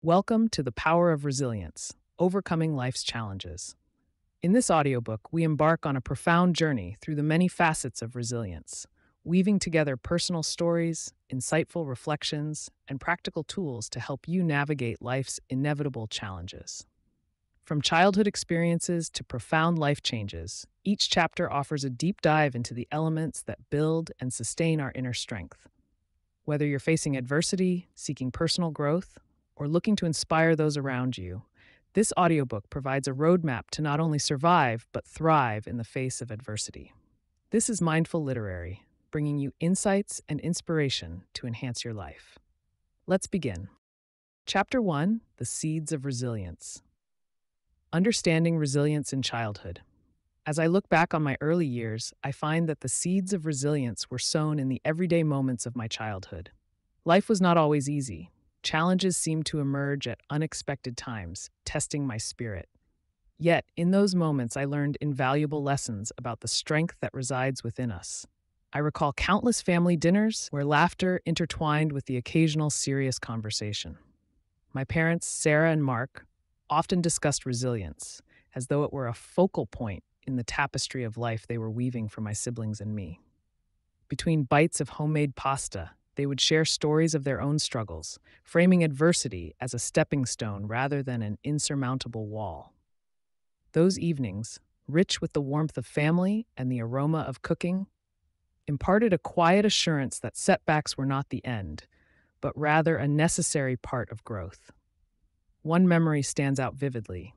Welcome to the Power of Resilience, Overcoming Life's Challenges. In this audiobook, we embark on a profound journey through the many facets of resilience, weaving together personal stories, insightful reflections, and practical tools to help you navigate life's inevitable challenges. From childhood experiences to profound life changes, each chapter offers a deep dive into the elements that build and sustain our inner strength. Whether you're facing adversity, seeking personal growth, or looking to inspire those around you, this audiobook provides a roadmap to not only survive, but thrive in the face of adversity. This is Mindful Literary, bringing you insights and inspiration to enhance your life. Let's begin. Chapter 1, The Seeds of Resilience. Understanding resilience in childhood. As I look back on my early years, I find that the seeds of resilience were sown in the everyday moments of my childhood. Life was not always easy. Challenges seemed to emerge at unexpected times, testing my spirit. Yet, in those moments, I learned invaluable lessons about the strength that resides within us. I recall countless family dinners where laughter intertwined with the occasional serious conversation. My parents, Sarah and Mark, often discussed resilience, as though it were a focal point in the tapestry of life they were weaving for my siblings and me. Between bites of homemade pasta, they would share stories of their own struggles, framing adversity as a stepping stone rather than an insurmountable wall. Those evenings, rich with the warmth of family and the aroma of cooking, imparted a quiet assurance that setbacks were not the end, but rather a necessary part of growth. One memory stands out vividly: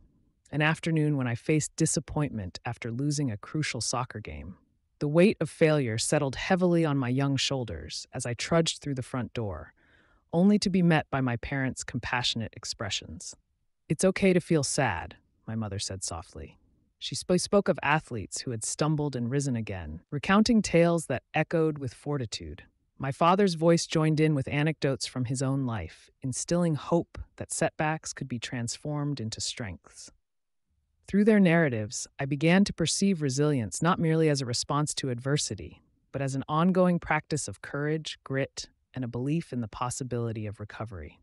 an afternoon when I faced disappointment after losing a crucial soccer game. The weight of failure settled heavily on my young shoulders as I trudged through the front door, only to be met by my parents' compassionate expressions. "It's okay to feel sad," my mother said softly. She spoke of athletes who had stumbled and risen again, recounting tales that echoed with fortitude. My father's voice joined in with anecdotes from his own life, instilling hope that setbacks could be transformed into strengths. Through their narratives, I began to perceive resilience not merely as a response to adversity, but as an ongoing practice of courage, grit, and a belief in the possibility of recovery.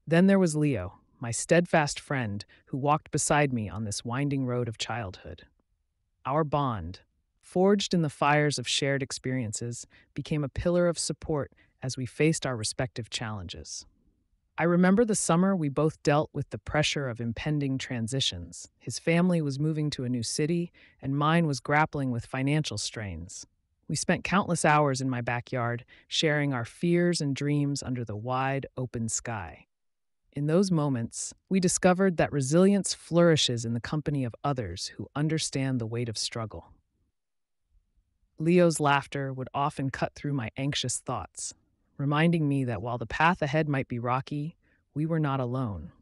Then there was Leo, my steadfast friend who walked beside me on this winding road of childhood. Our bond, forged in the fires of shared experiences, became a pillar of support as we faced our respective challenges. I remember the summer we both dealt with the pressure of impending transitions. His family was moving to a new city, and mine was grappling with financial strains. We spent countless hours in my backyard, sharing our fears and dreams under the wide, open sky. In those moments, we discovered that resilience flourishes in the company of others who understand the weight of struggle. Leo's laughter would often cut through my anxious thoughts, reminding me that while the path ahead might be rocky, we were not alone.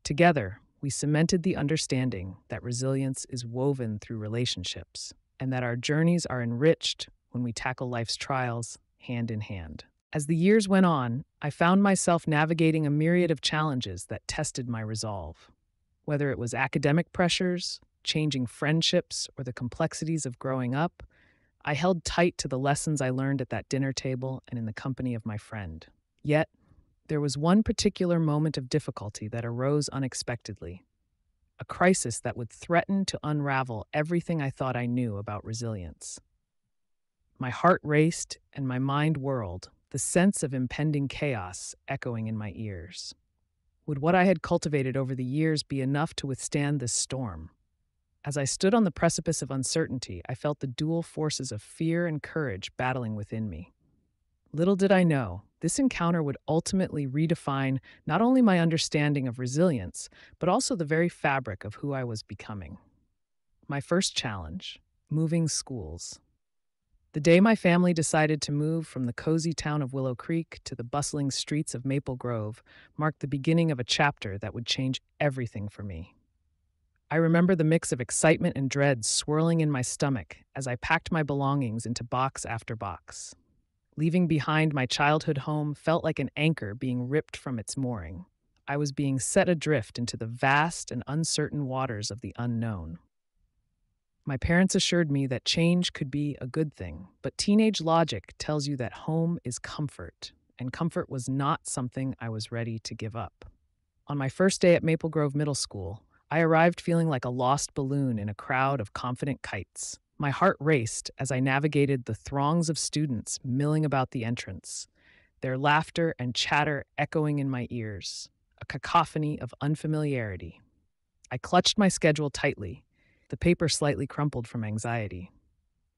Together, we cemented the understanding that resilience is woven through relationships, and that our journeys are enriched when we tackle life's trials hand in hand. As the years went on, I found myself navigating a myriad of challenges that tested my resolve. Whether it was academic pressures, changing friendships, or the complexities of growing up, I held tight to the lessons I learned at that dinner table and in the company of my friend. Yet, there was one particular moment of difficulty that arose unexpectedly, a crisis that would threaten to unravel everything I thought I knew about resilience. My heart raced and my mind whirled, the sense of impending chaos echoing in my ears. Would what I had cultivated over the years be enough to withstand this storm? As I stood on the precipice of uncertainty, I felt the dual forces of fear and courage battling within me. Little did I know, this encounter would ultimately redefine not only my understanding of resilience, but also the very fabric of who I was becoming. My first challenge: moving schools. The day my family decided to move from the cozy town of Willow Creek to the bustling streets of Maple Grove marked the beginning of a chapter that would change everything for me. I remember the mix of excitement and dread swirling in my stomach as I packed my belongings into box after box. Leaving behind my childhood home felt like an anchor being ripped from its mooring. I was being set adrift into the vast and uncertain waters of the unknown. My parents assured me that change could be a good thing, but teenage logic tells you that home is comfort, and comfort was not something I was ready to give up. On my first day at Maple Grove Middle School, I arrived feeling like a lost balloon in a crowd of confident kites. My heart raced as I navigated the throngs of students milling about the entrance, their laughter and chatter echoing in my ears, a cacophony of unfamiliarity. I clutched my schedule tightly, the paper slightly crumpled from anxiety.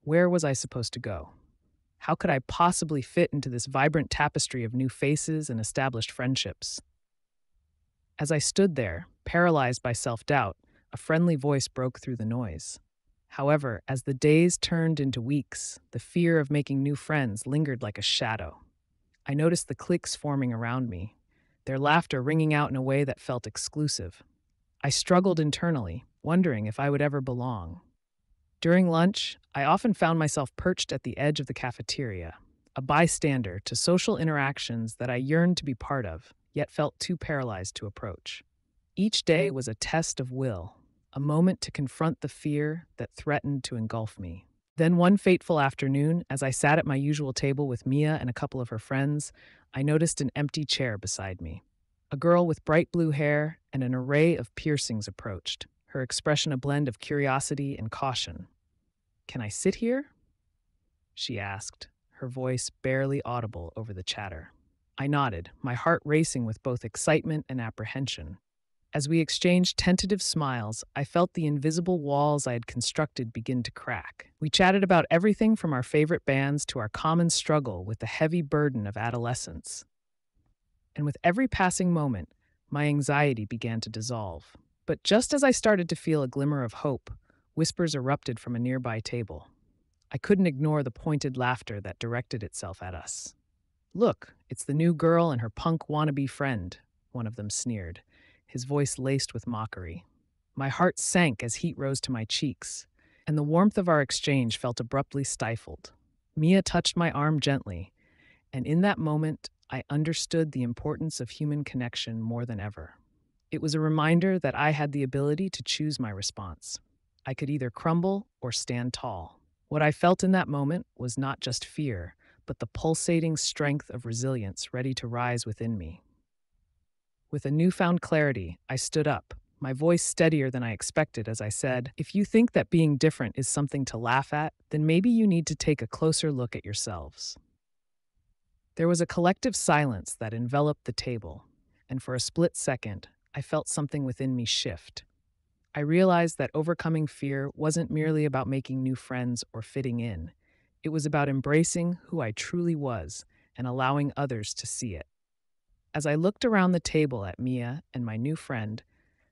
Where was I supposed to go? How could I possibly fit into this vibrant tapestry of new faces and established friendships? As I stood there, paralyzed by self-doubt, a friendly voice broke through the noise. However, as the days turned into weeks, the fear of making new friends lingered like a shadow. I noticed the cliques forming around me, their laughter ringing out in a way that felt exclusive. I struggled internally, wondering if I would ever belong. During lunch, I often found myself perched at the edge of the cafeteria, a bystander to social interactions that I yearned to be part of, yet felt too paralyzed to approach. Each day was a test of will, a moment to confront the fear that threatened to engulf me. Then one fateful afternoon, as I sat at my usual table with Mia and a couple of her friends, I noticed an empty chair beside me. A girl with bright blue hair and an array of piercings approached, her expression a blend of curiosity and caution. "Can I sit here?" she asked, her voice barely audible over the chatter. I nodded, my heart racing with both excitement and apprehension. As we exchanged tentative smiles, I felt the invisible walls I had constructed begin to crack. We chatted about everything from our favorite bands to our common struggle with the heavy burden of adolescence. And with every passing moment, my anxiety began to dissolve. But just as I started to feel a glimmer of hope, whispers erupted from a nearby table. I couldn't ignore the pointed laughter that directed itself at us. "Look, it's the new girl and her punk wannabe friend," one of them sneered, his voice laced with mockery. My heart sank as heat rose to my cheeks, and the warmth of our exchange felt abruptly stifled. Mia touched my arm gently, and in that moment, I understood the importance of human connection more than ever. It was a reminder that I had the ability to choose my response. I could either crumble or stand tall. What I felt in that moment was not just fear, but the pulsating strength of resilience ready to rise within me. With a newfound clarity, I stood up, my voice steadier than I expected as I said, "If you think that being different is something to laugh at, then maybe you need to take a closer look at yourselves." There was a collective silence that enveloped the table, and for a split second, I felt something within me shift. I realized that overcoming fear wasn't merely about making new friends or fitting in. It was about embracing who I truly was and allowing others to see it. As I looked around the table at Mia and my new friend,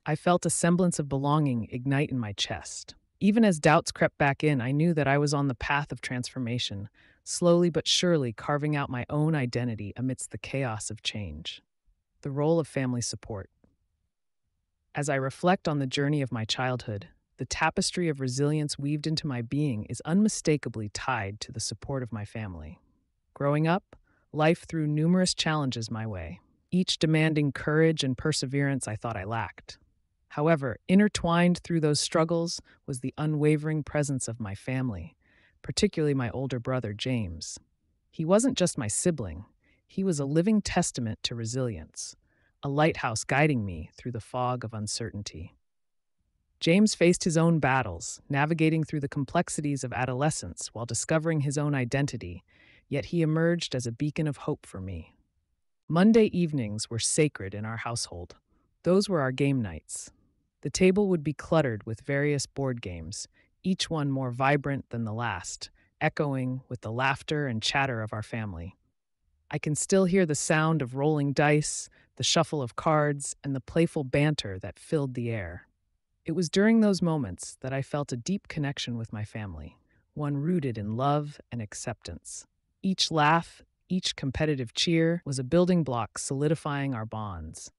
I felt a semblance of belonging ignite in my chest. Even as doubts crept back in, I knew that I was on the path of transformation, slowly but surely carving out my own identity amidst the chaos of change. The role of family support. As I reflect on the journey of my childhood, the tapestry of resilience weaved into my being is unmistakably tied to the support of my family. Growing up, life threw numerous challenges my way, each demanding courage and perseverance I thought I lacked. However, intertwined through those struggles was the unwavering presence of my family, particularly my older brother, James. He wasn't just my sibling, he was a living testament to resilience, a lighthouse guiding me through the fog of uncertainty. James faced his own battles, navigating through the complexities of adolescence while discovering his own identity, yet he emerged as a beacon of hope for me. Monday evenings were sacred in our household. Those were our game nights. The table would be cluttered with various board games, each one more vibrant than the last, echoing with the laughter and chatter of our family. I can still hear the sound of rolling dice, the shuffle of cards, and the playful banter that filled the air. It was during those moments that I felt a deep connection with my family, one rooted in love and acceptance. Each laugh, each competitive cheer was a building block solidifying our bonds.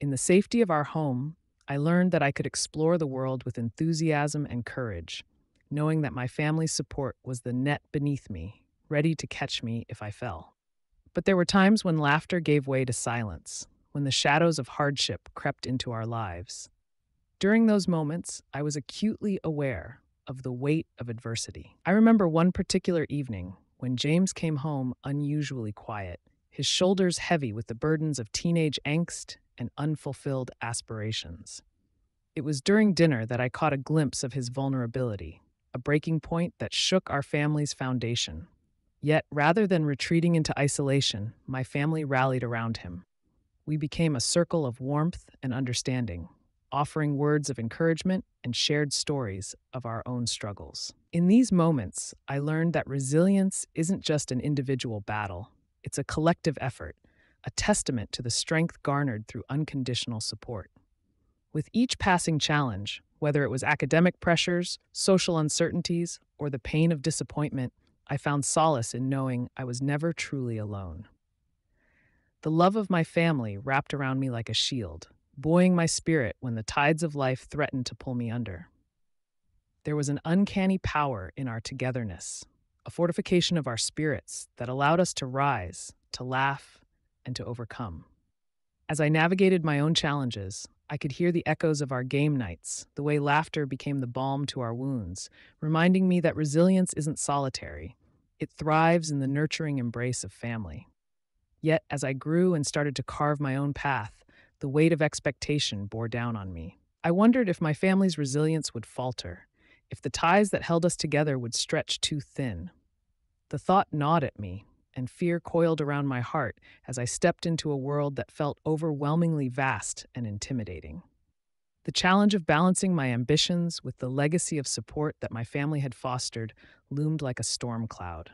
In the safety of our home, I learned that I could explore the world with enthusiasm and courage, knowing that my family's support was the net beneath me, ready to catch me if I fell. But there were times when laughter gave way to silence, when the shadows of hardship crept into our lives. During those moments, I was acutely aware of the weight of adversity. I remember one particular evening when James came home unusually quiet, his shoulders heavy with the burdens of teenage angst and unfulfilled aspirations. It was during dinner that I caught a glimpse of his vulnerability, a breaking point that shook our family's foundation. Yet, rather than retreating into isolation, my family rallied around him. We became a circle of warmth and understanding, offering words of encouragement and shared stories of our own struggles. In these moments, I learned that resilience isn't just an individual battle, it's a collective effort, a testament to the strength garnered through unconditional support. With each passing challenge, whether it was academic pressures, social uncertainties, or the pain of disappointment, I found solace in knowing I was never truly alone. The love of my family wrapped around me like a shield, buoying my spirit when the tides of life threatened to pull me under. There was an uncanny power in our togetherness, a fortification of our spirits that allowed us to rise, to laugh, and to overcome. As I navigated my own challenges, I could hear the echoes of our game nights, the way laughter became the balm to our wounds, reminding me that resilience isn't solitary. It thrives in the nurturing embrace of family. Yet, as I grew and started to carve my own path, the weight of expectation bore down on me. I wondered if my family's resilience would falter, if the ties that held us together would stretch too thin. The thought gnawed at me, and fear coiled around my heart as I stepped into a world that felt overwhelmingly vast and intimidating. The challenge of balancing my ambitions with the legacy of support that my family had fostered loomed like a storm cloud.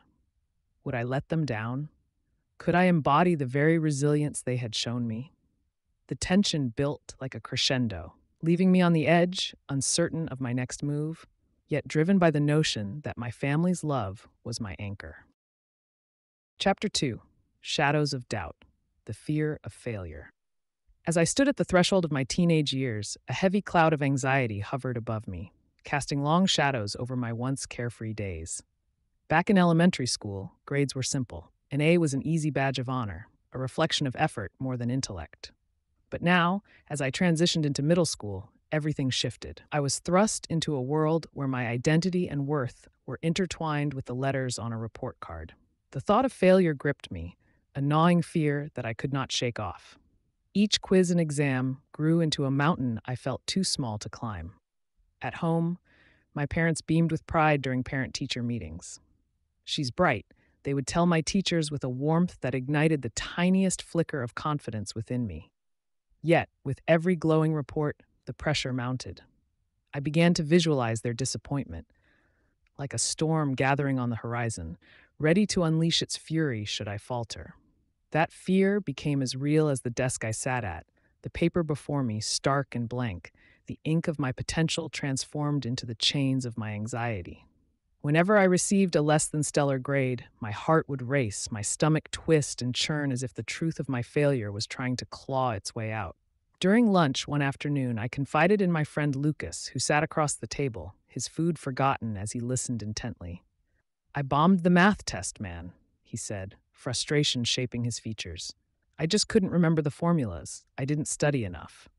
Would I let them down? Could I embody the very resilience they had shown me? The tension built like a crescendo, leaving me on the edge, uncertain of my next move, yet driven by the notion that my family's love was my anchor. Chapter 2: Shadows of Doubt, the Fear of Failure. As I stood at the threshold of my teenage years, a heavy cloud of anxiety hovered above me, casting long shadows over my once carefree days. Back in elementary school, grades were simple. An A was an easy badge of honor, a reflection of effort more than intellect. But now, as I transitioned into middle school, everything shifted. I was thrust into a world where my identity and worth were intertwined with the letters on a report card. The thought of failure gripped me, a gnawing fear that I could not shake off. Each quiz and exam grew into a mountain I felt too small to climb. At home, my parents beamed with pride during parent-teacher meetings. "She's bright," they would tell my teachers with a warmth that ignited the tiniest flicker of confidence within me. Yet, with every glowing report, the pressure mounted. I began to visualize their disappointment, like a storm gathering on the horizon, ready to unleash its fury should I falter. That fear became as real as the desk I sat at, the paper before me stark and blank, the ink of my potential transformed into the chains of my anxiety. Whenever I received a less than stellar grade, my heart would race, my stomach twist and churn as if the truth of my failure was trying to claw its way out. During lunch one afternoon, I confided in my friend Lucas, who sat across the table, his food forgotten as he listened intently. "I bombed the math test, man," he said, frustration shaping his features. "I just couldn't remember the formulas. I didn't study enough."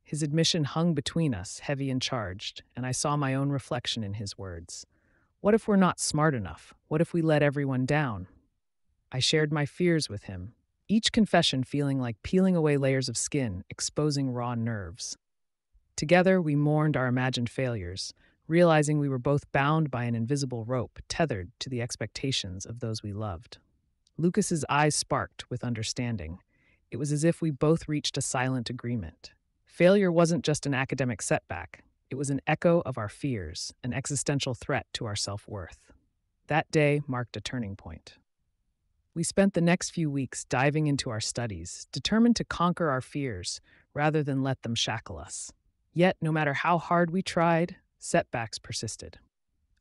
His admission hung between us, heavy and charged, and I saw my own reflection in his words. What if we're not smart enough? What if we let everyone down? I shared my fears with him, each confession feeling like peeling away layers of skin, exposing raw nerves. Together, we mourned our imagined failures, realizing we were both bound by an invisible rope tethered to the expectations of those we loved. Lucas's eyes sparked with understanding. It was as if we both reached a silent agreement. Failure wasn't just an academic setback. It was an echo of our fears, an existential threat to our self-worth. That day marked a turning point. We spent the next few weeks diving into our studies, determined to conquer our fears rather than let them shackle us. Yet, no matter how hard we tried, setbacks persisted.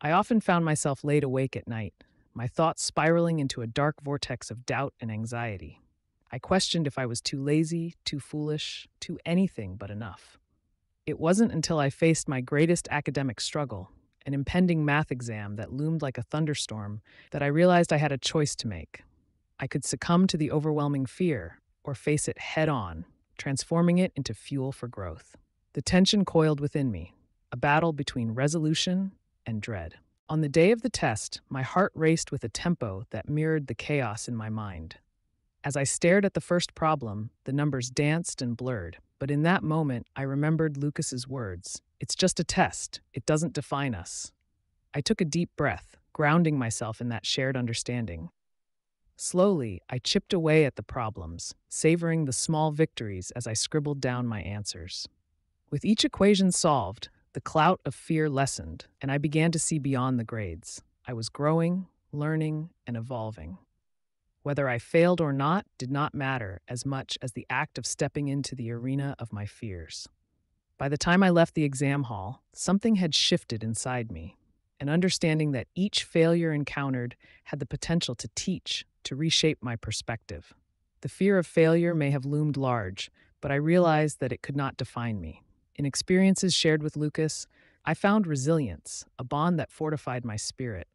I often found myself laid awake at night, my thoughts spiraling into a dark vortex of doubt and anxiety. I questioned if I was too lazy, too foolish, too anything but enough. It wasn't until I faced my greatest academic struggle, an impending math exam that loomed like a thunderstorm, that I realized I had a choice to make. I could succumb to the overwhelming fear or face it head-on, transforming it into fuel for growth. The tension coiled within me, a battle between resolution and dread. On the day of the test, my heart raced with a tempo that mirrored the chaos in my mind. As I stared at the first problem, the numbers danced and blurred. But in that moment, I remembered Lucas's words. It's just a test. It doesn't define us. I took a deep breath, grounding myself in that shared understanding. Slowly, I chipped away at the problems, savoring the small victories as I scribbled down my answers. With each equation solved, the clout of fear lessened, and I began to see beyond the grades. I was growing, learning, and evolving. Whether I failed or not did not matter as much as the act of stepping into the arena of my fears. By the time I left the exam hall, something had shifted inside me, an understanding that each failure encountered had the potential to teach, to reshape my perspective. The fear of failure may have loomed large, but I realized that it could not define me. In experiences shared with Lucas, I found resilience, a bond that fortified my spirit.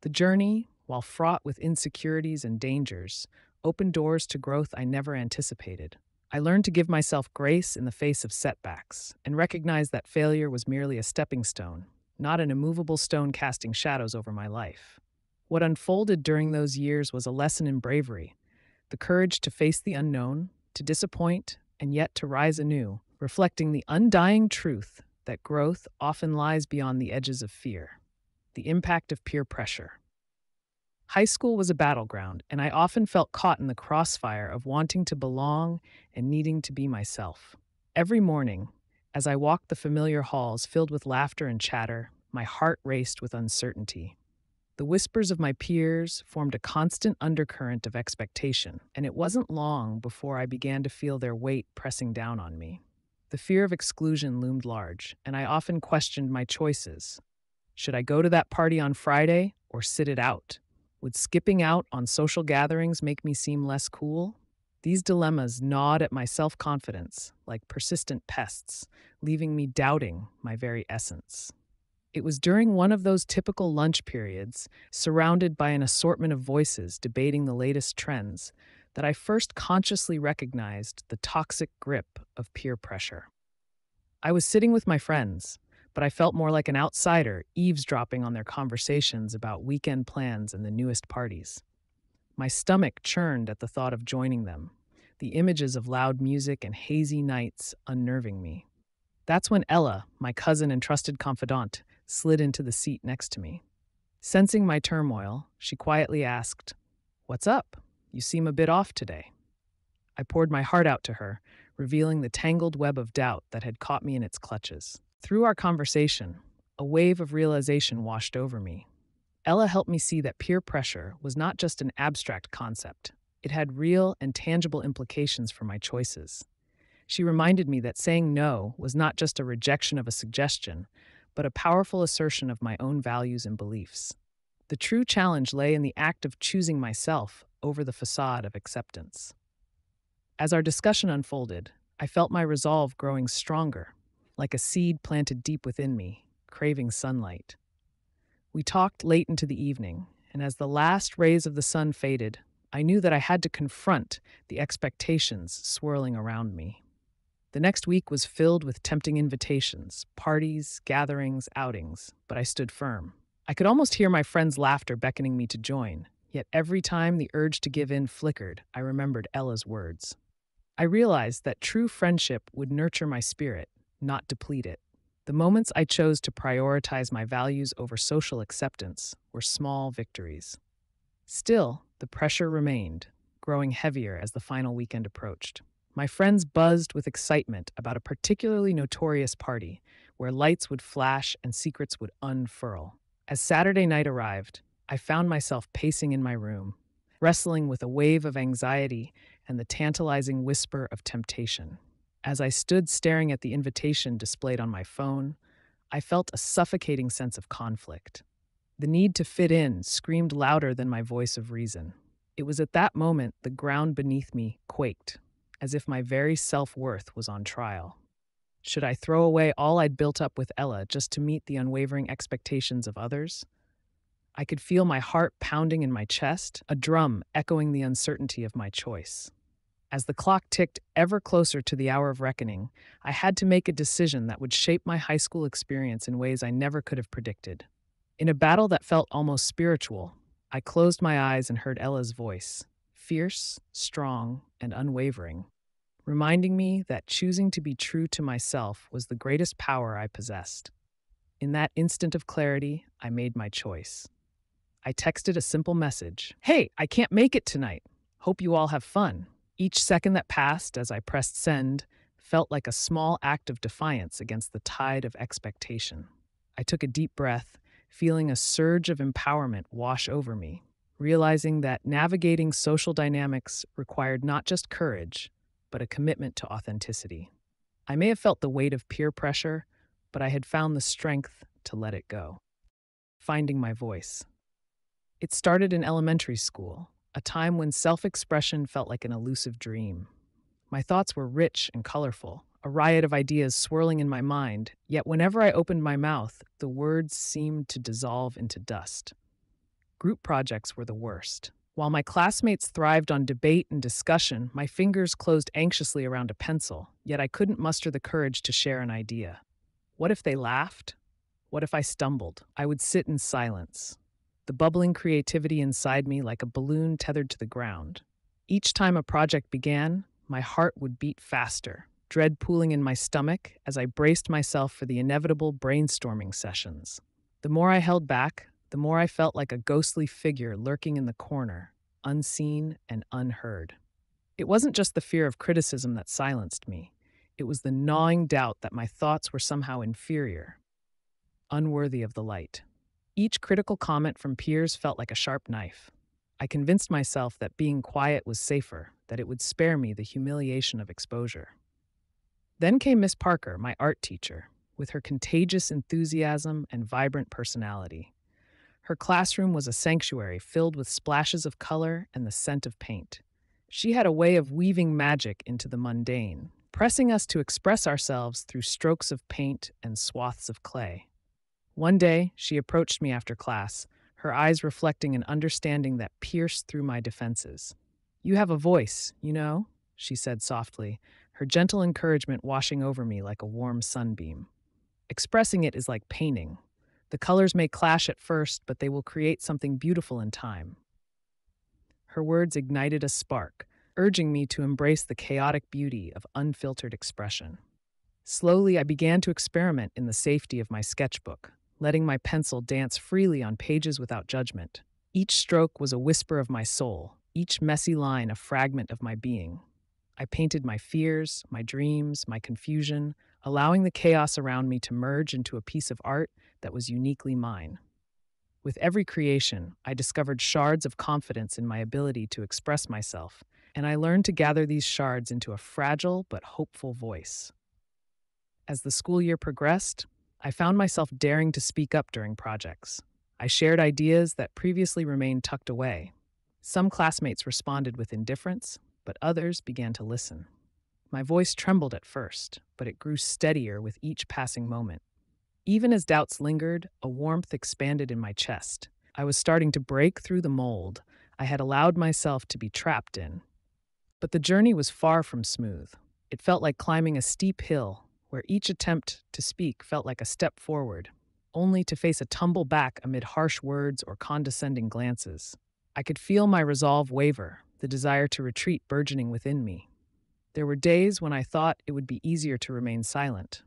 The journey, while fraught with insecurities and dangers, opened doors to growth I never anticipated. I learned to give myself grace in the face of setbacks and recognize that failure was merely a stepping stone, not an immovable stone casting shadows over my life. What unfolded during those years was a lesson in bravery, the courage to face the unknown, to disappoint, and yet to rise anew, reflecting the undying truth that growth often lies beyond the edges of fear. The impact of peer pressure. High school was a battleground, and I often felt caught in the crossfire of wanting to belong and needing to be myself. Every morning, as I walked the familiar halls filled with laughter and chatter, my heart raced with uncertainty. The whispers of my peers formed a constant undercurrent of expectation, and it wasn't long before I began to feel their weight pressing down on me. The fear of exclusion loomed large, and I often questioned my choices. Should I go to that party on Friday or sit it out? Would skipping out on social gatherings make me seem less cool? These dilemmas gnawed at my self-confidence like persistent pests, leaving me doubting my very essence. It was during one of those typical lunch periods, surrounded by an assortment of voices debating the latest trends, that I first consciously recognized the toxic grip of peer pressure. I was sitting with my friends, but I felt more like an outsider eavesdropping on their conversations about weekend plans and the newest parties. My stomach churned at the thought of joining them, the images of loud music and hazy nights unnerving me. That's when Ella, my cousin and trusted confidant, slid into the seat next to me. Sensing my turmoil, she quietly asked, "What's up? You seem a bit off today." I poured my heart out to her, revealing the tangled web of doubt that had caught me in its clutches. Through our conversation, a wave of realization washed over me. Ella helped me see that peer pressure was not just an abstract concept. It had real and tangible implications for my choices. She reminded me that saying no was not just a rejection of a suggestion, but a powerful assertion of my own values and beliefs. The true challenge lay in the act of choosing myself over the facade of acceptance. As our discussion unfolded, I felt my resolve growing stronger, like a seed planted deep within me, craving sunlight. We talked late into the evening, and as the last rays of the sun faded, I knew that I had to confront the expectations swirling around me. The next week was filled with tempting invitations, parties, gatherings, outings, but I stood firm. I could almost hear my friends' laughter beckoning me to join, yet every time the urge to give in flickered, I remembered Ella's words. I realized that true friendship would nurture my spirit, not deplete it. The moments I chose to prioritize my values over social acceptance were small victories. Still, the pressure remained, growing heavier as the final weekend approached. My friends buzzed with excitement about a particularly notorious party where lights would flash and secrets would unfurl. As Saturday night arrived, I found myself pacing in my room, wrestling with a wave of anxiety and the tantalizing whisper of temptation. As I stood staring at the invitation displayed on my phone, I felt a suffocating sense of conflict. The need to fit in screamed louder than my voice of reason. It was at that moment the ground beneath me quaked, as if my very self-worth was on trial. Should I throw away all I'd built up with Ella just to meet the unwavering expectations of others? I could feel my heart pounding in my chest, a drum echoing the uncertainty of my choice. As the clock ticked ever closer to the hour of reckoning, I had to make a decision that would shape my high school experience in ways I never could have predicted. In a battle that felt almost spiritual, I closed my eyes and heard Ella's voice. fierce, strong, and unwavering, reminding me that choosing to be true to myself was the greatest power I possessed. In that instant of clarity, I made my choice. I texted a simple message: "Hey, I can't make it tonight. Hope you all have fun." Each second that passed as I pressed send felt like a small act of defiance against the tide of expectation. I took a deep breath, feeling a surge of empowerment wash over me, realizing that navigating social dynamics required not just courage, but a commitment to authenticity. I may have felt the weight of peer pressure, but I had found the strength to let it go. Finding my voice. It started in elementary school, a time when self-expression felt like an elusive dream. My thoughts were rich and colorful, a riot of ideas swirling in my mind, yet whenever I opened my mouth, the words seemed to dissolve into dust. Group projects were the worst. While my classmates thrived on debate and discussion, my fingers closed anxiously around a pencil, yet I couldn't muster the courage to share an idea. What if they laughed? What if I stumbled? I would sit in silence, the bubbling creativity inside me like a balloon tethered to the ground. Each time a project began, my heart would beat faster, dread pooling in my stomach as I braced myself for the inevitable brainstorming sessions. The more I held back, the more I felt like a ghostly figure lurking in the corner, unseen and unheard. It wasn't just the fear of criticism that silenced me. It was the gnawing doubt that my thoughts were somehow inferior, unworthy of the light. Each critical comment from peers felt like a sharp knife. I convinced myself that being quiet was safer, that it would spare me the humiliation of exposure. Then came Miss Parker, my art teacher, with her contagious enthusiasm and vibrant personality. Her classroom was a sanctuary filled with splashes of color and the scent of paint. She had a way of weaving magic into the mundane, pressing us to express ourselves through strokes of paint and swaths of clay. One day, she approached me after class, her eyes reflecting an understanding that pierced through my defenses. "You have a voice, you know," she said softly, her gentle encouragement washing over me like a warm sunbeam. "Expressing it is like painting. The colors may clash at first, but they will create something beautiful in time." Her words ignited a spark, urging me to embrace the chaotic beauty of unfiltered expression. Slowly, I began to experiment in the safety of my sketchbook, letting my pencil dance freely on pages without judgment. Each stroke was a whisper of my soul, each messy line a fragment of my being. I painted my fears, my dreams, my confusion, allowing the chaos around me to merge into a piece of art that was uniquely mine. With every creation, I discovered shards of confidence in my ability to express myself, and I learned to gather these shards into a fragile but hopeful voice. As the school year progressed, I found myself daring to speak up during projects. I shared ideas that previously remained tucked away. Some classmates responded with indifference, but others began to listen. My voice trembled at first, but it grew steadier with each passing moment. Even as doubts lingered, a warmth expanded in my chest. I was starting to break through the mold I had allowed myself to be trapped in. But the journey was far from smooth. It felt like climbing a steep hill, where each attempt to speak felt like a step forward, only to face a tumble back amid harsh words or condescending glances. I could feel my resolve waver, the desire to retreat burgeoning within me. There were days when I thought it would be easier to remain silent,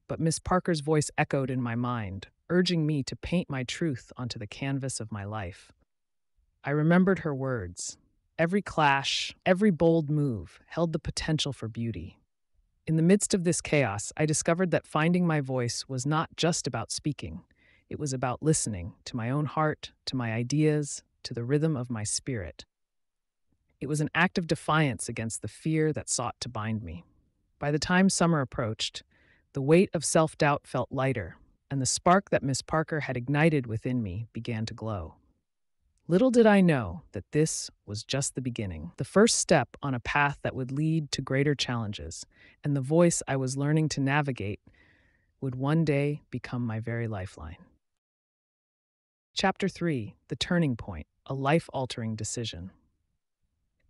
but Miss Parker's voice echoed in my mind, urging me to paint my truth onto the canvas of my life. I remembered her words. Every clash, every bold move held the potential for beauty. In the midst of this chaos, I discovered that finding my voice was not just about speaking. It was about listening to my own heart, to my ideas, to the rhythm of my spirit. It was an act of defiance against the fear that sought to bind me. By the time summer approached, the weight of self-doubt felt lighter, and the spark that Miss Parker had ignited within me began to glow. Little did I know that this was just the beginning, the first step on a path that would lead to greater challenges, and the voice I was learning to navigate would one day become my very lifeline. Chapter 3: The Turning Point, a Life-Altering Decision.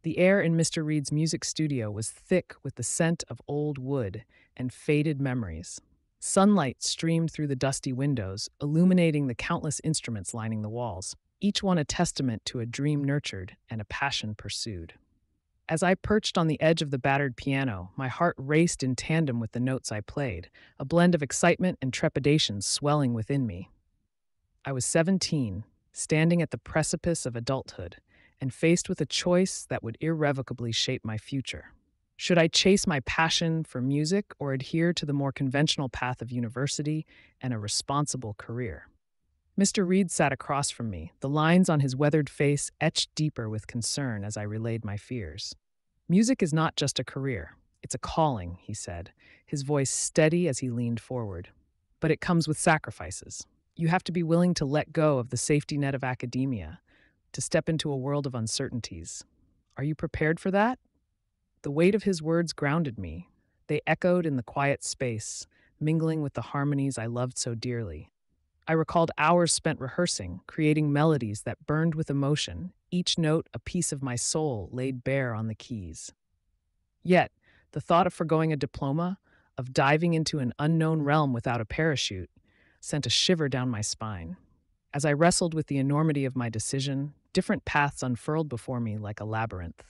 The air in Mr. Reed's music studio was thick with the scent of old wood and faded memories. Sunlight streamed through the dusty windows, illuminating the countless instruments lining the walls. each one a testament to a dream nurtured and a passion pursued. As I perched on the edge of the battered piano, my heart raced in tandem with the notes I played, a blend of excitement and trepidation swelling within me. I was 17, standing at the precipice of adulthood, and faced with a choice that would irrevocably shape my future. Should I chase my passion for music or adhere to the more conventional path of university and a responsible career? Mr. Reed sat across from me, the lines on his weathered face etched deeper with concern as I relayed my fears. Music is not just a career, it's a calling, he said, his voice steady as he leaned forward. But it comes with sacrifices. You have to be willing to let go of the safety net of academia, to step into a world of uncertainties. Are you prepared for that? The weight of his words grounded me. They echoed in the quiet space, mingling with the harmonies I loved so dearly. I recalled hours spent rehearsing, creating melodies that burned with emotion, each note a piece of my soul laid bare on the keys. Yet, the thought of forgoing a diploma, of diving into an unknown realm without a parachute, sent a shiver down my spine. As I wrestled with the enormity of my decision, different paths unfurled before me like a labyrinth.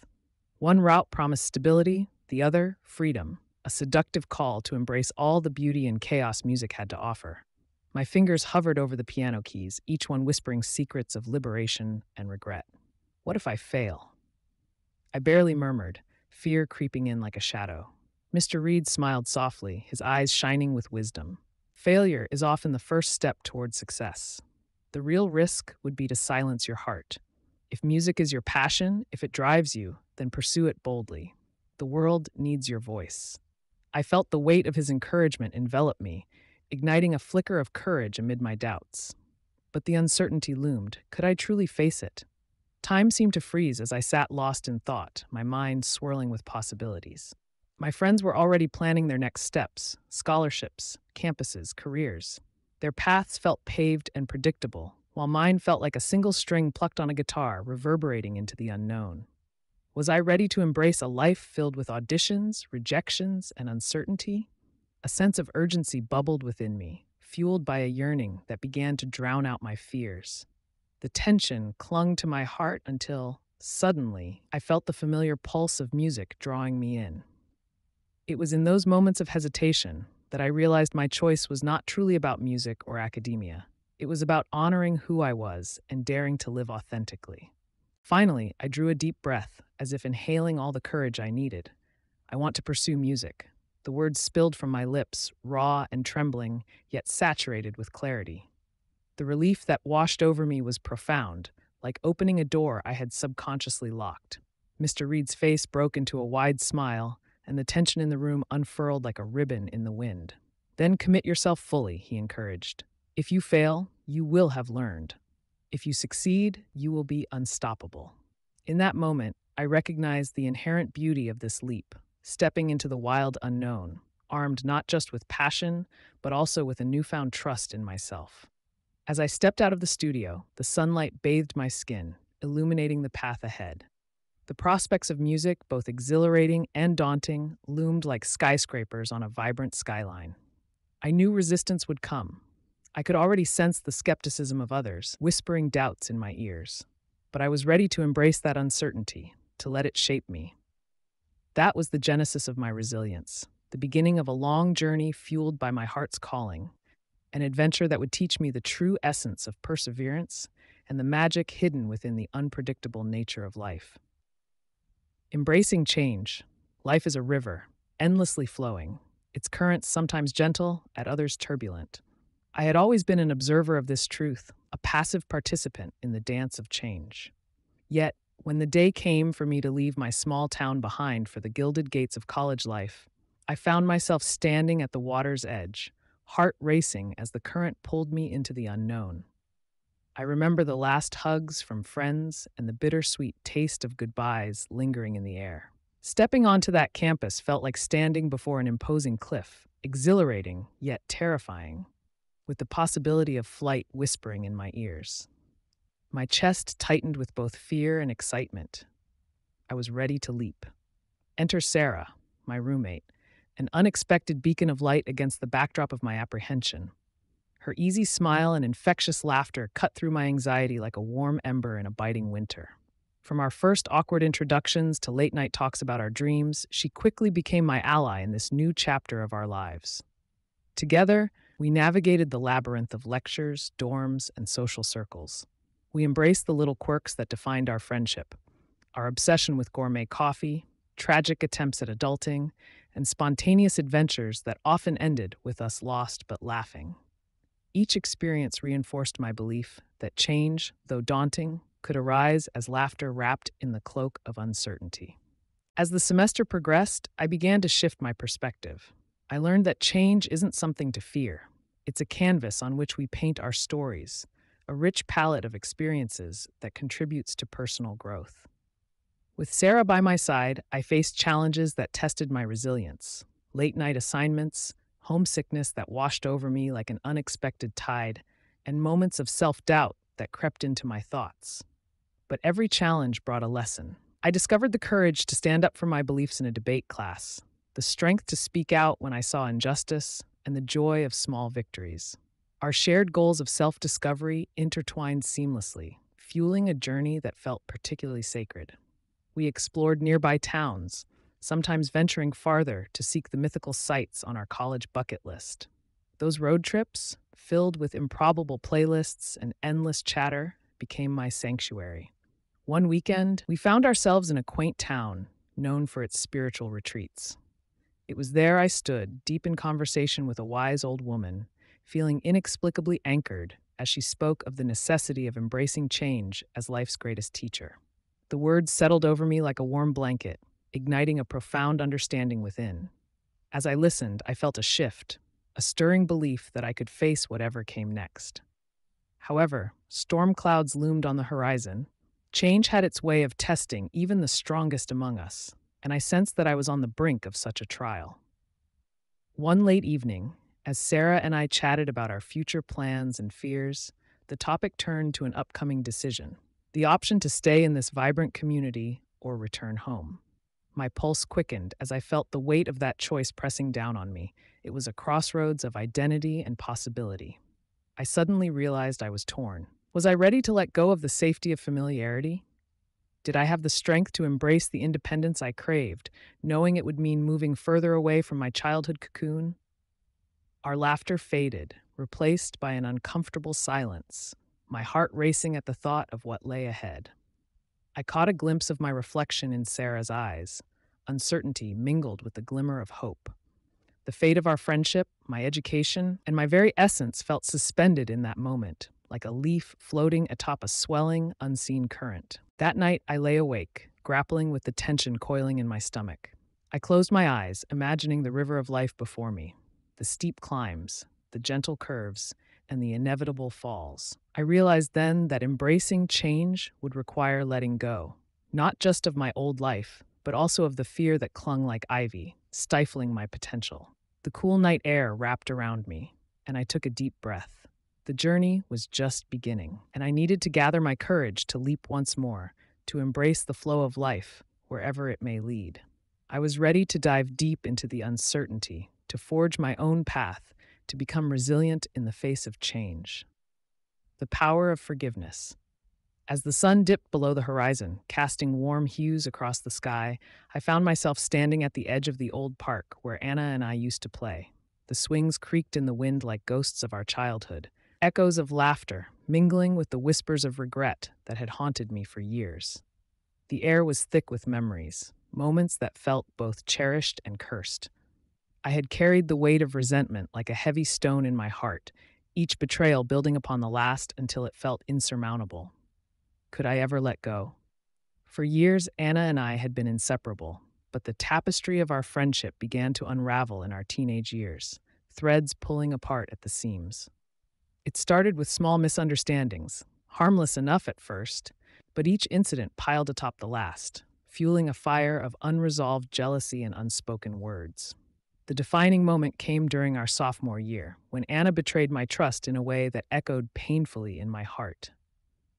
One route promised stability, the other, freedom, a seductive call to embrace all the beauty and chaos music had to offer. My fingers hovered over the piano keys, each one whispering secrets of liberation and regret. What if I fail? I barely murmured, fear creeping in like a shadow. Mr. Reed smiled softly, his eyes shining with wisdom. Failure is often the first step toward success. The real risk would be to silence your heart. If music is your passion, if it drives you, then pursue it boldly. The world needs your voice. I felt the weight of his encouragement envelop me, igniting a flicker of courage amid my doubts. But the uncertainty loomed. Could I truly face it? Time seemed to freeze as I sat lost in thought, my mind swirling with possibilities. My friends were already planning their next steps, scholarships, campuses, careers. Their paths felt paved and predictable, while mine felt like a single string plucked on a guitar, reverberating into the unknown. Was I ready to embrace a life filled with auditions, rejections, and uncertainty? A sense of urgency bubbled within me, fueled by a yearning that began to drown out my fears. The tension clung to my heart until, suddenly, I felt the familiar pulse of music drawing me in. It was in those moments of hesitation that I realized my choice was not truly about music or academia. It was about honoring who I was and daring to live authentically. Finally, I drew a deep breath, as if inhaling all the courage I needed. I want to pursue music. The words spilled from my lips, raw and trembling, yet saturated with clarity. The relief that washed over me was profound, like opening a door I had subconsciously locked. Mr. Reed's face broke into a wide smile, and the tension in the room unfurled like a ribbon in the wind. Then commit yourself fully, he encouraged. If you fail, you will have learned. If you succeed, you will be unstoppable. In that moment, I recognized the inherent beauty of this leap, stepping into the wild unknown, armed not just with passion, but also with a newfound trust in myself. As I stepped out of the studio, the sunlight bathed my skin, illuminating the path ahead. The prospects of music, both exhilarating and daunting, loomed like skyscrapers on a vibrant skyline. I knew resistance would come. I could already sense the skepticism of others, whispering doubts in my ears. But I was ready to embrace that uncertainty, to let it shape me. That was the genesis of my resilience, the beginning of a long journey fueled by my heart's calling, an adventure that would teach me the true essence of perseverance and the magic hidden within the unpredictable nature of life. Embracing change, life is a river, endlessly flowing, its currents sometimes gentle, at others turbulent. I had always been an observer of this truth, a passive participant in the dance of change. Yet, when the day came for me to leave my small town behind for the gilded gates of college life, I found myself standing at the water's edge, heart racing as the current pulled me into the unknown. I remember the last hugs from friends and the bittersweet taste of goodbyes lingering in the air. Stepping onto that campus felt like standing before an imposing cliff, exhilarating yet terrifying, with the possibility of flight whispering in my ears. My chest tightened with both fear and excitement. I was ready to leap. Enter Sarah, my roommate, an unexpected beacon of light against the backdrop of my apprehension. Her easy smile and infectious laughter cut through my anxiety like a warm ember in a biting winter. From our first awkward introductions to late night talks about our dreams, she quickly became my ally in this new chapter of our lives. Together, we navigated the labyrinth of lectures, dorms, and social circles. We embraced the little quirks that defined our friendship: our obsession with gourmet coffee, tragic attempts at adulting, and spontaneous adventures that often ended with us lost but laughing. Each experience reinforced my belief that change, though daunting, could arise as laughter wrapped in the cloak of uncertainty. As the semester progressed, I began to shift my perspective. I learned that change isn't something to fear. It's a canvas on which we paint our stories, a rich palette of experiences that contributes to personal growth. With Sarah by my side, I faced challenges that tested my resilience: late night assignments, homesickness that washed over me like an unexpected tide, and moments of self doubt that crept into my thoughts. But every challenge brought a lesson. I discovered the courage to stand up for my beliefs in a debate class, the strength to speak out when I saw injustice, and the joy of small victories. Our shared goals of self discovery intertwined seamlessly, fueling a journey that felt particularly sacred. We explored nearby towns, sometimes venturing farther to seek the mythical sights on our college bucket list. Those road trips, filled with improbable playlists and endless chatter, became my sanctuary. One weekend, we found ourselves in a quaint town known for its spiritual retreats. It was there I stood, deep in conversation with a wise old woman, feeling inexplicably anchored as she spoke of the necessity of embracing change as life's greatest teacher. The words settled over me like a warm blanket, igniting a profound understanding within. As I listened, I felt a shift, a stirring belief that I could face whatever came next. However, storm clouds loomed on the horizon. Change had its way of testing even the strongest among us, and I sensed that I was on the brink of such a trial. One late evening, as Sarah and I chatted about our future plans and fears, the topic turned to an upcoming decision: the option to stay in this vibrant community or return home. My pulse quickened as I felt the weight of that choice pressing down on me. It was a crossroads of identity and possibility. I suddenly realized I was torn. Was I ready to let go of the safety of familiarity? Did I have the strength to embrace the independence I craved, knowing it would mean moving further away from my childhood cocoon? Our laughter faded, replaced by an uncomfortable silence, my heart racing at the thought of what lay ahead. I caught a glimpse of my reflection in Sarah's eyes, uncertainty mingled with the glimmer of hope. The fate of our friendship, my education, and my very essence felt suspended in that moment, like a leaf floating atop a swelling, unseen current. That night, I lay awake, grappling with the tension coiling in my stomach. I closed my eyes, imagining the river of life before me, the steep climbs, the gentle curves, and the inevitable falls. I realized then that embracing change would require letting go, not just of my old life, but also of the fear that clung like ivy, stifling my potential. The cool night air wrapped around me, and I took a deep breath. The journey was just beginning, and I needed to gather my courage to leap once more, to embrace the flow of life, wherever it may lead. I was ready to dive deep into the uncertainty, to forge my own path, to become resilient in the face of change. The power of forgiveness. As the sun dipped below the horizon, casting warm hues across the sky, I found myself standing at the edge of the old park where Anna and I used to play. The swings creaked in the wind like ghosts of our childhood, echoes of laughter mingling with the whispers of regret that had haunted me for years. The air was thick with memories, moments that felt both cherished and cursed. I had carried the weight of resentment like a heavy stone in my heart, each betrayal building upon the last until it felt insurmountable. Could I ever let go? For years, Anna and I had been inseparable, but the tapestry of our friendship began to unravel in our teenage years, threads pulling apart at the seams. It started with small misunderstandings, harmless enough at first, but each incident piled atop the last, fueling a fire of unresolved jealousy and unspoken words. The defining moment came during our sophomore year, when Anna betrayed my trust in a way that echoed painfully in my heart.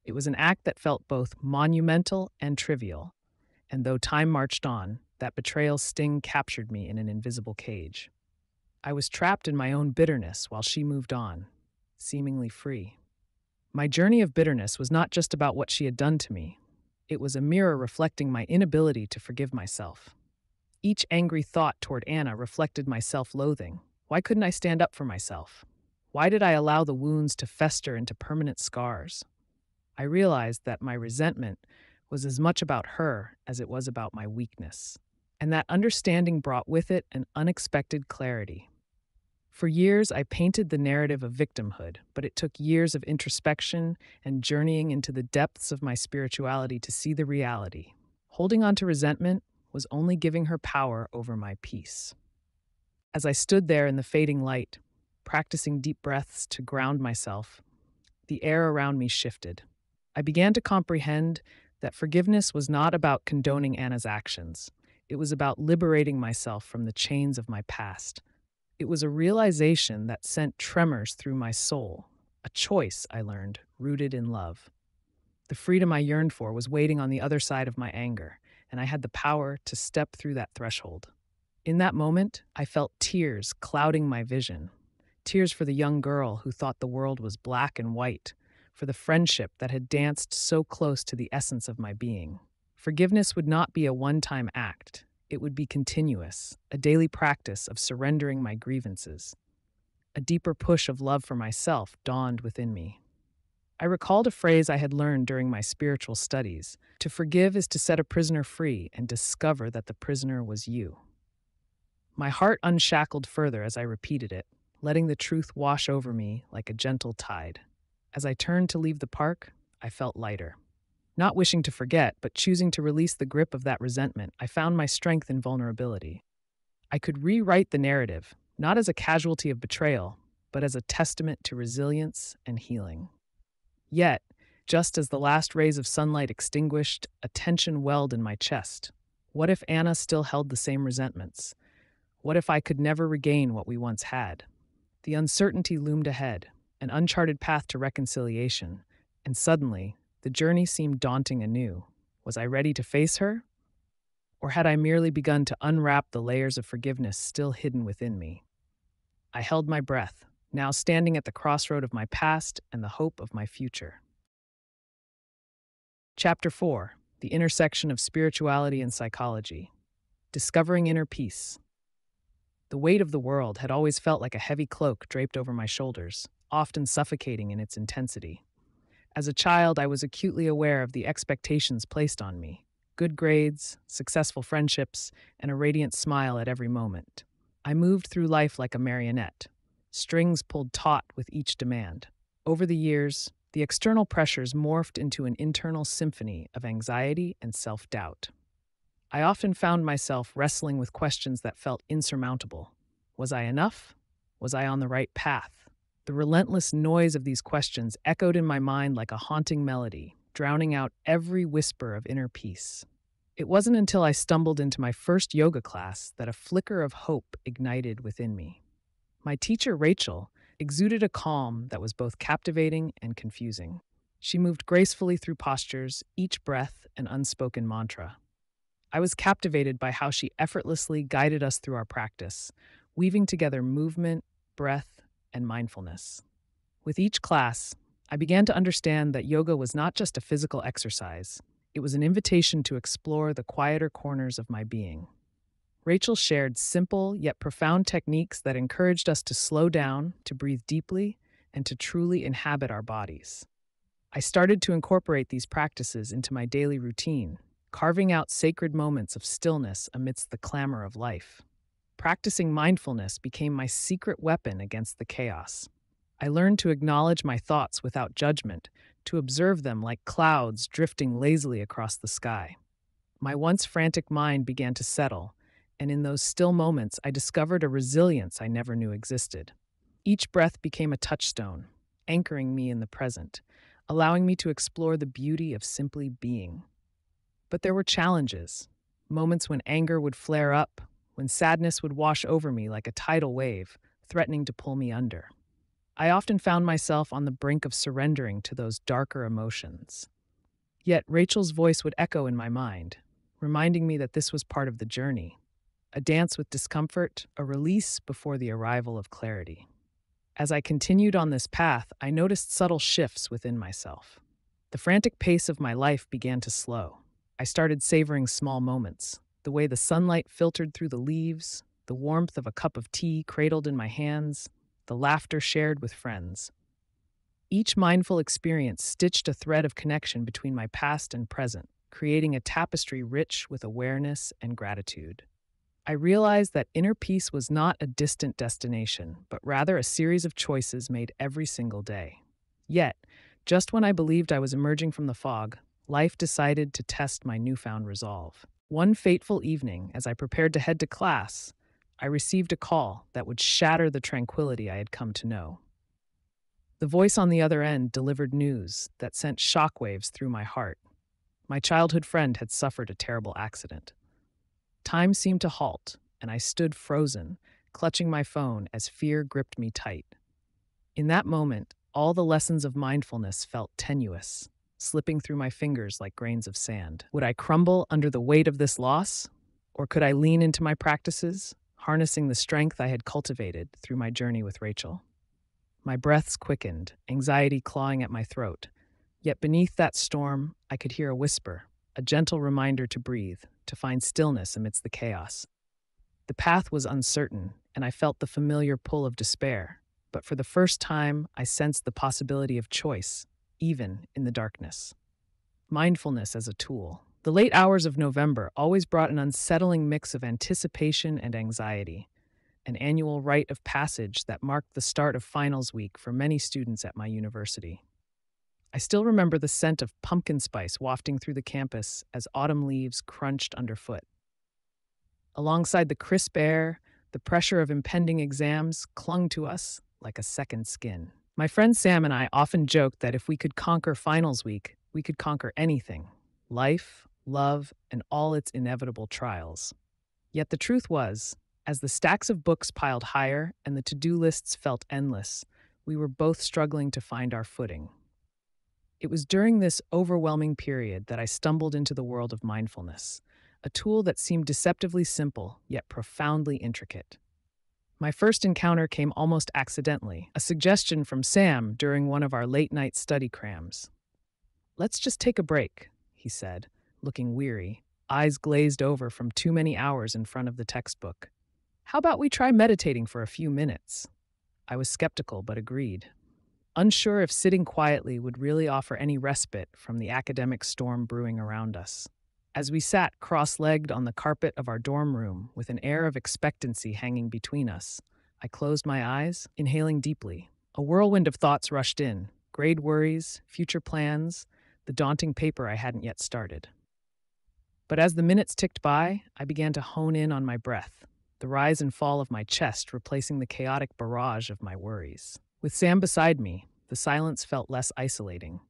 It was an act that felt both monumental and trivial, and though time marched on, that betrayal's sting captured me in an invisible cage. I was trapped in my own bitterness while she moved on. seemingly free. My journey of bitterness was not just about what she had done to me. It was a mirror reflecting my inability to forgive myself. Each angry thought toward Anna reflected my self-loathing. Why couldn't I stand up for myself? Why did I allow the wounds to fester into permanent scars? I realized that my resentment was as much about her as it was about my weakness. And that understanding brought with it an unexpected clarity. For years, I painted the narrative of victimhood, but it took years of introspection and journeying into the depths of my spirituality to see the reality. Holding on to resentment was only giving her power over my peace. As I stood there in the fading light, practicing deep breaths to ground myself, the air around me shifted. I began to comprehend that forgiveness was not about condoning Anna's actions. It was about liberating myself from the chains of my past. It was a realization that sent tremors through my soul, a choice, I learned, rooted in love. The freedom I yearned for was waiting on the other side of my anger, and I had the power to step through that threshold. In that moment, I felt tears clouding my vision. Tears for the young girl who thought the world was black and white, for the friendship that had danced so close to the essence of my being. Forgiveness would not be a one-time act. It would be continuous, a daily practice of surrendering my grievances. A deeper push of love for myself dawned within me. I recalled a phrase I had learned during my spiritual studies. To forgive is to set a prisoner free and discover that the prisoner was you. My heart unshackled further as I repeated it, letting the truth wash over me like a gentle tide. As I turned to leave the park, I felt lighter. Not wishing to forget, but choosing to release the grip of that resentment, I found my strength in vulnerability. I could rewrite the narrative, not as a casualty of betrayal, but as a testament to resilience and healing. Yet, just as the last rays of sunlight extinguished, a tension welled in my chest. What if Anna still held the same resentments? What if I could never regain what we once had? The uncertainty loomed ahead, an uncharted path to reconciliation, and suddenly, the journey seemed daunting anew. Was I ready to face her? Or had I merely begun to unwrap the layers of forgiveness still hidden within me? I held my breath, now standing at the crossroad of my past and the hope of my future. Chapter 4: The Intersection of Spirituality and Psychology. Discovering Inner Peace. The weight of the world had always felt like a heavy cloak draped over my shoulders, often suffocating in its intensity. As a child, I was acutely aware of the expectations placed on me: good grades, successful friendships, and a radiant smile at every moment. I moved through life like a marionette, strings pulled taut with each demand. Over the years, the external pressures morphed into an internal symphony of anxiety and self-doubt. I often found myself wrestling with questions that felt insurmountable. Was I enough? Was I on the right path? The relentless noise of these questions echoed in my mind like a haunting melody, drowning out every whisper of inner peace. It wasn't until I stumbled into my first yoga class that a flicker of hope ignited within me. My teacher, Rachel, exuded a calm that was both captivating and confusing. She moved gracefully through postures, each breath an unspoken mantra. I was captivated by how she effortlessly guided us through our practice, weaving together movement, breath, and mindfulness. With each class, I began to understand that yoga was not just a physical exercise. It was an invitation to explore the quieter corners of my being. Rachel shared simple yet profound techniques that encouraged us to slow down, to breathe deeply, and to truly inhabit our bodies. I started to incorporate these practices into my daily routine, carving out sacred moments of stillness amidst the clamor of life. Practicing mindfulness became my secret weapon against the chaos. I learned to acknowledge my thoughts without judgment, to observe them like clouds drifting lazily across the sky. My once frantic mind began to settle, and in those still moments I discovered a resilience I never knew existed. Each breath became a touchstone, anchoring me in the present, allowing me to explore the beauty of simply being. But there were challenges, moments when anger would flare up, when sadness would wash over me like a tidal wave, threatening to pull me under. I often found myself on the brink of surrendering to those darker emotions. Yet Rachel's voice would echo in my mind, reminding me that this was part of the journey, a dance with discomfort, a release before the arrival of clarity. As I continued on this path, I noticed subtle shifts within myself. The frantic pace of my life began to slow. I started savoring small moments, the way the sunlight filtered through the leaves, the warmth of a cup of tea cradled in my hands, the laughter shared with friends. Each mindful experience stitched a thread of connection between my past and present, creating a tapestry rich with awareness and gratitude. I realized that inner peace was not a distant destination, but rather a series of choices made every single day. Yet, just when I believed I was emerging from the fog, life decided to test my newfound resolve. One fateful evening, as I prepared to head to class, I received a call that would shatter the tranquility I had come to know. The voice on the other end delivered news that sent shockwaves through my heart. My childhood friend had suffered a terrible accident. Time seemed to halt, and I stood frozen, clutching my phone as fear gripped me tight. In that moment, all the lessons of mindfulness felt tenuous, slipping through my fingers like grains of sand. Would I crumble under the weight of this loss? Or could I lean into my practices, harnessing the strength I had cultivated through my journey with Rachel? My breaths quickened, anxiety clawing at my throat. Yet beneath that storm, I could hear a whisper, a gentle reminder to breathe, to find stillness amidst the chaos. The path was uncertain, and I felt the familiar pull of despair. But for the first time, I sensed the possibility of choice, even in the darkness. Mindfulness as a tool. The late hours of November always brought an unsettling mix of anticipation and anxiety, an annual rite of passage that marked the start of finals week for many students at my university. I still remember the scent of pumpkin spice wafting through the campus as autumn leaves crunched underfoot. Alongside the crisp air, the pressure of impending exams clung to us like a second skin. My friend Sam and I often joked that if we could conquer finals week, we could conquer anything: life, love, and all its inevitable trials. Yet the truth was, as the stacks of books piled higher and the to-do lists felt endless, we were both struggling to find our footing. It was during this overwhelming period that I stumbled into the world of mindfulness, a tool that seemed deceptively simple, yet profoundly intricate. My first encounter came almost accidentally, a suggestion from Sam during one of our late-night study crams. "Let's just take a break," he said, looking weary, eyes glazed over from too many hours in front of the textbook. "How about we try meditating for a few minutes?" I was skeptical but agreed, unsure if sitting quietly would really offer any respite from the academic storm brewing around us. As we sat cross-legged on the carpet of our dorm room with an air of expectancy hanging between us, I closed my eyes, inhaling deeply. A whirlwind of thoughts rushed in: grade worries, future plans, the daunting paper I hadn't yet started. But as the minutes ticked by, I began to hone in on my breath, the rise and fall of my chest replacing the chaotic barrage of my worries. With Sam beside me, the silence felt less isolating.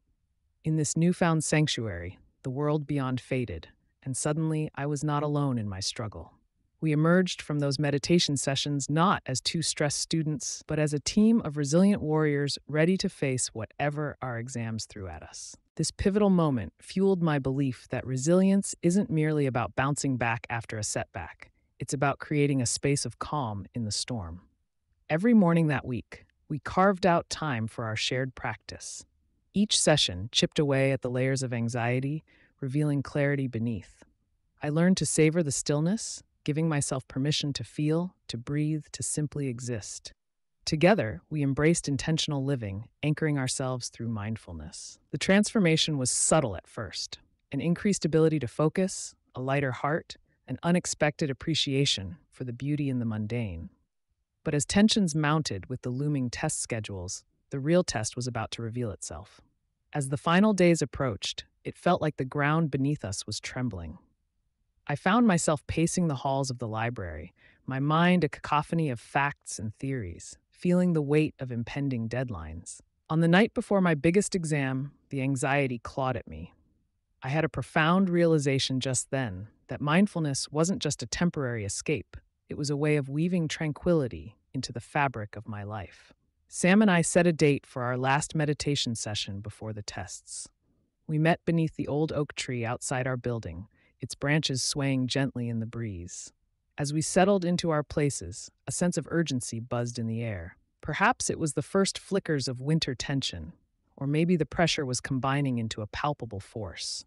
In this newfound sanctuary, the world beyond faded, and suddenly I was not alone in my struggle. We emerged from those meditation sessions not as two stressed students, but as a team of resilient warriors ready to face whatever our exams threw at us. This pivotal moment fueled my belief that resilience isn't merely about bouncing back after a setback. It's about creating a space of calm in the storm. Every morning that week, we carved out time for our shared practice. Each session chipped away at the layers of anxiety, revealing clarity beneath. I learned to savor the stillness, giving myself permission to feel, to breathe, to simply exist. Together, we embraced intentional living, anchoring ourselves through mindfulness. The transformation was subtle at first: an increased ability to focus, a lighter heart, an unexpected appreciation for the beauty in the mundane. But as tensions mounted with the looming test schedules, the real test was about to reveal itself. As the final days approached, it felt like the ground beneath us was trembling. I found myself pacing the halls of the library, my mind a cacophony of facts and theories, feeling the weight of impending deadlines. On the night before my biggest exam, the anxiety clawed at me. I had a profound realization just then that mindfulness wasn't just a temporary escape. It was a way of weaving tranquility into the fabric of my life. Sam and I set a date for our last meditation session before the tests. We met beneath the old oak tree outside our building, its branches swaying gently in the breeze. As we settled into our places, a sense of urgency buzzed in the air. Perhaps it was the first flickers of winter tension, or maybe the pressure was combining into a palpable force.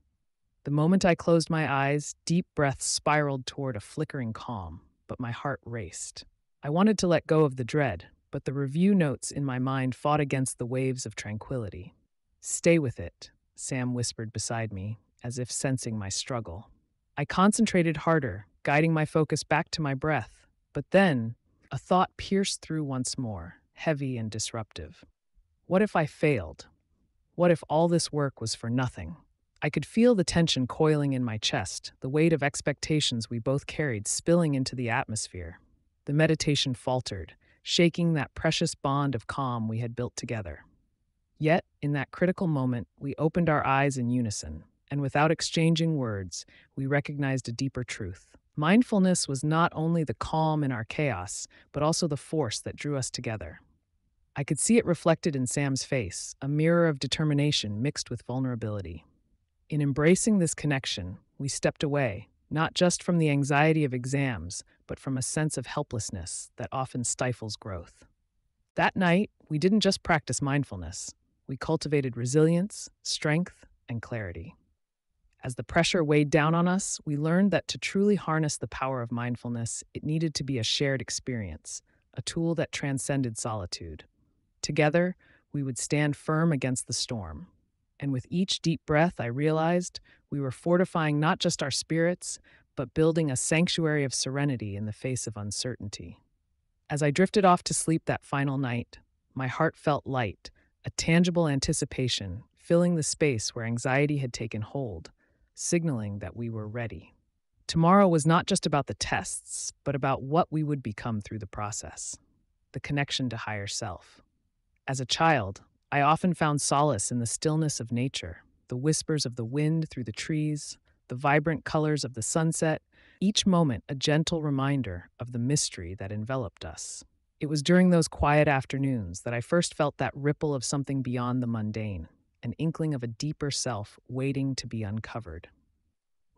The moment I closed my eyes, deep breaths spiraled toward a flickering calm, but my heart raced. I wanted to let go of the dread, but the review notes in my mind fought against the waves of tranquility. "Stay with it," Sam whispered beside me, as if sensing my struggle. I concentrated harder, guiding my focus back to my breath, but then a thought pierced through once more, heavy and disruptive. What if I failed? What if all this work was for nothing? I could feel the tension coiling in my chest, the weight of expectations we both carried spilling into the atmosphere. The meditation faltered, shaking that precious bond of calm we had built together. Yet, in that critical moment, we opened our eyes in unison, and without exchanging words, we recognized a deeper truth. Mindfulness was not only the calm in our chaos, but also the force that drew us together. I could see it reflected in Sam's face, a mirror of determination mixed with vulnerability. In embracing this connection, we stepped away, not just from the anxiety of exams, but from a sense of helplessness that often stifles growth. That night, we didn't just practice mindfulness, we cultivated resilience, strength, and clarity. As the pressure weighed down on us, we learned that to truly harness the power of mindfulness, it needed to be a shared experience, a tool that transcended solitude. Together, we would stand firm against the storm. And with each deep breath, I realized we were fortifying not just our spirits, but building a sanctuary of serenity in the face of uncertainty. As I drifted off to sleep that final night, my heart felt light, a tangible anticipation filling the space where anxiety had taken hold, signaling that we were ready. Tomorrow was not just about the tests, but about what we would become through the process, the connection to higher self. As a child, I often found solace in the stillness of nature, the whispers of the wind through the trees, the vibrant colors of the sunset, each moment a gentle reminder of the mystery that enveloped us. It was during those quiet afternoons that I first felt that ripple of something beyond the mundane, an inkling of a deeper self waiting to be uncovered.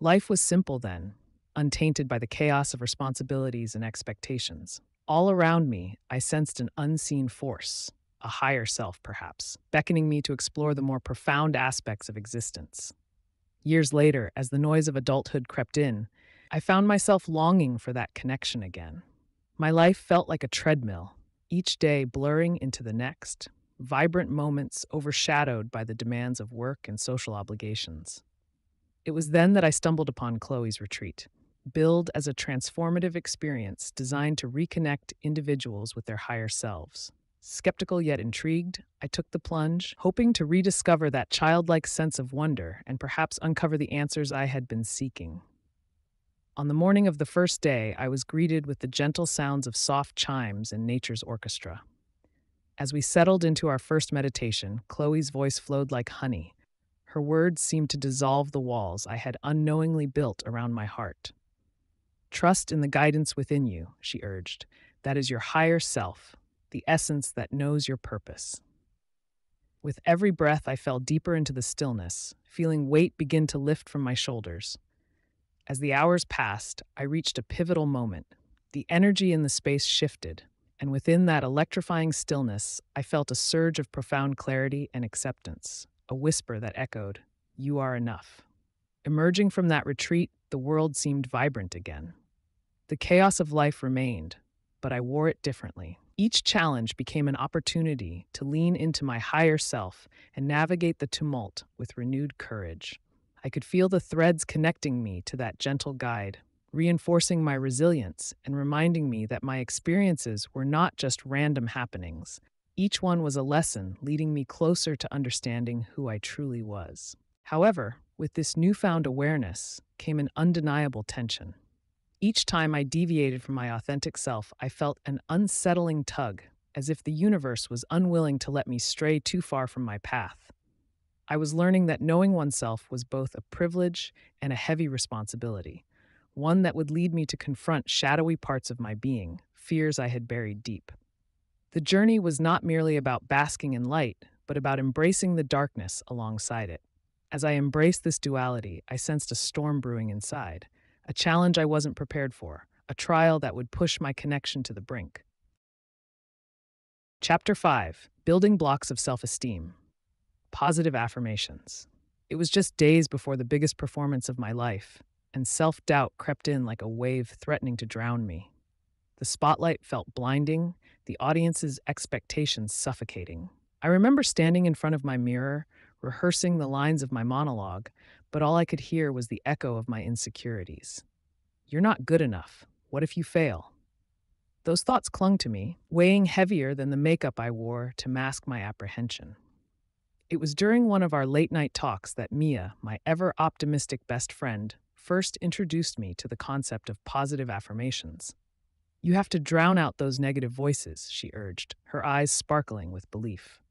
Life was simple then, untainted by the chaos of responsibilities and expectations. All around me, I sensed an unseen force, a higher self perhaps, beckoning me to explore the more profound aspects of existence. Years later, as the noise of adulthood crept in, I found myself longing for that connection again. My life felt like a treadmill, each day blurring into the next, vibrant moments overshadowed by the demands of work and social obligations. It was then that I stumbled upon Chloe's retreat, billed as a transformative experience designed to reconnect individuals with their higher selves. Skeptical yet intrigued, I took the plunge, hoping to rediscover that childlike sense of wonder and perhaps uncover the answers I had been seeking. On the morning of the first day, I was greeted with the gentle sounds of soft chimes in nature's orchestra. As we settled into our first meditation, Chloe's voice flowed like honey. Her words seemed to dissolve the walls I had unknowingly built around my heart. "Trust in the guidance within you," she urged. "That is your higher self, the essence that knows your purpose." With every breath, I fell deeper into the stillness, feeling weight begin to lift from my shoulders. As the hours passed, I reached a pivotal moment. The energy in the space shifted, and within that electrifying stillness, I felt a surge of profound clarity and acceptance, a whisper that echoed, "You are enough." Emerging from that retreat, the world seemed vibrant again. The chaos of life remained, but I wore it differently. Each challenge became an opportunity to lean into my higher self and navigate the tumult with renewed courage. I could feel the threads connecting me to that gentle guide, reinforcing my resilience and reminding me that my experiences were not just random happenings. Each one was a lesson leading me closer to understanding who I truly was. However, with this newfound awareness came an undeniable tension. Each time I deviated from my authentic self, I felt an unsettling tug, as if the universe was unwilling to let me stray too far from my path. I was learning that knowing oneself was both a privilege and a heavy responsibility, one that would lead me to confront shadowy parts of my being, fears I had buried deep. The journey was not merely about basking in light, but about embracing the darkness alongside it. As I embraced this duality, I sensed a storm brewing inside, a challenge I wasn't prepared for, a trial that would push my connection to the brink. Chapter 5: Building Blocks of Self-Esteem. Positive Affirmations. It was just days before the biggest performance of my life, and self-doubt crept in like a wave threatening to drown me. The spotlight felt blinding, the audience's expectations suffocating. I remember standing in front of my mirror, rehearsing the lines of my monologue, but all I could hear was the echo of my insecurities. "You're not good enough. What if you fail?" Those thoughts clung to me, weighing heavier than the makeup I wore to mask my apprehension. It was during one of our late-night talks that Mia, my ever-optimistic best friend, first introduced me to the concept of positive affirmations. "You have to drown out those negative voices," she urged, her eyes sparkling with belief.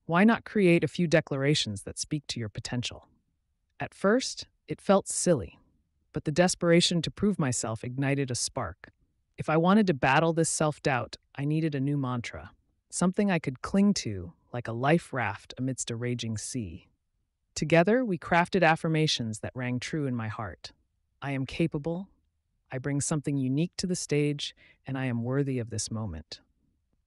"Why not create a few declarations that speak to your potential?" At first, it felt silly, but the desperation to prove myself ignited a spark. If I wanted to battle this self-doubt, I needed a new mantra, something I could cling to like a life raft amidst a raging sea. Together, we crafted affirmations that rang true in my heart. I am capable, I bring something unique to the stage, and I am worthy of this moment.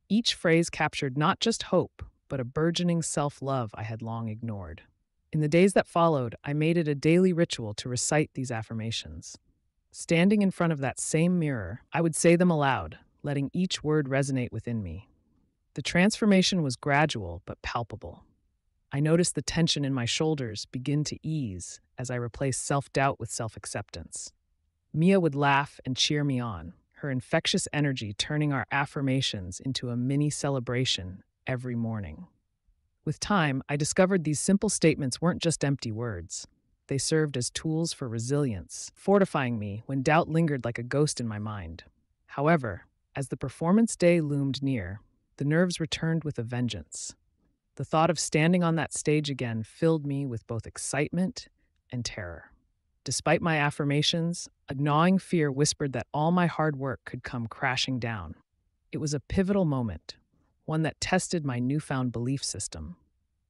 Each phrase captured not just hope, but a burgeoning self-love I had long ignored. In the days that followed, I made it a daily ritual to recite these affirmations. Standing in front of that same mirror, I would say them aloud, letting each word resonate within me. The transformation was gradual but palpable. I noticed the tension in my shoulders begin to ease as I replaced self-doubt with self-acceptance. Mia would laugh and cheer me on, her infectious energy turning our affirmations into a mini celebration every morning. With time, I discovered these simple statements weren't just empty words. They served as tools for resilience, fortifying me when doubt lingered like a ghost in my mind. However, as the performance day loomed near, the nerves returned with a vengeance. The thought of standing on that stage again filled me with both excitement and terror. Despite my affirmations, a gnawing fear whispered that all my hard work could come crashing down. It was a pivotal moment, one that tested my newfound belief system.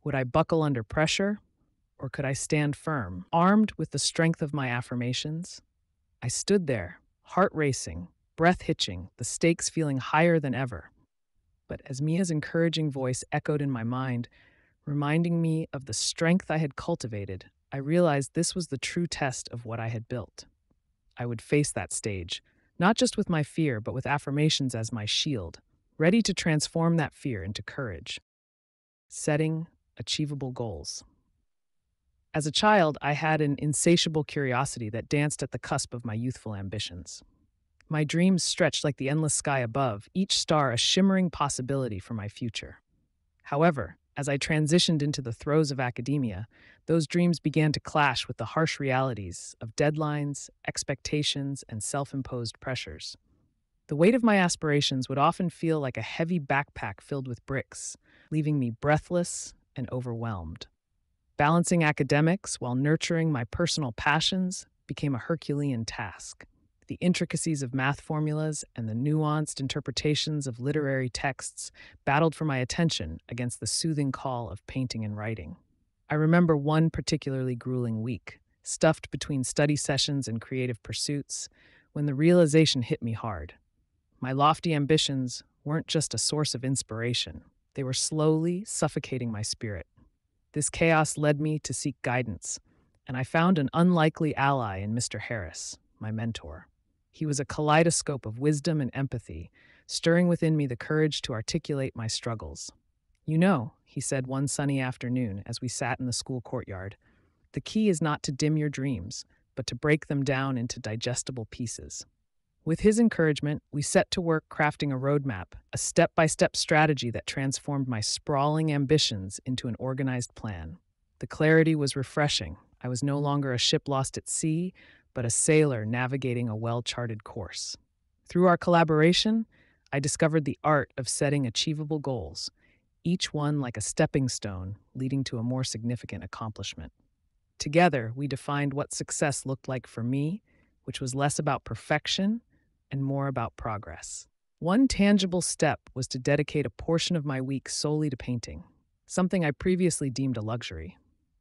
Would I buckle under pressure, or could I stand firm, armed with the strength of my affirmations? I stood there, heart racing, breath hitching, the stakes feeling higher than ever. But as Mia's encouraging voice echoed in my mind, reminding me of the strength I had cultivated, I realized this was the true test of what I had built. I would face that stage, not just with my fear, but with affirmations as my shield, ready to transform that fear into courage. Setting achievable goals. As a child, I had an insatiable curiosity that danced at the cusp of my youthful ambitions. My dreams stretched like the endless sky above, each star a shimmering possibility for my future. However, as I transitioned into the throes of academia, those dreams began to clash with the harsh realities of deadlines, expectations, and self-imposed pressures. The weight of my aspirations would often feel like a heavy backpack filled with bricks, leaving me breathless and overwhelmed. Balancing academics while nurturing my personal passions became a Herculean task. The intricacies of math formulas and the nuanced interpretations of literary texts battled for my attention against the soothing call of painting and writing. I remember one particularly grueling week, stuffed between study sessions and creative pursuits, when the realization hit me hard. My lofty ambitions weren't just a source of inspiration, they were slowly suffocating my spirit. This chaos led me to seek guidance, and I found an unlikely ally in Mr. Harris, my mentor. He was a kaleidoscope of wisdom and empathy, stirring within me the courage to articulate my struggles. "You know," he said one sunny afternoon as we sat in the school courtyard, "the key is not to dim your dreams, but to break them down into digestible pieces." With his encouragement, we set to work crafting a roadmap, a step-by-step strategy that transformed my sprawling ambitions into an organized plan. The clarity was refreshing. I was no longer a ship lost at sea, but a sailor navigating a well-charted course. Through our collaboration, I discovered the art of setting achievable goals, each one like a stepping stone leading to a more significant accomplishment. Together, we defined what success looked like for me, which was less about perfection and more about progress. One tangible step was to dedicate a portion of my week solely to painting, something I previously deemed a luxury.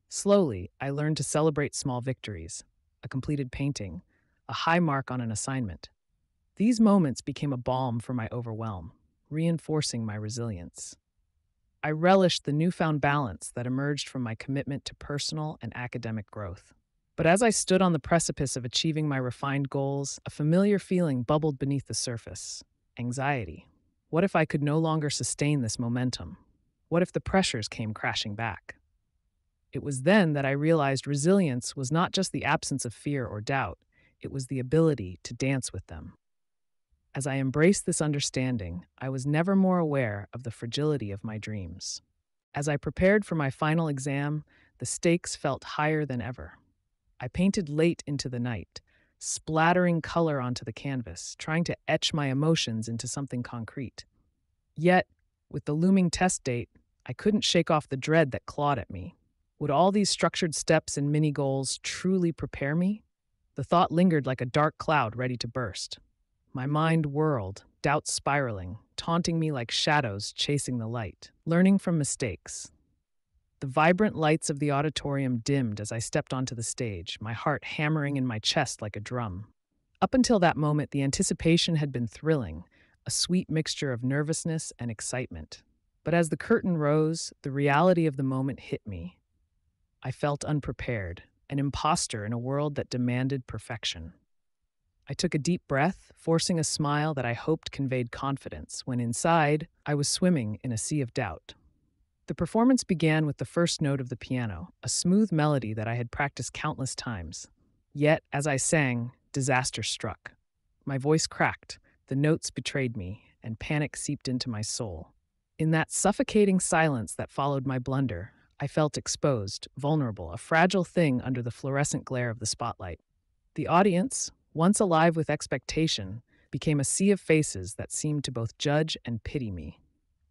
Slowly, I learned to celebrate small victories, a completed painting, a high mark on an assignment. These moments became a balm for my overwhelm, reinforcing my resilience. I relished the newfound balance that emerged from my commitment to personal and academic growth. But as I stood on the precipice of achieving my refined goals, a familiar feeling bubbled beneath the surface: anxiety. What if I could no longer sustain this momentum? What if the pressures came crashing back? It was then that I realized resilience was not just the absence of fear or doubt, it was the ability to dance with them. As I embraced this understanding, I was never more aware of the fragility of my dreams. As I prepared for my final exam, the stakes felt higher than ever. I painted late into the night, splattering color onto the canvas, trying to etch my emotions into something concrete. Yet, with the looming test date, I couldn't shake off the dread that clawed at me. Would all these structured steps and mini goals truly prepare me? The thought lingered like a dark cloud ready to burst. My mind whirled, doubts spiraling, taunting me like shadows chasing the light. Learning from mistakes. The vibrant lights of the auditorium dimmed as I stepped onto the stage, my heart hammering in my chest like a drum. Up until that moment, the anticipation had been thrilling, a sweet mixture of nervousness and excitement. But as the curtain rose, the reality of the moment hit me. I felt unprepared, an imposter in a world that demanded perfection. I took a deep breath, forcing a smile that I hoped conveyed confidence, when inside, I was swimming in a sea of doubt. The performance began with the first note of the piano, a smooth melody that I had practiced countless times. Yet, as I sang, disaster struck. My voice cracked, the notes betrayed me, and panic seeped into my soul. In that suffocating silence that followed my blunder, I felt exposed, vulnerable, a fragile thing under the fluorescent glare of the spotlight. The audience, once alive with expectation, became a sea of faces that seemed to both judge and pity me.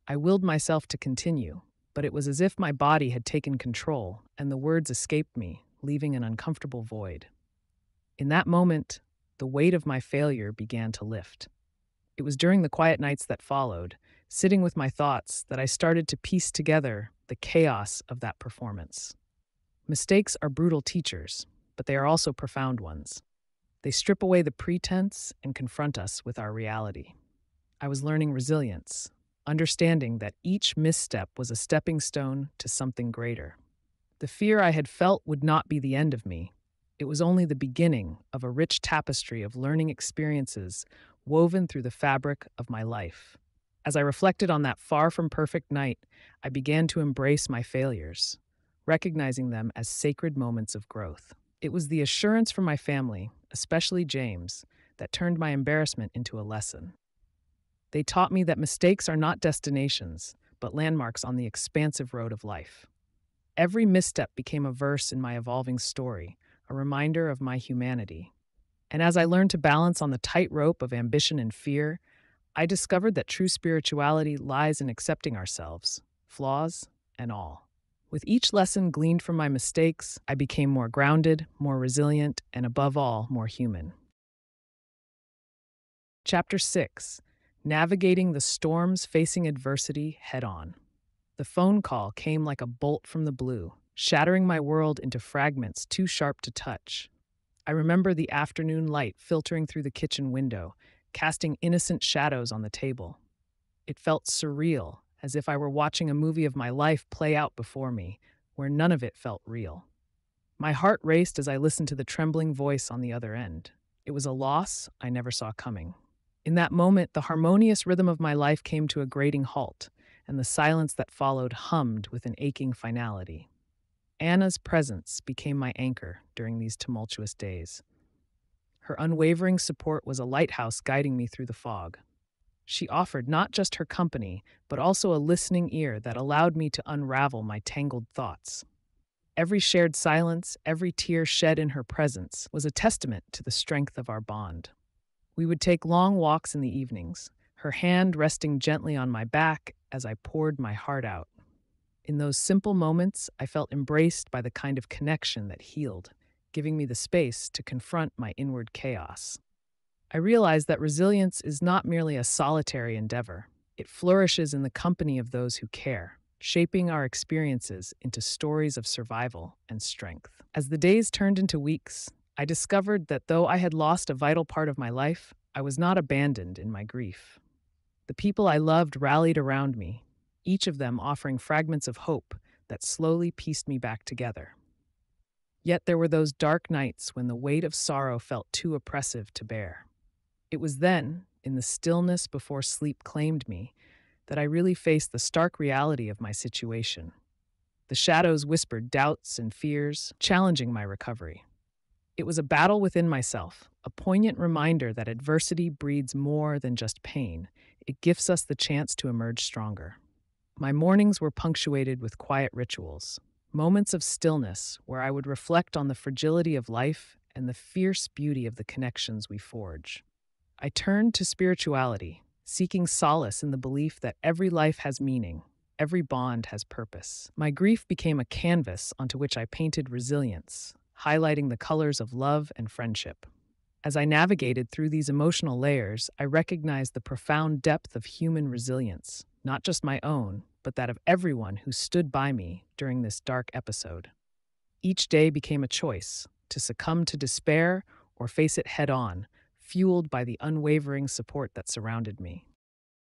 I willed myself to continue, but it was as if my body had taken control and the words escaped me, leaving an uncomfortable void. In that moment, the weight of my failure began to lift. It was during the quiet nights that followed, sitting with my thoughts, that I started to piece together the chaos of that performance. Mistakes are brutal teachers, but they are also profound ones. They strip away the pretense and confront us with our reality. I was learning resilience, understanding that each misstep was a stepping stone to something greater. The fear I had felt would not be the end of me. It was only the beginning of a rich tapestry of learning experiences woven through the fabric of my life. As I reflected on that far from perfect night, I began to embrace my failures, recognizing them as sacred moments of growth. It was the assurance from my family, especially James, that turned my embarrassment into a lesson. They taught me that mistakes are not destinations, but landmarks on the expansive road of life. Every misstep became a verse in my evolving story, a reminder of my humanity. And as I learned to balance on the tightrope of ambition and fear, I discovered that true spirituality lies in accepting ourselves, flaws and all. With each lesson gleaned from my mistakes, I became more grounded, more resilient, and above all, more human. Chapter 6: Navigating the Storms Facing Adversity Head On. The phone call came like a bolt from the blue, shattering my world into fragments too sharp to touch. I remember the afternoon light filtering through the kitchen window, casting innocent shadows on the table. It felt surreal, as if I were watching a movie of my life play out before me, where none of it felt real. My heart raced as I listened to the trembling voice on the other end. It was a loss I never saw coming. In that moment, the harmonious rhythm of my life came to a grating halt, and the silence that followed hummed with an aching finality. Anna's presence became my anchor during these tumultuous days. Her unwavering support was a lighthouse guiding me through the fog. She offered not just her company, but also a listening ear that allowed me to unravel my tangled thoughts. Every shared silence, every tear shed in her presence, was a testament to the strength of our bond. We would take long walks in the evenings, her hand resting gently on my back as I poured my heart out. In those simple moments, I felt embraced by the kind of connection that healed, giving me the space to confront my inward chaos. I realized that resilience is not merely a solitary endeavor. It flourishes in the company of those who care, shaping our experiences into stories of survival and strength. As the days turned into weeks, I discovered that though I had lost a vital part of my life, I was not abandoned in my grief. The people I loved rallied around me, each of them offering fragments of hope that slowly pieced me back together. Yet there were those dark nights when the weight of sorrow felt too oppressive to bear. It was then, in the stillness before sleep claimed me, that I really faced the stark reality of my situation. The shadows whispered doubts and fears, challenging my recovery. It was a battle within myself, a poignant reminder that adversity breeds more than just pain. It gives us the chance to emerge stronger. My mornings were punctuated with quiet rituals, moments of stillness where I would reflect on the fragility of life and the fierce beauty of the connections we forge. I turned to spirituality, seeking solace in the belief that every life has meaning, every bond has purpose. My grief became a canvas onto which I painted resilience, highlighting the colors of love and friendship. As I navigated through these emotional layers, I recognized the profound depth of human resilience, not just my own, but that of everyone who stood by me during this dark episode. Each day became a choice to succumb to despair or face it head on, fueled by the unwavering support that surrounded me.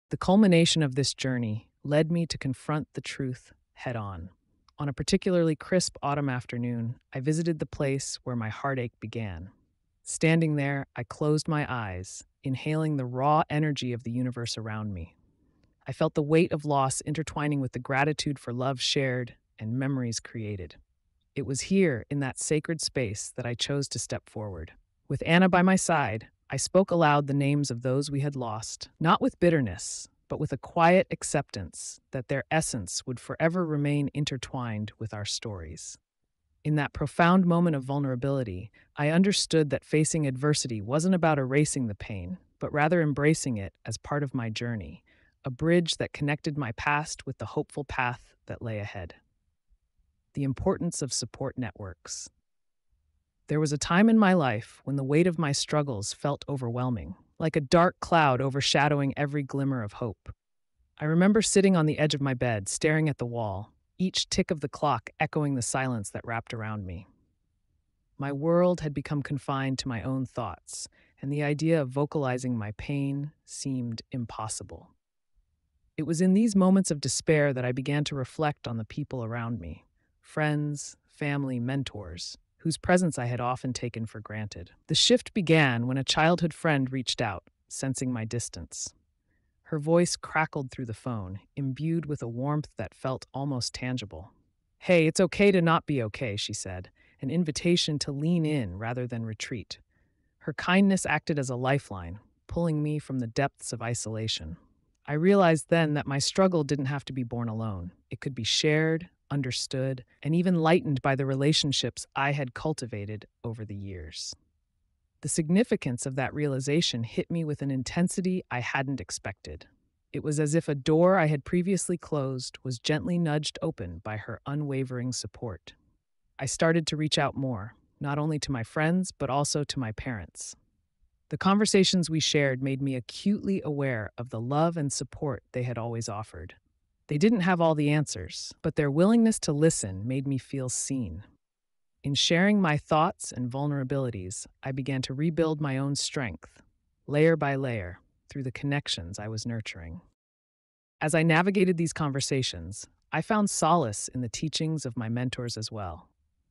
The culmination of this journey led me to confront the truth head on. On a particularly crisp autumn afternoon, I visited the place where my heartache began. Standing there, I closed my eyes, inhaling the raw energy of the universe around me. I felt the weight of loss intertwining with the gratitude for love shared and memories created. It was here, in that sacred space, that I chose to step forward. With Anna by my side, I spoke aloud the names of those we had lost, not with bitterness, but with a quiet acceptance that their essence would forever remain intertwined with our stories. In that profound moment of vulnerability, I understood that facing adversity wasn't about erasing the pain, but rather embracing it as part of my journey, a bridge that connected my past with the hopeful path that lay ahead. The importance of support networks. There was a time in my life when the weight of my struggles felt overwhelming, like a dark cloud overshadowing every glimmer of hope. I remember sitting on the edge of my bed, staring at the wall, each tick of the clock echoing the silence that wrapped around me. My world had become confined to my own thoughts, and the idea of vocalizing my pain seemed impossible. It was in these moments of despair that I began to reflect on the people around me, friends, family, mentors, whose presence I had often taken for granted. The shift began when a childhood friend reached out, sensing my distance. Her voice crackled through the phone, imbued with a warmth that felt almost tangible. "Hey, it's okay to not be okay," she said, an invitation to lean in rather than retreat. Her kindness acted as a lifeline, pulling me from the depths of isolation. I realized then that my struggle didn't have to be borne alone. It could be shared, understood, and even lightened by the relationships I had cultivated over the years. The significance of that realization hit me with an intensity I hadn't expected. It was as if a door I had previously closed was gently nudged open by her unwavering support. I started to reach out more, not only to my friends, but also to my parents. The conversations we shared made me acutely aware of the love and support they had always offered. They didn't have all the answers, but their willingness to listen made me feel seen. In sharing my thoughts and vulnerabilities, I began to rebuild my own strength, layer by layer, through the connections I was nurturing. As I navigated these conversations, I found solace in the teachings of my mentors as well.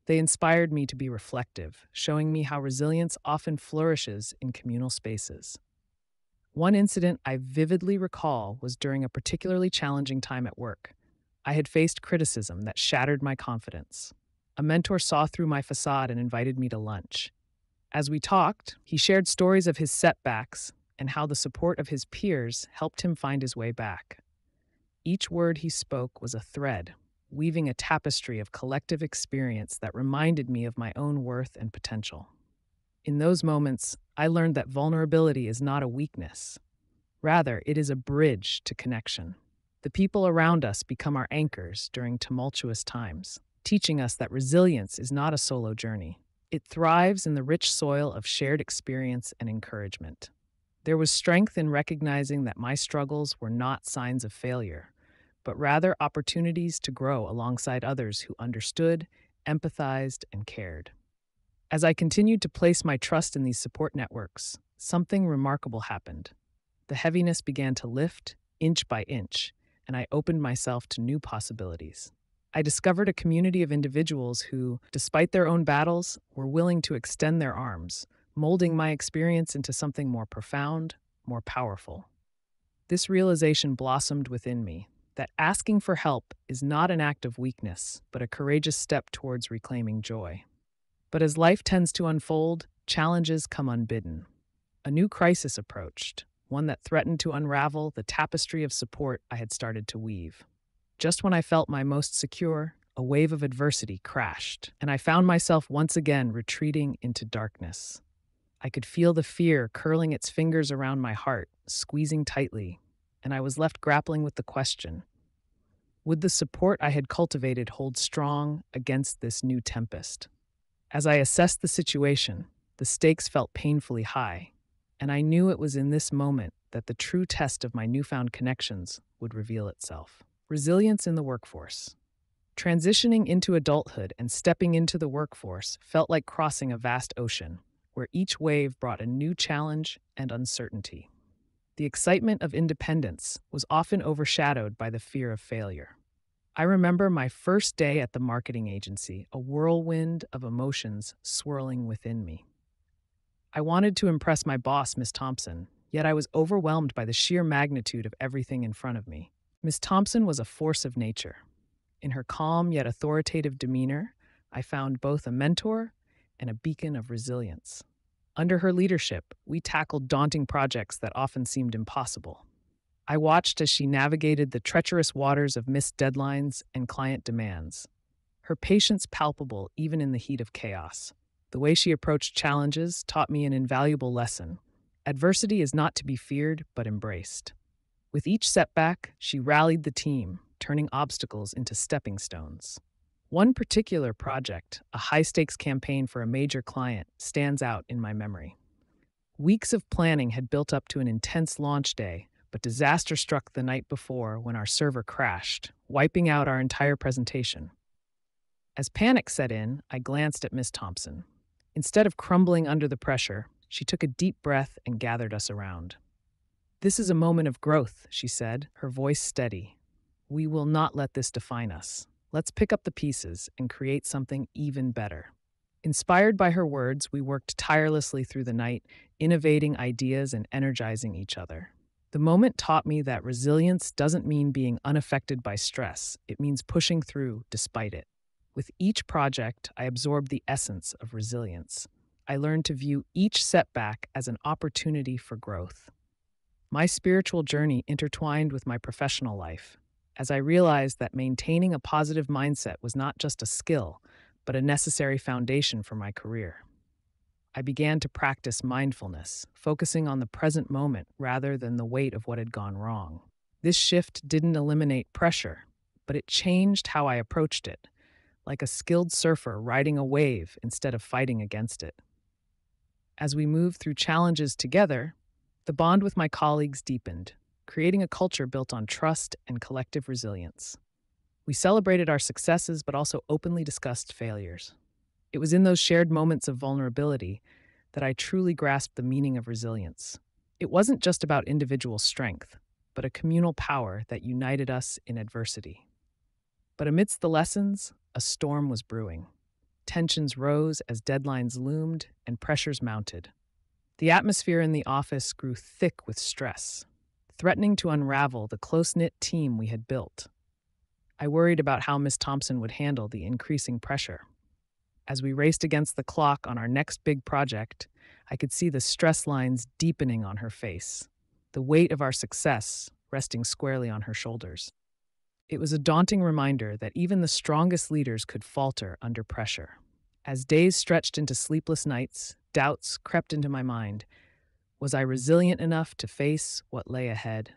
They inspired me to be reflective, showing me how resilience often flourishes in communal spaces. One incident I vividly recall was during a particularly challenging time at work. I had faced criticism that shattered my confidence. A mentor saw through my facade and invited me to lunch. As we talked, he shared stories of his setbacks and how the support of his peers helped him find his way back. Each word he spoke was a thread, weaving a tapestry of collective experience that reminded me of my own worth and potential. In those moments, I learned that vulnerability is not a weakness. Rather, it is a bridge to connection. The people around us become our anchors during tumultuous times, teaching us that resilience is not a solo journey. It thrives in the rich soil of shared experience and encouragement. There was strength in recognizing that my struggles were not signs of failure, but rather opportunities to grow alongside others who understood, empathized, and cared. As I continued to place my trust in these support networks, something remarkable happened. The heaviness began to lift, inch by inch, and I opened myself to new possibilities. I discovered a community of individuals who, despite their own battles, were willing to extend their arms, molding my experience into something more profound, more powerful. This realization blossomed within me that asking for help is not an act of weakness, but a courageous step towards reclaiming joy. But as life tends to unfold, challenges come unbidden. A new crisis approached, one that threatened to unravel the tapestry of support I had started to weave. Just when I felt my most secure, a wave of adversity crashed, and I found myself once again retreating into darkness. I could feel the fear curling its fingers around my heart, squeezing tightly, and I was left grappling with the question: would the support I had cultivated hold strong against this new tempest? As I assessed the situation, the stakes felt painfully high, and I knew it was in this moment that the true test of my newfound connections would reveal itself. Resilience in the workforce. Transitioning into adulthood and stepping into the workforce felt like crossing a vast ocean, where each wave brought a new challenge and uncertainty. The excitement of independence was often overshadowed by the fear of failure. I remember my first day at the marketing agency, a whirlwind of emotions swirling within me. I wanted to impress my boss, Miss Thompson, yet I was overwhelmed by the sheer magnitude of everything in front of me. Miss Thompson was a force of nature. In her calm yet authoritative demeanor, I found both a mentor and a beacon of resilience. Under her leadership, we tackled daunting projects that often seemed impossible. I watched as she navigated the treacherous waters of missed deadlines and client demands, her patience palpable even in the heat of chaos. The way she approached challenges taught me an invaluable lesson. Adversity is not to be feared, but embraced. With each setback, she rallied the team, turning obstacles into stepping stones. One particular project, a high-stakes campaign for a major client, stands out in my memory. Weeks of planning had built up to an intense launch day, but disaster struck the night before when our server crashed, wiping out our entire presentation. As panic set in, I glanced at Miss Thompson. Instead of crumbling under the pressure, she took a deep breath and gathered us around. "This is a moment of growth," she said, her voice steady. "We will not let this define us. Let's pick up the pieces and create something even better." Inspired by her words, we worked tirelessly through the night, innovating ideas and energizing each other. The moment taught me that resilience doesn't mean being unaffected by stress. It means pushing through despite it. With each project, I absorbed the essence of resilience. I learned to view each setback as an opportunity for growth. My spiritual journey intertwined with my professional life, as I realized that maintaining a positive mindset was not just a skill, but a necessary foundation for my career. I began to practice mindfulness, focusing on the present moment rather than the weight of what had gone wrong. This shift didn't eliminate pressure, but it changed how I approached it, like a skilled surfer riding a wave instead of fighting against it. As we moved through challenges together, the bond with my colleagues deepened, creating a culture built on trust and collective resilience. We celebrated our successes but also openly discussed failures. It was in those shared moments of vulnerability that I truly grasped the meaning of resilience. It wasn't just about individual strength, but a communal power that united us in adversity. But amidst the lessons, a storm was brewing. Tensions rose as deadlines loomed and pressures mounted. The atmosphere in the office grew thick with stress, threatening to unravel the close-knit team we had built. I worried about how Miss Thompson would handle the increasing pressure. As we raced against the clock on our next big project, I could see the stress lines deepening on her face, the weight of our success resting squarely on her shoulders. It was a daunting reminder that even the strongest leaders could falter under pressure. As days stretched into sleepless nights, doubts crept into my mind. Was I resilient enough to face what lay ahead?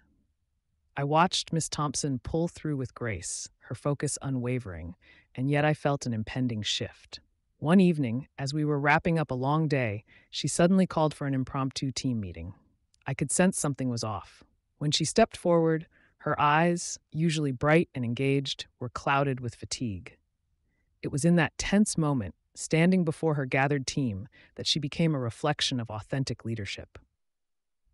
I watched Miss Thompson pull through with grace, her focus unwavering, and yet I felt an impending shift. One evening, as we were wrapping up a long day, she suddenly called for an impromptu team meeting. I could sense something was off. When she stepped forward, her eyes, usually bright and engaged, were clouded with fatigue. It was in that tense moment, standing before her gathered team, that she became a reflection of authentic leadership.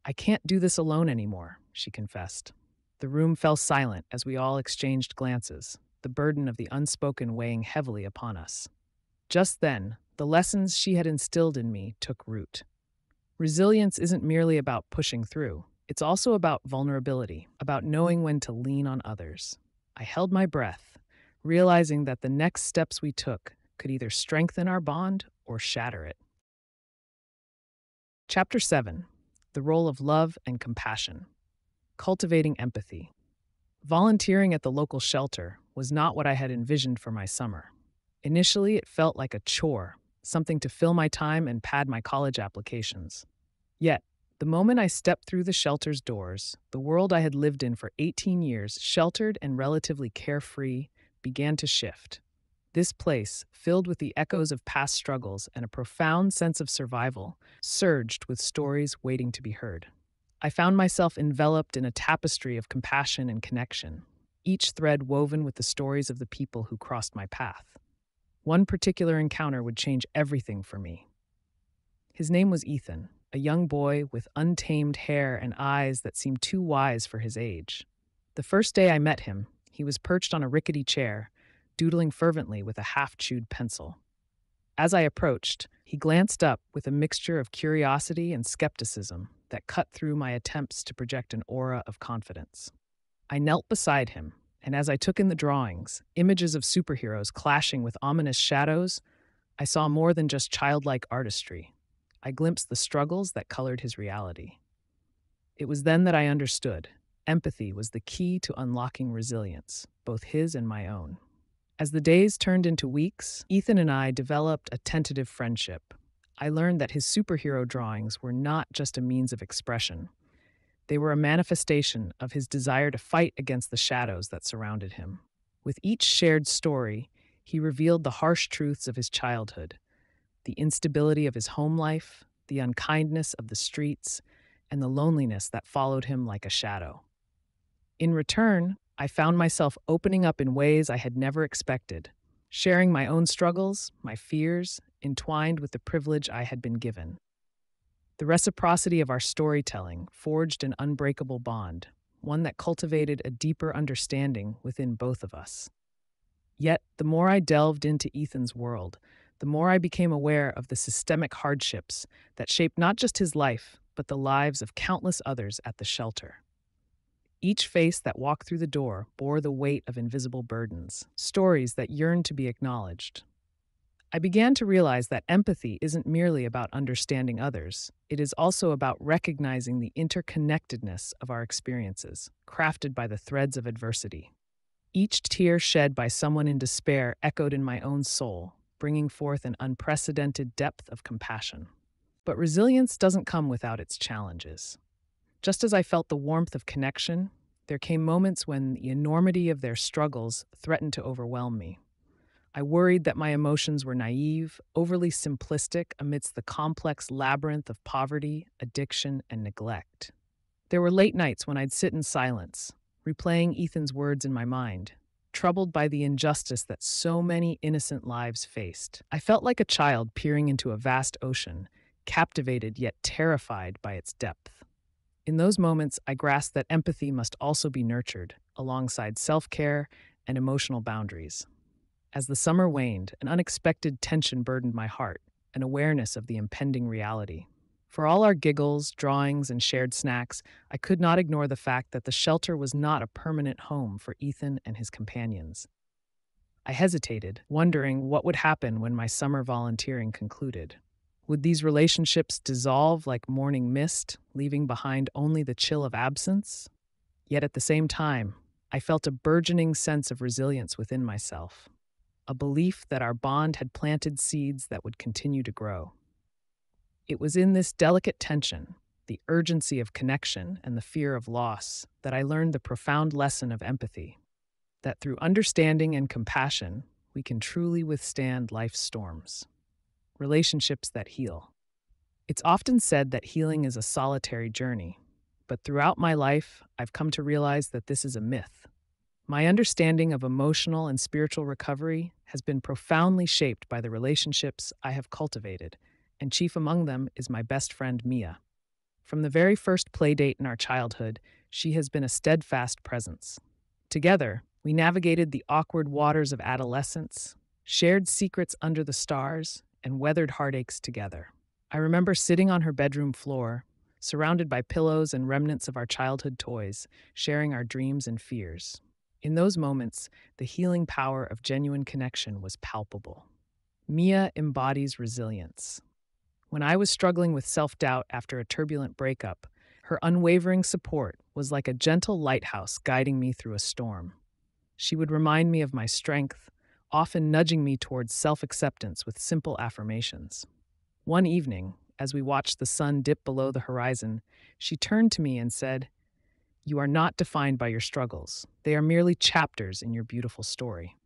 "I can't do this alone anymore," she confessed. The room fell silent as we all exchanged glances, the burden of the unspoken weighing heavily upon us. Just then, the lessons she had instilled in me took root. Resilience isn't merely about pushing through, it's also about vulnerability, about knowing when to lean on others. I held my breath, realizing that the next steps we took could either strengthen our bond or shatter it. Chapter 7: The Role of Love and Compassion. Cultivating Empathy. Volunteering at the local shelter was not what I had envisioned for my summer. Initially, it felt like a chore, something to fill my time and pad my college applications. Yet, the moment I stepped through the shelter's doors, the world I had lived in for 18 years, sheltered and relatively carefree, began to shift. This place, filled with the echoes of past struggles and a profound sense of survival, surged with stories waiting to be heard. I found myself enveloped in a tapestry of compassion and connection, each thread woven with the stories of the people who crossed my path. One particular encounter would change everything for me. His name was Ethan, a young boy with untamed hair and eyes that seemed too wise for his age. The first day I met him, he was perched on a rickety chair, doodling fervently with a half-chewed pencil. As I approached, he glanced up with a mixture of curiosity and skepticism that cut through my attempts to project an aura of confidence. I knelt beside him, and as I took in the drawings, images of superheroes clashing with ominous shadows, I saw more than just childlike artistry. I glimpsed the struggles that colored his reality. It was then that I understood. Empathy was the key to unlocking resilience, both his and my own. As the days turned into weeks, Ethan and I developed a tentative friendship. I learned that his superhero drawings were not just a means of expression. They were a manifestation of his desire to fight against the shadows that surrounded him. With each shared story, he revealed the harsh truths of his childhood, the instability of his home life, the unkindness of the streets, and the loneliness that followed him like a shadow. In return, I found myself opening up in ways I had never expected, sharing my own struggles, my fears, entwined with the privilege I had been given. The reciprocity of our storytelling forged an unbreakable bond, one that cultivated a deeper understanding within both of us. Yet, the more I delved into Ethan's world, the more I became aware of the systemic hardships that shaped not just his life, but the lives of countless others at the shelter. Each face that walked through the door bore the weight of invisible burdens, stories that yearned to be acknowledged. I began to realize that empathy isn't merely about understanding others, it is also about recognizing the interconnectedness of our experiences, crafted by the threads of adversity. Each tear shed by someone in despair echoed in my own soul, bringing forth an unprecedented depth of compassion. But resilience doesn't come without its challenges. Just as I felt the warmth of connection, there came moments when the enormity of their struggles threatened to overwhelm me. I worried that my emotions were naive, overly simplistic amidst the complex labyrinth of poverty, addiction, and neglect. There were late nights when I'd sit in silence, replaying Ethan's words in my mind, troubled by the injustice that so many innocent lives faced. I felt like a child peering into a vast ocean, captivated yet terrified by its depth. In those moments, I grasped that empathy must also be nurtured, alongside self-care and emotional boundaries. As the summer waned, an unexpected tension burdened my heart, an awareness of the impending reality. For all our giggles, drawings, and shared snacks, I could not ignore the fact that the shelter was not a permanent home for Ethan and his companions. I hesitated, wondering what would happen when my summer volunteering concluded. Would these relationships dissolve like morning mist, leaving behind only the chill of absence? Yet at the same time, I felt a burgeoning sense of resilience within myself, a belief that our bond had planted seeds that would continue to grow. It was in this delicate tension, the urgency of connection and the fear of loss, that I learned the profound lesson of empathy, that through understanding and compassion, we can truly withstand life's storms. Relationships that heal. It's often said that healing is a solitary journey, but throughout my life, I've come to realize that this is a myth. My understanding of emotional and spiritual recovery has been profoundly shaped by the relationships I have cultivated, and chief among them is my best friend, Mia. From the very first play date in our childhood, she has been a steadfast presence. Together, we navigated the awkward waters of adolescence, shared secrets under the stars, and weathered heartaches together. I remember sitting on her bedroom floor, surrounded by pillows and remnants of our childhood toys, sharing our dreams and fears. In those moments, the healing power of genuine connection was palpable. Mia embodies resilience. When I was struggling with self-doubt after a turbulent breakup, her unwavering support was like a gentle lighthouse guiding me through a storm. She would remind me of my strength, often nudging me towards self-acceptance with simple affirmations. One evening, as we watched the sun dip below the horizon, she turned to me and said, "You are not defined by your struggles. They are merely chapters in your beautiful story."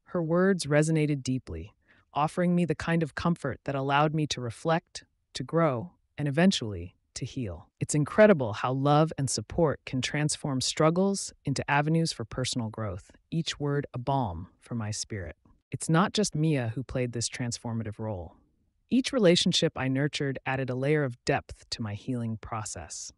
Her words resonated deeply, offering me the kind of comfort that allowed me to reflect, to grow, and eventually to heal. It's incredible how love and support can transform struggles into avenues for personal growth, each word a balm for my spirit. It's not just Mia who played this transformative role. Each relationship I nurtured added a layer of depth to my healing process.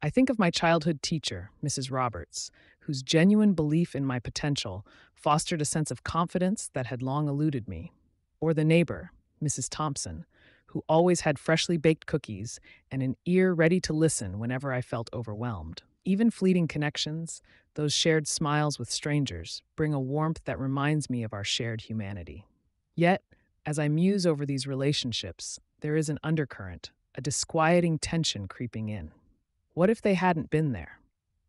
I think of my childhood teacher, Mrs. Roberts, whose genuine belief in my potential fostered a sense of confidence that had long eluded me. Or the neighbor, Mrs. Thompson, who always had freshly baked cookies and an ear ready to listen whenever I felt overwhelmed. Even fleeting connections, those shared smiles with strangers, bring a warmth that reminds me of our shared humanity. Yet, as I muse over these relationships, there is an undercurrent, a disquieting tension creeping in. What if they hadn't been there?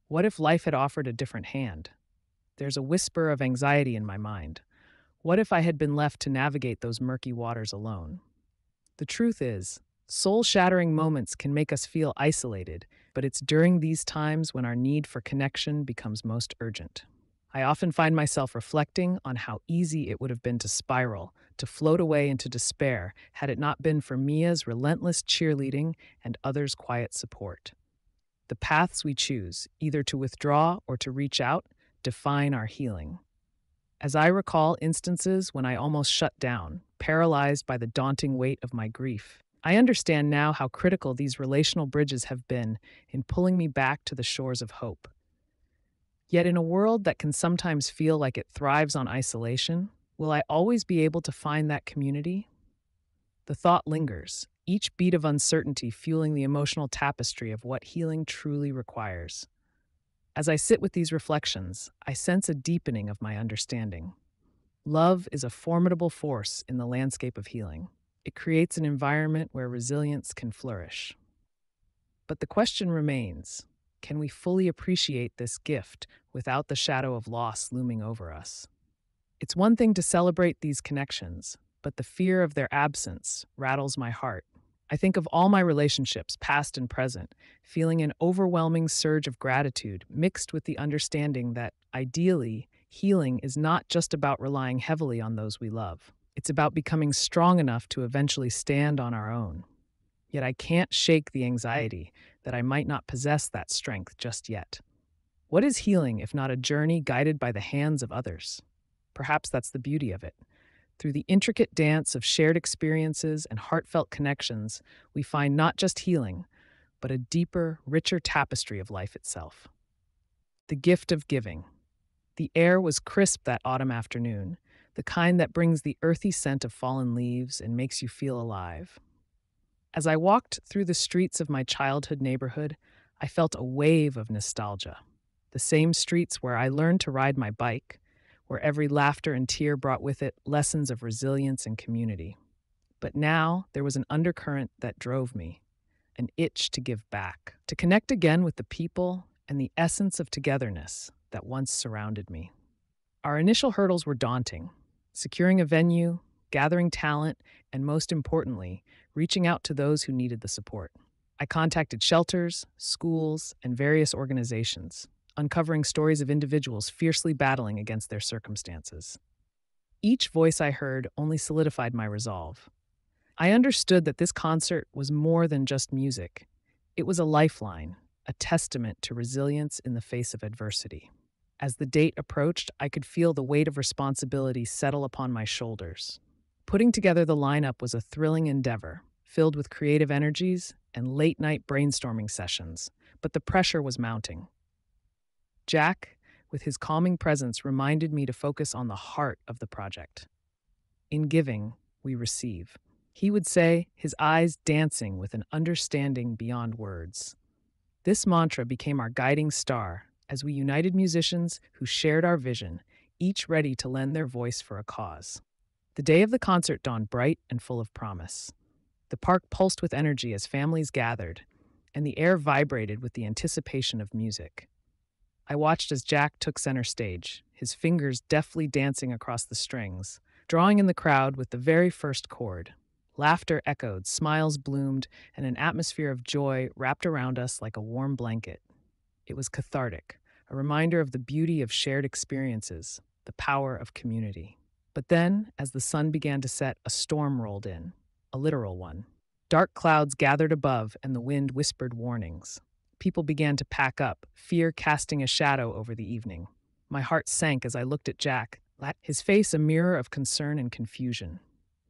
What if life had offered a different hand? There's a whisper of anxiety in my mind. What if I had been left to navigate those murky waters alone? The truth is, soul-shattering moments can make us feel isolated, but it's during these times when our need for connection becomes most urgent. I often find myself reflecting on how easy it would have been to spiral, to float away into despair, had it not been for Mia's relentless cheerleading and others' quiet support. The paths we choose, either to withdraw or to reach out, define our healing. As I recall instances when I almost shut down, paralyzed by the daunting weight of my grief, I understand now how critical these relational bridges have been in pulling me back to the shores of hope. Yet in a world that can sometimes feel like it thrives on isolation, will I always be able to find that community? The thought lingers, each beat of uncertainty fueling the emotional tapestry of what healing truly requires. As I sit with these reflections, I sense a deepening of my understanding. Love is a formidable force in the landscape of healing. It creates an environment where resilience can flourish. But the question remains, can we fully appreciate this gift without the shadow of loss looming over us? It's one thing to celebrate these connections, but the fear of their absence rattles my heart. I think of all my relationships, past and present, feeling an overwhelming surge of gratitude mixed with the understanding that, ideally, healing is not just about relying heavily on those we love. It's about becoming strong enough to eventually stand on our own. Yet I can't shake the anxiety that I might not possess that strength just yet. What is healing if not a journey guided by the hands of others? Perhaps that's the beauty of it. Through the intricate dance of shared experiences and heartfelt connections, we find not just healing, but a deeper, richer tapestry of life itself. The gift of giving. The air was crisp that autumn afternoon, the kind that brings the earthy scent of fallen leaves and makes you feel alive. As I walked through the streets of my childhood neighborhood, I felt a wave of nostalgia. The same streets where I learned to ride my bike, where every laughter and tear brought with it lessons of resilience and community. But now there was an undercurrent that drove me, an itch to give back, to connect again with the people and the essence of togetherness that once surrounded me. Our initial hurdles were daunting: securing a venue, gathering talent, and most importantly, reaching out to those who needed the support. I contacted shelters, schools, and various organizations, uncovering stories of individuals fiercely battling against their circumstances. Each voice I heard only solidified my resolve. I understood that this concert was more than just music. It was a lifeline, a testament to resilience in the face of adversity. As the date approached, I could feel the weight of responsibility settle upon my shoulders. Putting together the lineup was a thrilling endeavor, filled with creative energies and late-night brainstorming sessions, but the pressure was mounting. Jack, with his calming presence, reminded me to focus on the heart of the project. In giving, we receive. He would say, his eyes dancing with an understanding beyond words. This mantra became our guiding star as we united musicians who shared our vision, each ready to lend their voice for a cause. The day of the concert dawned bright and full of promise. The park pulsed with energy as families gathered, and the air vibrated with the anticipation of music. I watched as Jack took center stage, his fingers deftly dancing across the strings, drawing in the crowd with the very first chord. Laughter echoed, smiles bloomed, and an atmosphere of joy wrapped around us like a warm blanket. It was cathartic, a reminder of the beauty of shared experiences, the power of community. But then, as the sun began to set, a storm rolled in, a literal one. Dark clouds gathered above, and the wind whispered warnings. People began to pack up, fear casting a shadow over the evening. My heart sank as I looked at Jack, his face a mirror of concern and confusion.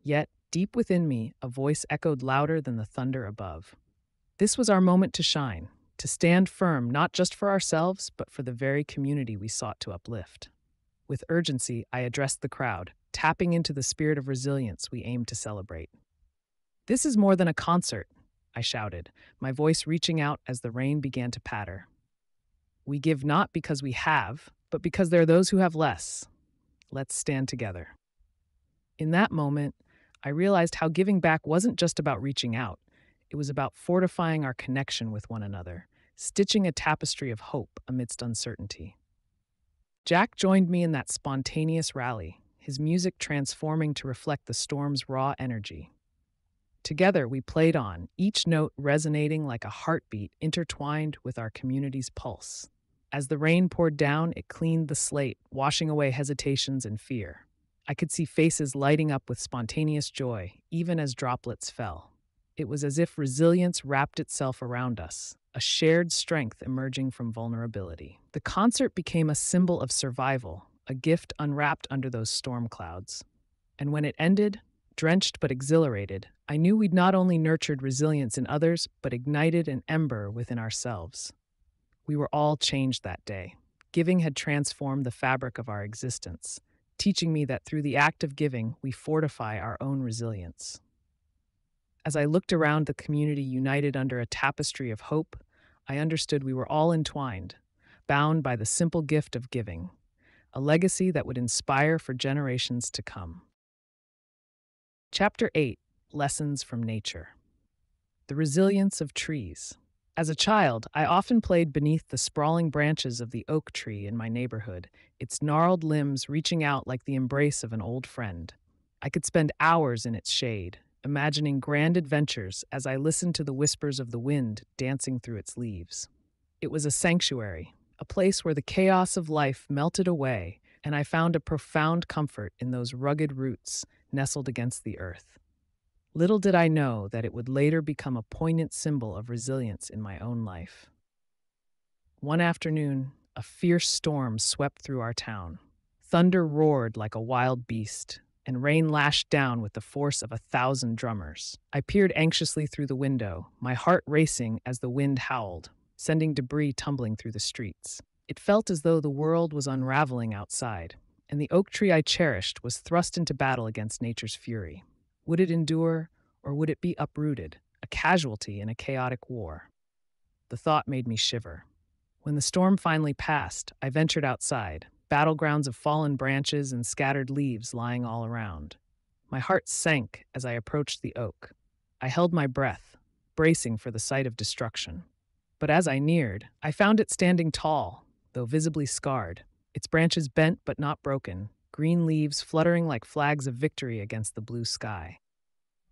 Yet, deep within me, a voice echoed louder than the thunder above. This was our moment to shine, to stand firm not just for ourselves, but for the very community we sought to uplift. With urgency, I addressed the crowd, tapping into the spirit of resilience we aimed to celebrate. "This is more than a concert," I shouted, my voice reaching out as the rain began to patter. "We give not because we have, but because there are those who have less. Let's stand together." In that moment, I realized how giving back wasn't just about reaching out. It was about fortifying our connection with one another, stitching a tapestry of hope amidst uncertainty. Jack joined me in that spontaneous rally, his music transforming to reflect the storm's raw energy. Together, we played on, each note resonating like a heartbeat intertwined with our community's pulse. As the rain poured down, it cleaned the slate, washing away hesitations and fear. I could see faces lighting up with spontaneous joy, even as droplets fell. It was as if resilience wrapped itself around us, a shared strength emerging from vulnerability. The concert became a symbol of survival, a gift unwrapped under those storm clouds. And when it ended, drenched but exhilarated, I knew we'd not only nurtured resilience in others, but ignited an ember within ourselves. We were all changed that day. Giving had transformed the fabric of our existence, teaching me that through the act of giving, we fortify our own resilience. As I looked around the community united under a tapestry of hope, I understood we were all entwined, bound by the simple gift of giving, a legacy that would inspire for generations to come. Chapter 8: Lessons from Nature. The Resilience of Trees. As a child, I often played beneath the sprawling branches of the oak tree in my neighborhood, its gnarled limbs reaching out like the embrace of an old friend. I could spend hours in its shade, imagining grand adventures as I listened to the whispers of the wind dancing through its leaves. It was a sanctuary, a place where the chaos of life melted away, and I found a profound comfort in those rugged roots nestled against the earth. Little did I know that it would later become a poignant symbol of resilience in my own life. One afternoon, a fierce storm swept through our town. Thunder roared like a wild beast, and rain lashed down with the force of 1,000 drummers. I peered anxiously through the window, my heart racing as the wind howled, sending debris tumbling through the streets. It felt as though the world was unraveling outside, and the oak tree I cherished was thrust into battle against nature's fury. Would it endure, or would it be uprooted, a casualty in a chaotic war? The thought made me shiver. When the storm finally passed, I ventured outside, battlegrounds of fallen branches and scattered leaves lying all around. My heart sank as I approached the oak. I held my breath, bracing for the sight of destruction. But as I neared, I found it standing tall, though visibly scarred, its branches bent but not broken, green leaves fluttering like flags of victory against the blue sky.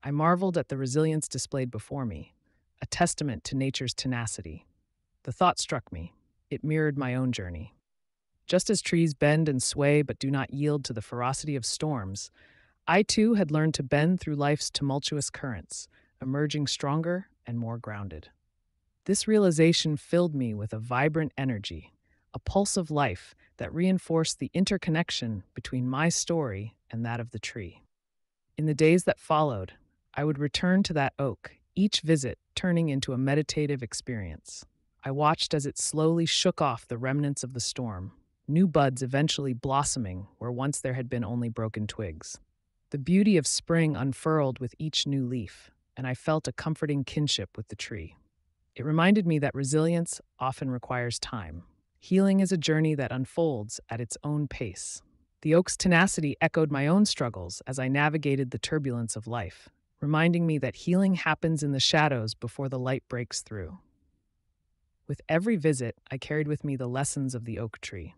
I marveled at the resilience displayed before me, a testament to nature's tenacity. The thought struck me. It mirrored my own journey. Just as trees bend and sway but do not yield to the ferocity of storms, I too had learned to bend through life's tumultuous currents, emerging stronger and more grounded. This realization filled me with a vibrant energy, a pulse of life that reinforced the interconnection between my story and that of the tree. In the days that followed, I would return to that oak, each visit turning into a meditative experience. I watched as it slowly shook off the remnants of the storm, new buds eventually blossoming where once there had been only broken twigs. The beauty of spring unfurled with each new leaf, and I felt a comforting kinship with the tree. It reminded me that resilience often requires time. Healing is a journey that unfolds at its own pace. The oak's tenacity echoed my own struggles as I navigated the turbulence of life, reminding me that healing happens in the shadows before the light breaks through. With every visit, I carried with me the lessons of the oak tree.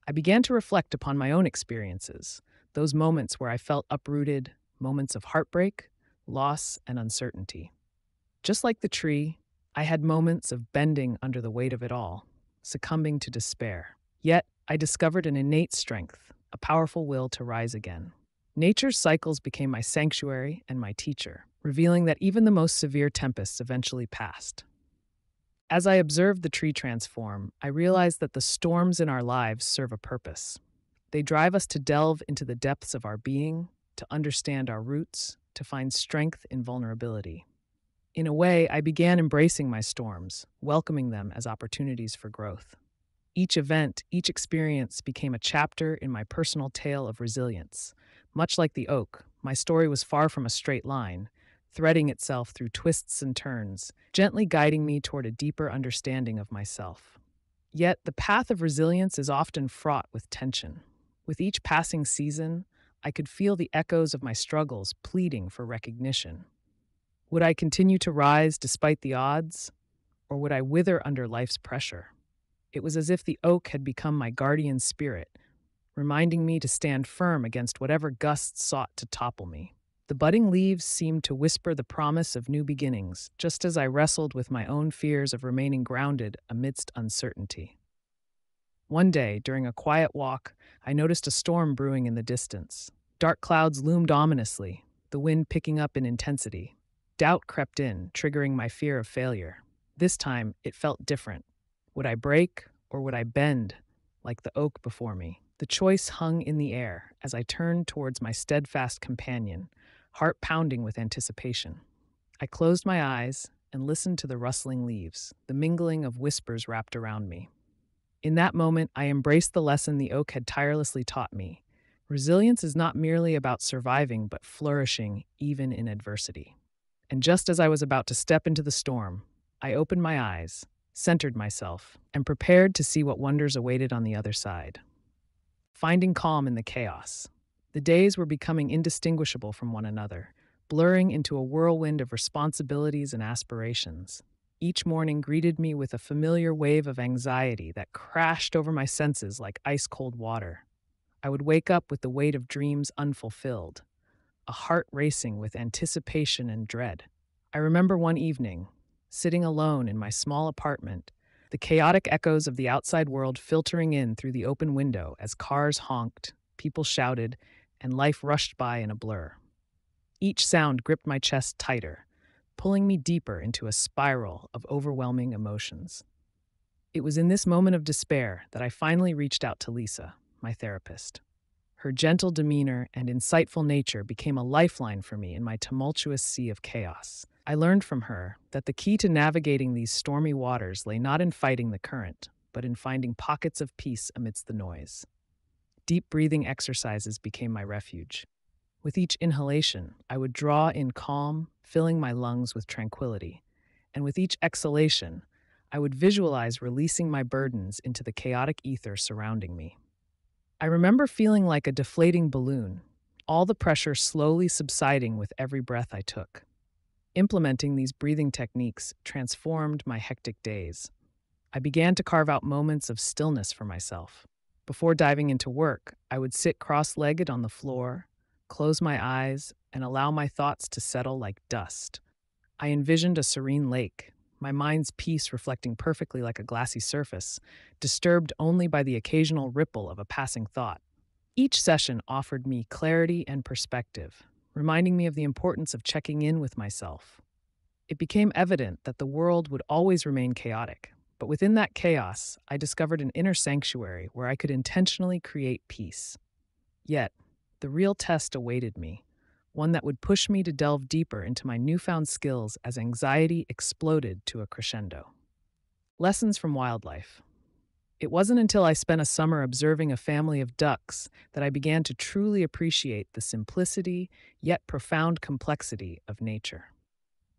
I began to reflect upon my own experiences, those moments where I felt uprooted, moments of heartbreak, loss, and uncertainty. Just like the tree, I had moments of bending under the weight of it all, succumbing to despair. Yet, I discovered an innate strength, a powerful will to rise again. Nature's cycles became my sanctuary and my teacher, revealing that even the most severe tempests eventually passed. As I observed the tree transform, I realized that the storms in our lives serve a purpose. They drive us to delve into the depths of our being, to understand our roots, to find strength in vulnerability. In a way, I began embracing my storms, welcoming them as opportunities for growth. Each event, each experience became a chapter in my personal tale of resilience. Much like the oak, my story was far from a straight line, threading itself through twists and turns, gently guiding me toward a deeper understanding of myself. Yet, the path of resilience is often fraught with tension. With each passing season, I could feel the echoes of my struggles pleading for recognition. Would I continue to rise despite the odds, or would I wither under life's pressure? It was as if the oak had become my guardian spirit, reminding me to stand firm against whatever gusts sought to topple me. The budding leaves seemed to whisper the promise of new beginnings, just as I wrestled with my own fears of remaining grounded amidst uncertainty. One day, during a quiet walk, I noticed a storm brewing in the distance. Dark clouds loomed ominously, the wind picking up in intensity. Doubt crept in, triggering my fear of failure. This time, it felt different. Would I break, or would I bend, like the oak before me? The choice hung in the air as I turned towards my steadfast companion, heart pounding with anticipation. I closed my eyes and listened to the rustling leaves, the mingling of whispers wrapped around me. In that moment, I embraced the lesson the oak had tirelessly taught me. Resilience is not merely about surviving, but flourishing even in adversity. And just as I was about to step into the storm, I opened my eyes, centered myself, and prepared to see what wonders awaited on the other side. Finding calm in the chaos. The days were becoming indistinguishable from one another, blurring into a whirlwind of responsibilities and aspirations. Each morning greeted me with a familiar wave of anxiety that crashed over my senses like ice-cold water. I would wake up with the weight of dreams unfulfilled, a heart racing with anticipation and dread. I remember one evening, sitting alone in my small apartment, the chaotic echoes of the outside world filtering in through the open window as cars honked, people shouted, and life rushed by in a blur. Each sound gripped my chest tighter, pulling me deeper into a spiral of overwhelming emotions. It was in this moment of despair that I finally reached out to Lisa, my therapist. Her gentle demeanor and insightful nature became a lifeline for me in my tumultuous sea of chaos. I learned from her that the key to navigating these stormy waters lay not in fighting the current, but in finding pockets of peace amidst the noise. Deep breathing exercises became my refuge. With each inhalation, I would draw in calm, filling my lungs with tranquility. And with each exhalation, I would visualize releasing my burdens into the chaotic ether surrounding me. I remember feeling like a deflating balloon, all the pressure slowly subsiding with every breath I took. Implementing these breathing techniques transformed my hectic days. I began to carve out moments of stillness for myself. Before diving into work, I would sit cross-legged on the floor, close my eyes, and allow my thoughts to settle like dust. I envisioned a serene lake, my mind's peace reflecting perfectly like a glassy surface, disturbed only by the occasional ripple of a passing thought. Each session offered me clarity and perspective, reminding me of the importance of checking in with myself. It became evident that the world would always remain chaotic, but within that chaos, I discovered an inner sanctuary where I could intentionally create peace. Yet, the real test awaited me, one that would push me to delve deeper into my newfound skills as anxiety exploded to a crescendo. Lessons from wildlife. It wasn't until I spent a summer observing a family of ducks that I began to truly appreciate the simplicity, yet profound complexity of nature.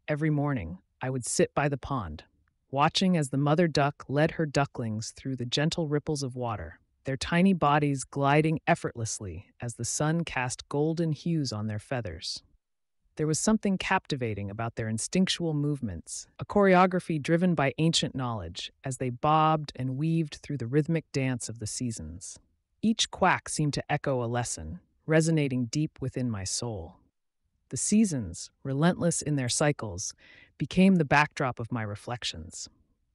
Every morning, I would sit by the pond, watching as the mother duck led her ducklings through the gentle ripples of water, their tiny bodies gliding effortlessly as the sun cast golden hues on their feathers. There was something captivating about their instinctual movements, a choreography driven by ancient knowledge as they bobbed and weaved through the rhythmic dance of the seasons. Each quack seemed to echo a lesson, resonating deep within my soul. The seasons, relentless in their cycles, became the backdrop of my reflections.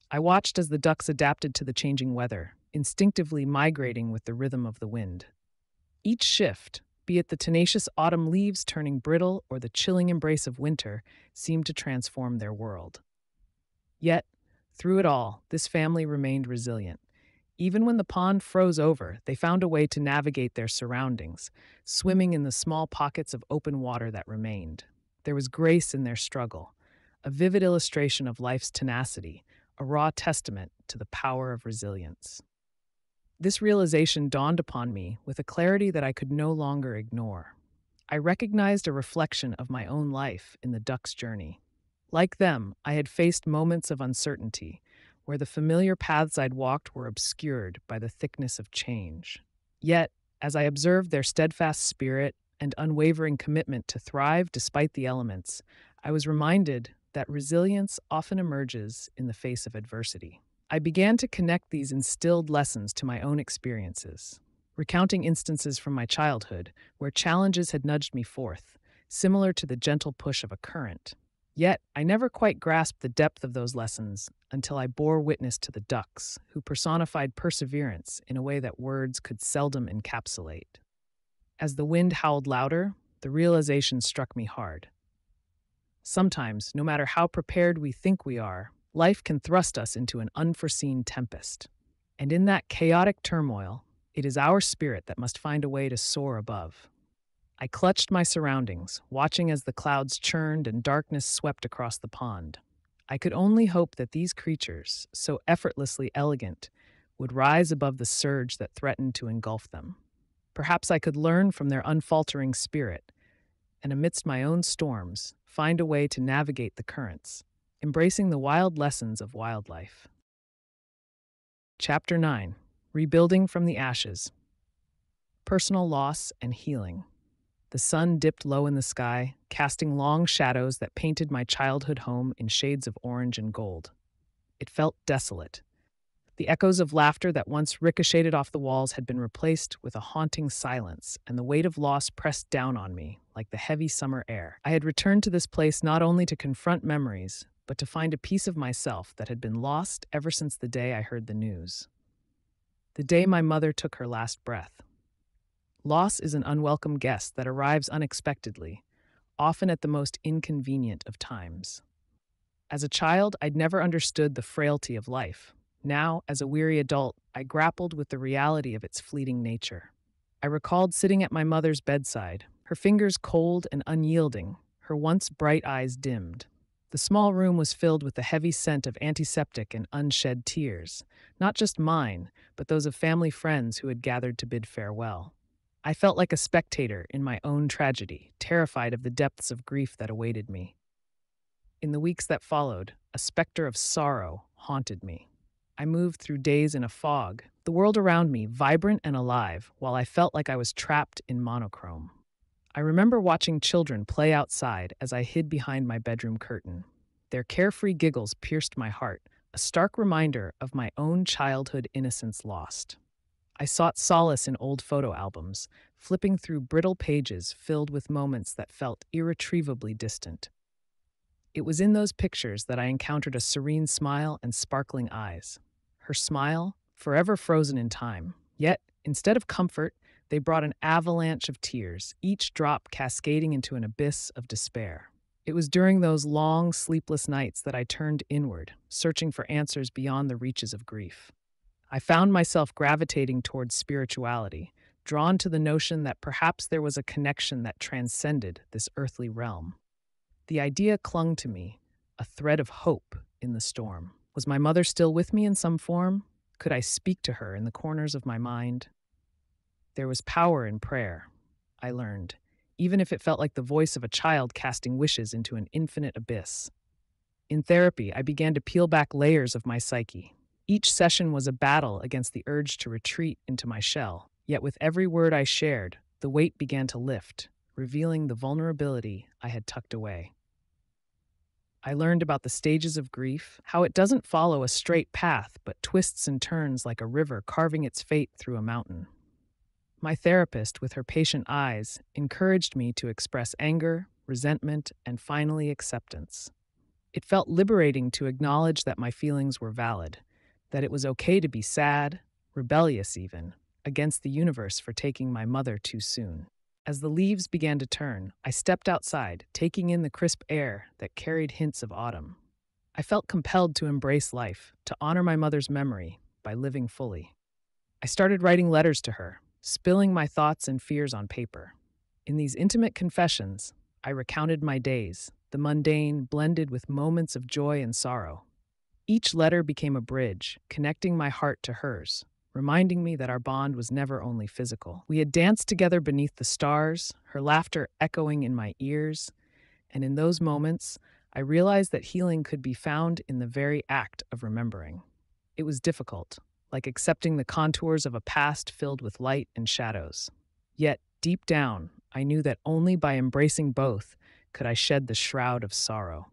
I watched as the ducks adapted to the changing weather, instinctively migrating with the rhythm of the wind. Each shift, be it the tenacious autumn leaves turning brittle or the chilling embrace of winter, seemed to transform their world. Yet, through it all, this family remained resilient. Even when the pond froze over, they found a way to navigate their surroundings, swimming in the small pockets of open water that remained. There was grace in their struggle, a vivid illustration of life's tenacity, a raw testament to the power of resilience. This realization dawned upon me with a clarity that I could no longer ignore. I recognized a reflection of my own life in the duck's journey. Like them, I had faced moments of uncertainty, where the familiar paths I'd walked were obscured by the thickness of change. Yet, as I observed their steadfast spirit and unwavering commitment to thrive despite the elements, I was reminded that resilience often emerges in the face of adversity. I began to connect these instilled lessons to my own experiences, recounting instances from my childhood where challenges had nudged me forth, similar to the gentle push of a current. Yet, I never quite grasped the depth of those lessons until I bore witness to the ducks, who personified perseverance in a way that words could seldom encapsulate. As the wind howled louder, the realization struck me hard. Sometimes, no matter how prepared we think we are, life can thrust us into an unforeseen tempest. And in that chaotic turmoil, it is our spirit that must find a way to soar above. I clutched my surroundings, watching as the clouds churned and darkness swept across the pond. I could only hope that these creatures, so effortlessly elegant, would rise above the surge that threatened to engulf them. Perhaps I could learn from their unfaltering spirit, and amidst my own storms, find a way to navigate the currents, embracing the wild lessons of wildlife. Chapter 9: Rebuilding from the Ashes. Personal Loss and Healing. The sun dipped low in the sky, casting long shadows that painted my childhood home in shades of orange and gold. It felt desolate. The echoes of laughter that once ricocheted off the walls had been replaced with a haunting silence, and the weight of loss pressed down on me like the heavy summer air. I had returned to this place not only to confront memories, but to find a piece of myself that had been lost ever since the day I heard the news. The day my mother took her last breath. Loss is an unwelcome guest that arrives unexpectedly, often at the most inconvenient of times. As a child, I'd never understood the frailty of life. Now, as a weary adult, I grappled with the reality of its fleeting nature. I recalled sitting at my mother's bedside, her fingers cold and unyielding, her once bright eyes dimmed. The small room was filled with the heavy scent of antiseptic and unshed tears, not just mine, but those of family friends who had gathered to bid farewell. I felt like a spectator in my own tragedy, terrified of the depths of grief that awaited me. In the weeks that followed, a specter of sorrow haunted me. I moved through days in a fog, the world around me vibrant and alive, while I felt like I was trapped in monochrome. I remember watching children play outside as I hid behind my bedroom curtain. Their carefree giggles pierced my heart, a stark reminder of my own childhood innocence lost. I sought solace in old photo albums, flipping through brittle pages filled with moments that felt irretrievably distant. It was in those pictures that I encountered a serene smile and sparkling eyes. Her smile, forever frozen in time. Yet, instead of comfort, they brought an avalanche of tears, each drop cascading into an abyss of despair. It was during those long, sleepless nights that I turned inward, searching for answers beyond the reaches of grief. I found myself gravitating towards spirituality, drawn to the notion that perhaps there was a connection that transcended this earthly realm. The idea clung to me, a thread of hope in the storm. Was my mother still with me in some form? Could I speak to her in the corners of my mind? There was power in prayer, I learned, even if it felt like the voice of a child casting wishes into an infinite abyss. In therapy, I began to peel back layers of my psyche. Each session was a battle against the urge to retreat into my shell, yet with every word I shared, the weight began to lift, revealing the vulnerability I had tucked away. I learned about the stages of grief, how it doesn't follow a straight path but twists and turns like a river carving its fate through a mountain. My therapist, with her patient eyes, encouraged me to express anger, resentment, and finally acceptance. It felt liberating to acknowledge that my feelings were valid, that it was okay to be sad, rebellious even, against the universe for taking my mother too soon. As the leaves began to turn, I stepped outside, taking in the crisp air that carried hints of autumn. I felt compelled to embrace life, to honor my mother's memory by living fully. I started writing letters to her, spilling my thoughts and fears on paper. In these intimate confessions, I recounted my days, the mundane blended with moments of joy and sorrow. Each letter became a bridge, connecting my heart to hers, reminding me that our bond was never only physical. We had danced together beneath the stars, her laughter echoing in my ears, and in those moments, I realized that healing could be found in the very act of remembering. It was difficult, like accepting the contours of a past filled with light and shadows. Yet, deep down, I knew that only by embracing both could I shed the shroud of sorrow.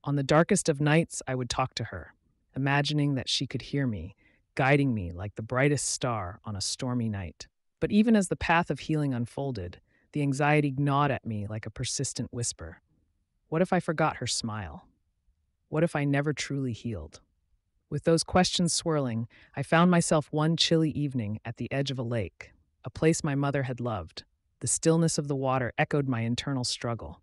On the darkest of nights, I would talk to her, imagining that she could hear me, guiding me like the brightest star on a stormy night. But even as the path of healing unfolded, the anxiety gnawed at me like a persistent whisper. What if I forgot her smile? What if I never truly healed? With those questions swirling, I found myself one chilly evening at the edge of a lake, a place my mother had loved. The stillness of the water echoed my internal struggle.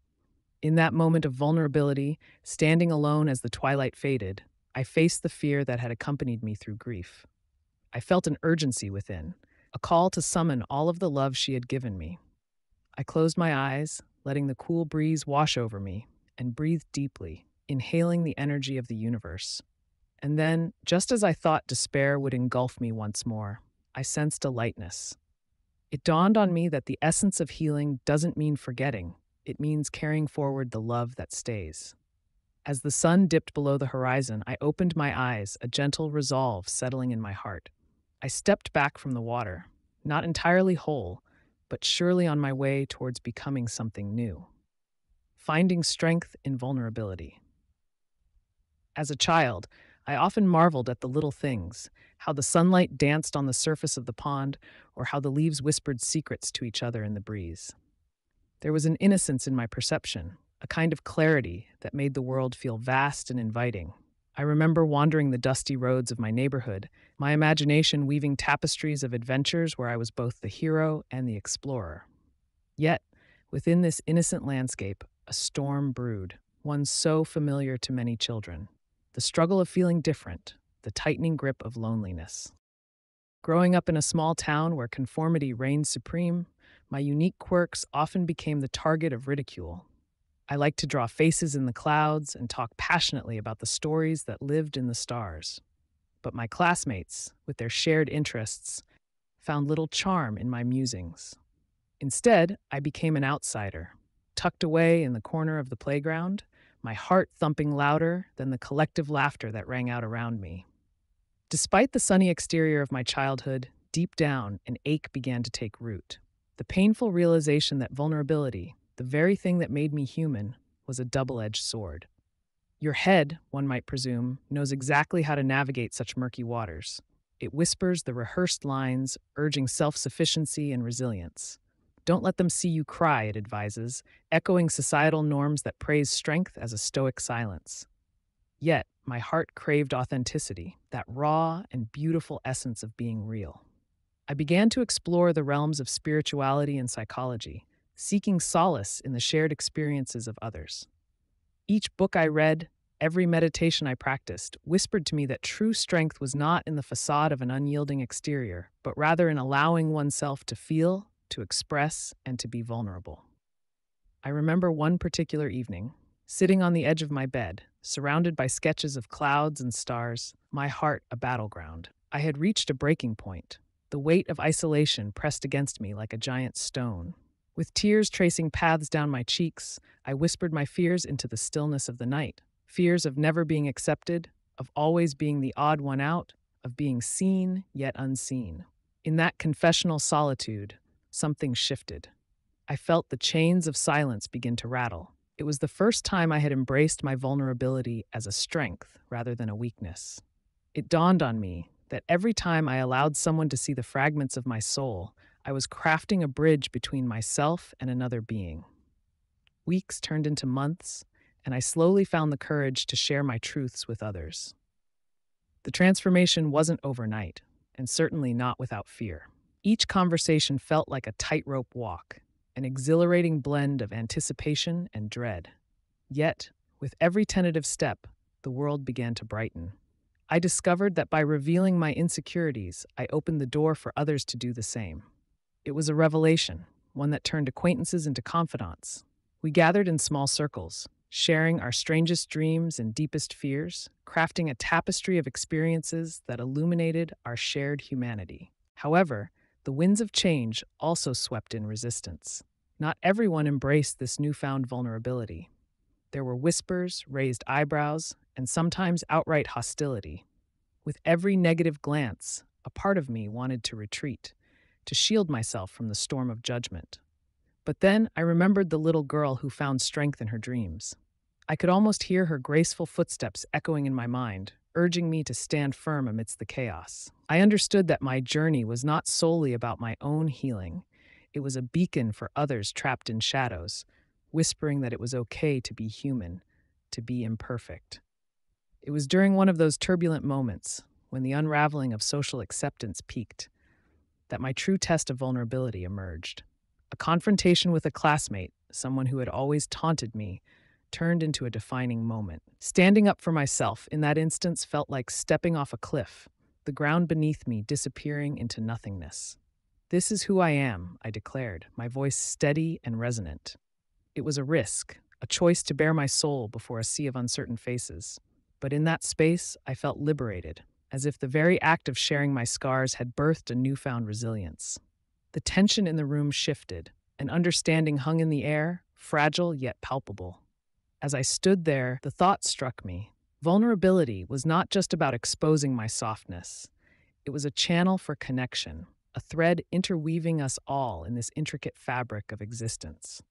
In that moment of vulnerability, standing alone as the twilight faded, I faced the fear that had accompanied me through grief. I felt an urgency within, a call to summon all of the love she had given me. I closed my eyes, letting the cool breeze wash over me, and breathed deeply, inhaling the energy of the universe. And then, just as I thought despair would engulf me once more, I sensed a lightness. It dawned on me that the essence of healing doesn't mean forgetting, it means carrying forward the love that stays. As the sun dipped below the horizon, I opened my eyes, a gentle resolve settling in my heart. I stepped back from the water, not entirely whole, but surely on my way towards becoming something new. Finding strength in vulnerability. As a child, I often marveled at the little things, how the sunlight danced on the surface of the pond, or how the leaves whispered secrets to each other in the breeze. There was an innocence in my perception, a kind of clarity that made the world feel vast and inviting. I remember wandering the dusty roads of my neighborhood, my imagination weaving tapestries of adventures where I was both the hero and the explorer. Yet, within this innocent landscape, a storm brewed, one so familiar to many children. The struggle of feeling different, the tightening grip of loneliness. Growing up in a small town where conformity reigned supreme, my unique quirks often became the target of ridicule. I liked to draw faces in the clouds and talk passionately about the stories that lived in the stars. But my classmates, with their shared interests, found little charm in my musings. Instead, I became an outsider, tucked away in the corner of the playground, my heart thumping louder than the collective laughter that rang out around me. Despite the sunny exterior of my childhood, deep down, an ache began to take root. The painful realization that vulnerability, the very thing that made me human, was a double-edged sword. Your head, one might presume, knows exactly how to navigate such murky waters. It whispers the rehearsed lines, urging self-sufficiency and resilience. Don't let them see you cry, it advises, echoing societal norms that praise strength as a stoic silence. Yet, my heart craved authenticity, that raw and beautiful essence of being real. I began to explore the realms of spirituality and psychology, seeking solace in the shared experiences of others. Each book I read, every meditation I practiced, whispered to me that true strength was not in the facade of an unyielding exterior, but rather in allowing oneself to feel, to express, and to be vulnerable. I remember one particular evening. Sitting on the edge of my bed, surrounded by sketches of clouds and stars, my heart a battleground. I had reached a breaking point. The weight of isolation pressed against me like a giant stone. With tears tracing paths down my cheeks, I whispered my fears into the stillness of the night. Fears of never being accepted, of always being the odd one out, of being seen yet unseen. In that confessional solitude, something shifted. I felt the chains of silence begin to rattle. It was the first time I had embraced my vulnerability as a strength rather than a weakness. It dawned on me that every time I allowed someone to see the fragments of my soul, I was crafting a bridge between myself and another being. Weeks turned into months, and I slowly found the courage to share my truths with others. The transformation wasn't overnight, and certainly not without fear. Each conversation felt like a tightrope walk, an exhilarating blend of anticipation and dread. Yet, with every tentative step, the world began to brighten. I discovered that by revealing my insecurities, I opened the door for others to do the same. It was a revelation, one that turned acquaintances into confidants. We gathered in small circles, sharing our strangest dreams and deepest fears, crafting a tapestry of experiences that illuminated our shared humanity. However, the winds of change also swept in resistance. Not everyone embraced this newfound vulnerability. There were whispers, raised eyebrows, and sometimes outright hostility. With every negative glance, a part of me wanted to retreat, to shield myself from the storm of judgment. But then I remembered the little girl who found strength in her dreams. I could almost hear her graceful footsteps echoing in my mind, urging me to stand firm amidst the chaos. I understood that my journey was not solely about my own healing. It was a beacon for others trapped in shadows, whispering that it was okay to be human, to be imperfect. It was during one of those turbulent moments, when the unraveling of social acceptance peaked, that my true test of vulnerability emerged. A confrontation with a classmate, someone who had always taunted me, turned into a defining moment. Standing up for myself in that instance felt like stepping off a cliff, the ground beneath me disappearing into nothingness. "This is who I am," I declared, my voice steady and resonant. It was a risk, a choice to bare my soul before a sea of uncertain faces. But in that space, I felt liberated, as if the very act of sharing my scars had birthed a newfound resilience. The tension in the room shifted. An understanding hung in the air, fragile yet palpable. As I stood there, the thought struck me. Vulnerability was not just about exposing my softness. It was a channel for connection, a thread interweaving us all in this intricate fabric of existence.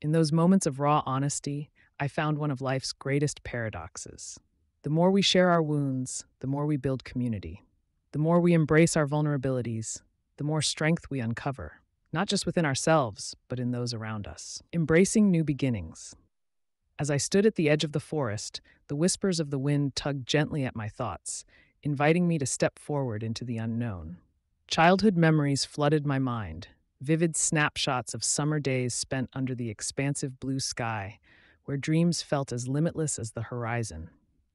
In those moments of raw honesty, I found one of life's greatest paradoxes. The more we share our wounds, the more we build community. The more we embrace our vulnerabilities, the more strength we uncover, not just within ourselves, but in those around us. Embracing new beginnings. As I stood at the edge of the forest, the whispers of the wind tugged gently at my thoughts, inviting me to step forward into the unknown. Childhood memories flooded my mind, vivid snapshots of summer days spent under the expansive blue sky, where dreams felt as limitless as the horizon.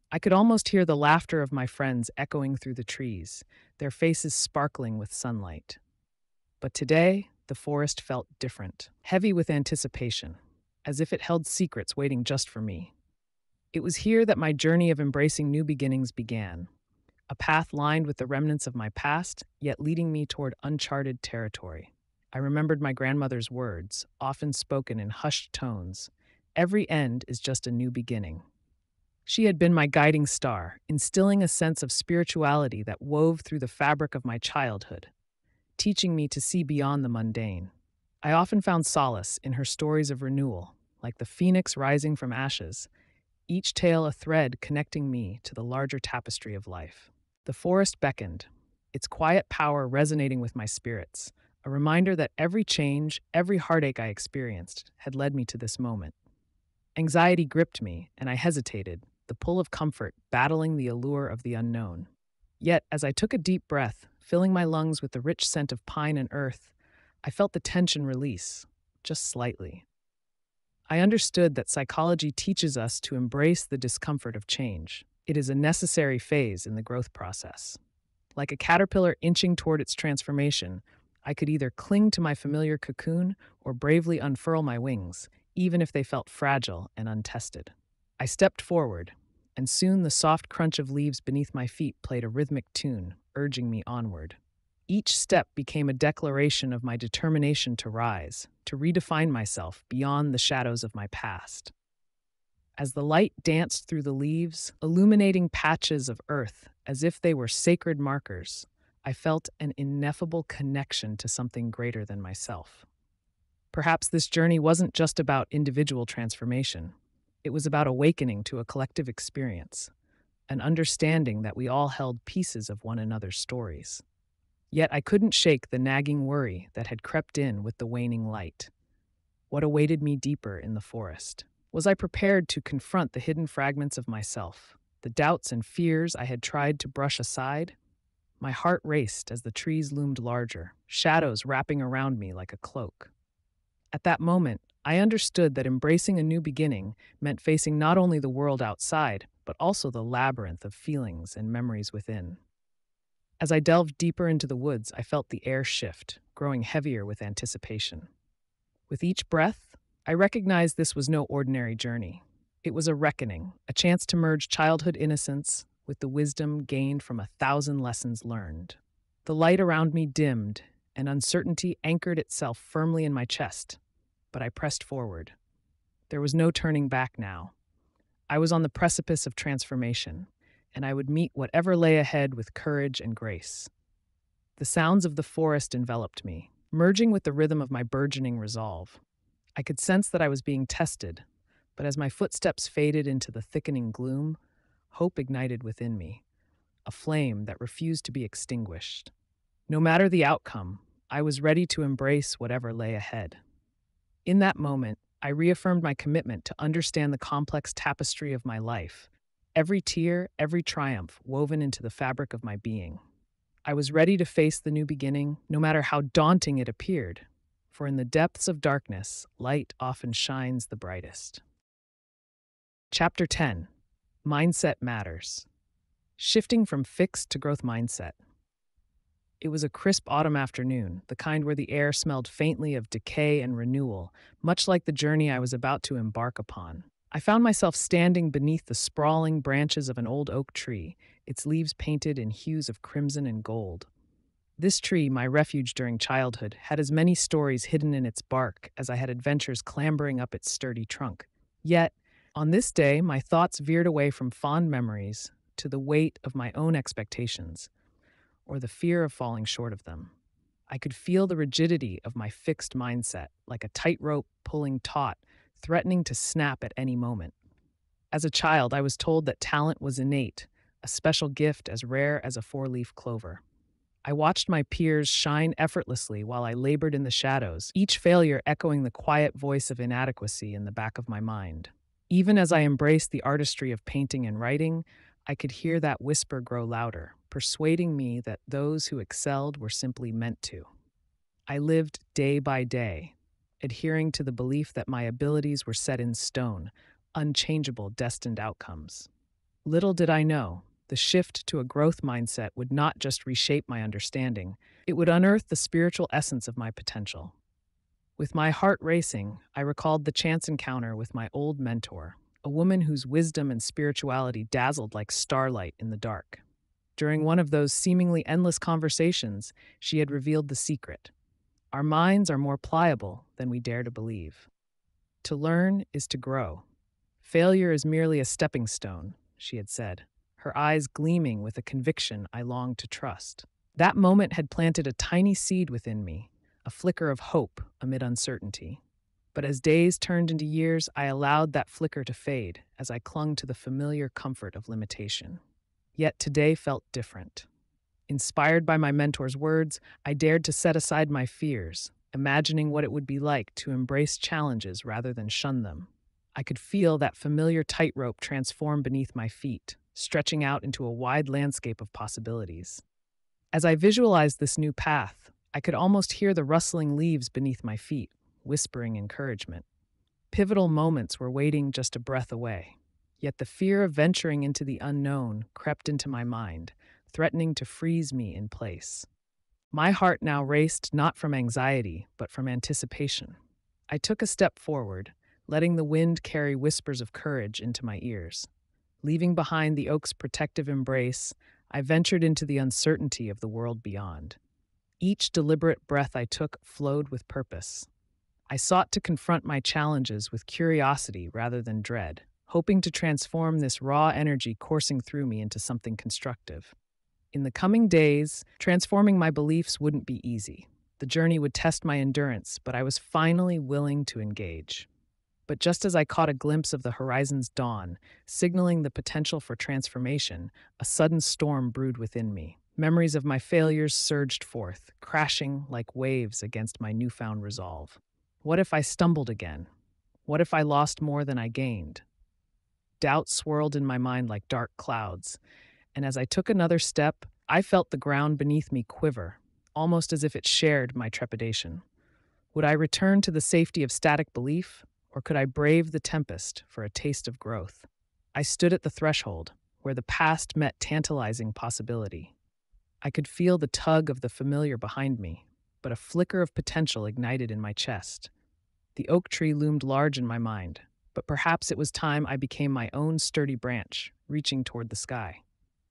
I could almost hear the laughter of my friends echoing through the trees, their faces sparkling with sunlight. But today, the forest felt different, heavy with anticipation, as if it held secrets waiting just for me. It was here that my journey of embracing new beginnings began, a path lined with the remnants of my past, yet leading me toward uncharted territory. I remembered my grandmother's words, often spoken in hushed tones. Every end is just a new beginning. She had been my guiding star, instilling a sense of spirituality that wove through the fabric of my childhood, teaching me to see beyond the mundane. I often found solace in her stories of renewal, like the phoenix rising from ashes, each tale a thread connecting me to the larger tapestry of life. The forest beckoned, its quiet power resonating with my spirits, a reminder that every change, every heartache I experienced had led me to this moment. Anxiety gripped me, and I hesitated, the pull of comfort battling the allure of the unknown. Yet, as I took a deep breath, filling my lungs with the rich scent of pine and earth, I felt the tension release, just slightly. I understood that psychology teaches us to embrace the discomfort of change. It is a necessary phase in the growth process. Like a caterpillar inching toward its transformation, I could either cling to my familiar cocoon or bravely unfurl my wings, even if they felt fragile and untested. I stepped forward, and soon the soft crunch of leaves beneath my feet played a rhythmic tune, urging me onward. Each step became a declaration of my determination to rise, to redefine myself beyond the shadows of my past. As the light danced through the leaves, illuminating patches of earth as if they were sacred markers, I felt an ineffable connection to something greater than myself. Perhaps this journey wasn't just about individual transformation. It was about awakening to a collective experience, an understanding that we all held pieces of one another's stories. Yet I couldn't shake the nagging worry that had crept in with the waning light. What awaited me deeper in the forest? Was I prepared to confront the hidden fragments of myself, the doubts and fears I had tried to brush aside? My heart raced as the trees loomed larger, shadows wrapping around me like a cloak. At that moment, I understood that embracing a new beginning meant facing not only the world outside, but also the labyrinth of feelings and memories within. As I delved deeper into the woods, I felt the air shift, growing heavier with anticipation. With each breath, I recognized this was no ordinary journey. It was a reckoning, a chance to merge childhood innocence with the wisdom gained from 1,000 lessons learned. The light around me dimmed, and uncertainty anchored itself firmly in my chest, but I pressed forward. There was no turning back now. I was on the precipice of transformation, and I would meet whatever lay ahead with courage and grace. The sounds of the forest enveloped me, merging with the rhythm of my burgeoning resolve. I could sense that I was being tested, but as my footsteps faded into the thickening gloom, hope ignited within me, a flame that refused to be extinguished. No matter the outcome, I was ready to embrace whatever lay ahead. In that moment, I reaffirmed my commitment to understand the complex tapestry of my life, every tear, every triumph woven into the fabric of my being. I was ready to face the new beginning, no matter how daunting it appeared, for in the depths of darkness, light often shines the brightest. Chapter 10: Mindset Matters. Shifting from fixed to growth mindset. It was a crisp autumn afternoon, the kind where the air smelled faintly of decay and renewal, much like the journey I was about to embark upon. I found myself standing beneath the sprawling branches of an old oak tree, its leaves painted in hues of crimson and gold. This tree, my refuge during childhood, had as many stories hidden in its bark as I had adventures clambering up its sturdy trunk. Yet, on this day, my thoughts veered away from fond memories to the weight of my own expectations, or the fear of falling short of them. I could feel the rigidity of my fixed mindset, like a tightrope pulling taut, threatening to snap at any moment. As a child, I was told that talent was innate, a special gift as rare as a four-leaf clover. I watched my peers shine effortlessly while I labored in the shadows, each failure echoing the quiet voice of inadequacy in the back of my mind. Even as I embraced the artistry of painting and writing, I could hear that whisper grow louder, persuading me that those who excelled were simply meant to. I lived day by day, adhering to the belief that my abilities were set in stone, unchangeable destined outcomes. Little did I know, the shift to a growth mindset would not just reshape my understanding, it would unearth the spiritual essence of my potential. With my heart racing, I recalled the chance encounter with my old mentor, a woman whose wisdom and spirituality dazzled like starlight in the dark. During one of those seemingly endless conversations, she had revealed the secret. Our minds are more pliable than we dare to believe. To learn is to grow. Failure is merely a stepping stone, she had said, her eyes gleaming with a conviction I longed to trust. That moment had planted a tiny seed within me, a flicker of hope amid uncertainty. But as days turned into years, I allowed that flicker to fade as I clung to the familiar comfort of limitation. Yet today felt different. Inspired by my mentor's words, I dared to set aside my fears, imagining what it would be like to embrace challenges rather than shun them. I could feel that familiar tightrope transform beneath my feet, stretching out into a wide landscape of possibilities. As I visualized this new path, I could almost hear the rustling leaves beneath my feet, whispering encouragement. Pivotal moments were waiting just a breath away. Yet the fear of venturing into the unknown crept into my mind, threatening to freeze me in place. My heart now raced not from anxiety, but from anticipation. I took a step forward, letting the wind carry whispers of courage into my ears. Leaving behind the oak's protective embrace, I ventured into the uncertainty of the world beyond. Each deliberate breath I took flowed with purpose. I sought to confront my challenges with curiosity rather than dread, hoping to transform this raw energy coursing through me into something constructive. In the coming days, transforming my beliefs wouldn't be easy. The journey would test my endurance, but I was finally willing to engage. But just as I caught a glimpse of the horizon's dawn, signaling the potential for transformation, a sudden storm brewed within me. Memories of my failures surged forth, crashing like waves against my newfound resolve. What if I stumbled again? What if I lost more than I gained? Doubt swirled in my mind like dark clouds, and as I took another step, I felt the ground beneath me quiver, almost as if it shared my trepidation. Would I return to the safety of static belief, or could I brave the tempest for a taste of growth? I stood at the threshold, where the past met tantalizing possibility. I could feel the tug of the familiar behind me, but a flicker of potential ignited in my chest. The oak tree loomed large in my mind, but perhaps it was time I became my own sturdy branch, reaching toward the sky.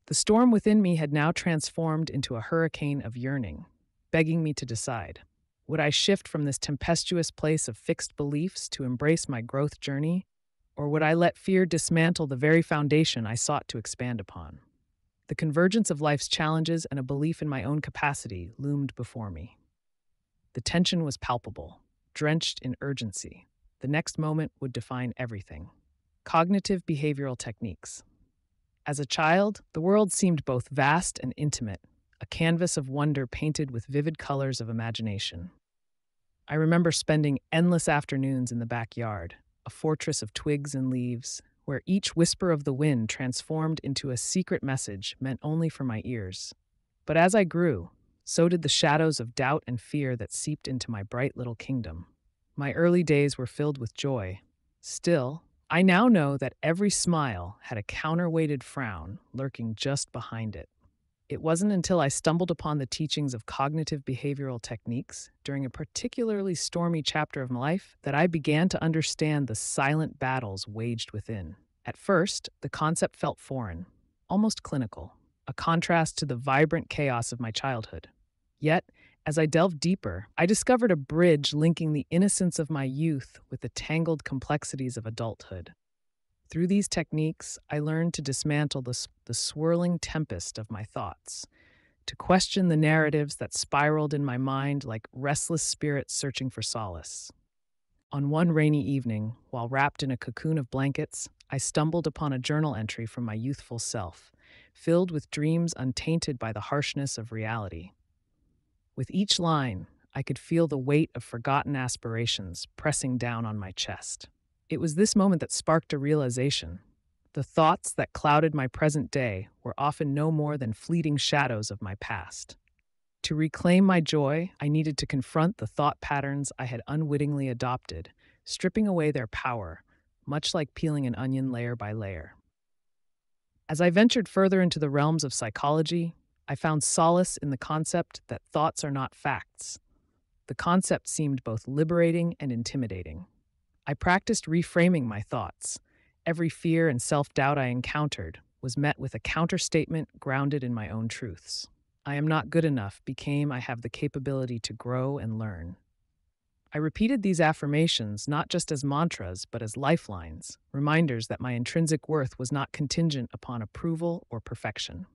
The storm within me had now transformed into a hurricane of yearning, begging me to decide. Would I shift from this tempestuous place of fixed beliefs to embrace my growth journey, or would I let fear dismantle the very foundation I sought to expand upon? The convergence of life's challenges and a belief in my own capacity loomed before me. The tension was palpable, drenched in urgency. The next moment would define everything. Cognitive behavioral techniques. As a child, the world seemed both vast and intimate, a canvas of wonder painted with vivid colors of imagination. I remember spending endless afternoons in the backyard, a fortress of twigs and leaves, where each whisper of the wind transformed into a secret message meant only for my ears. But as I grew, so did the shadows of doubt and fear that seeped into my bright little kingdom. My early days were filled with joy. Still, I now know that every smile had a counterweighted frown lurking just behind it. It wasn't until I stumbled upon the teachings of cognitive behavioral techniques during a particularly stormy chapter of my life that I began to understand the silent battles waged within. At first, the concept felt foreign, almost clinical, a contrast to the vibrant chaos of my childhood. Yet, as I delved deeper, I discovered a bridge linking the innocence of my youth with the tangled complexities of adulthood. Through these techniques, I learned to dismantle the swirling tempest of my thoughts, to question the narratives that spiraled in my mind like restless spirits searching for solace. On one rainy evening, while wrapped in a cocoon of blankets, I stumbled upon a journal entry from my youthful self, filled with dreams untainted by the harshness of reality. With each line, I could feel the weight of forgotten aspirations pressing down on my chest. It was this moment that sparked a realization. The thoughts that clouded my present day were often no more than fleeting shadows of my past. To reclaim my joy, I needed to confront the thought patterns I had unwittingly adopted, stripping away their power, much like peeling an onion layer by layer. As I ventured further into the realms of psychology, I found solace in the concept that thoughts are not facts. The concept seemed both liberating and intimidating. I practiced reframing my thoughts. Every fear and self-doubt I encountered was met with a counterstatement grounded in my own truths. I am not good enough became I have the capability to grow and learn. I repeated these affirmations not just as mantras, but as lifelines, reminders that my intrinsic worth was not contingent upon approval or perfection.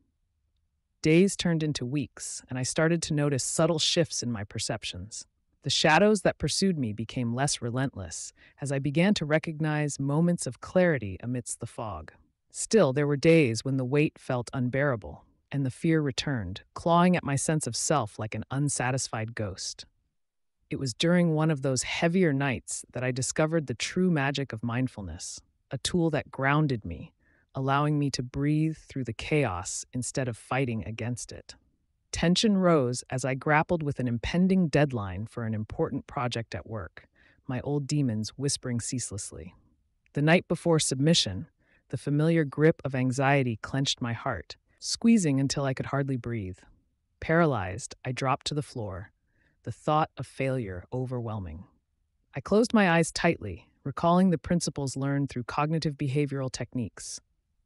Days turned into weeks, and I started to notice subtle shifts in my perceptions. The shadows that pursued me became less relentless as I began to recognize moments of clarity amidst the fog. Still, there were days when the weight felt unbearable, and the fear returned, clawing at my sense of self like an unsatisfied ghost. It was during one of those heavier nights that I discovered the true magic of mindfulness, a tool that grounded me, allowing me to breathe through the chaos instead of fighting against it. Tension rose as I grappled with an impending deadline for an important project at work, my old demons whispering ceaselessly. The night before submission, the familiar grip of anxiety clenched my heart, squeezing until I could hardly breathe. Paralyzed, I dropped to the floor, the thought of failure overwhelming. I closed my eyes tightly, recalling the principles learned through cognitive behavioral techniques.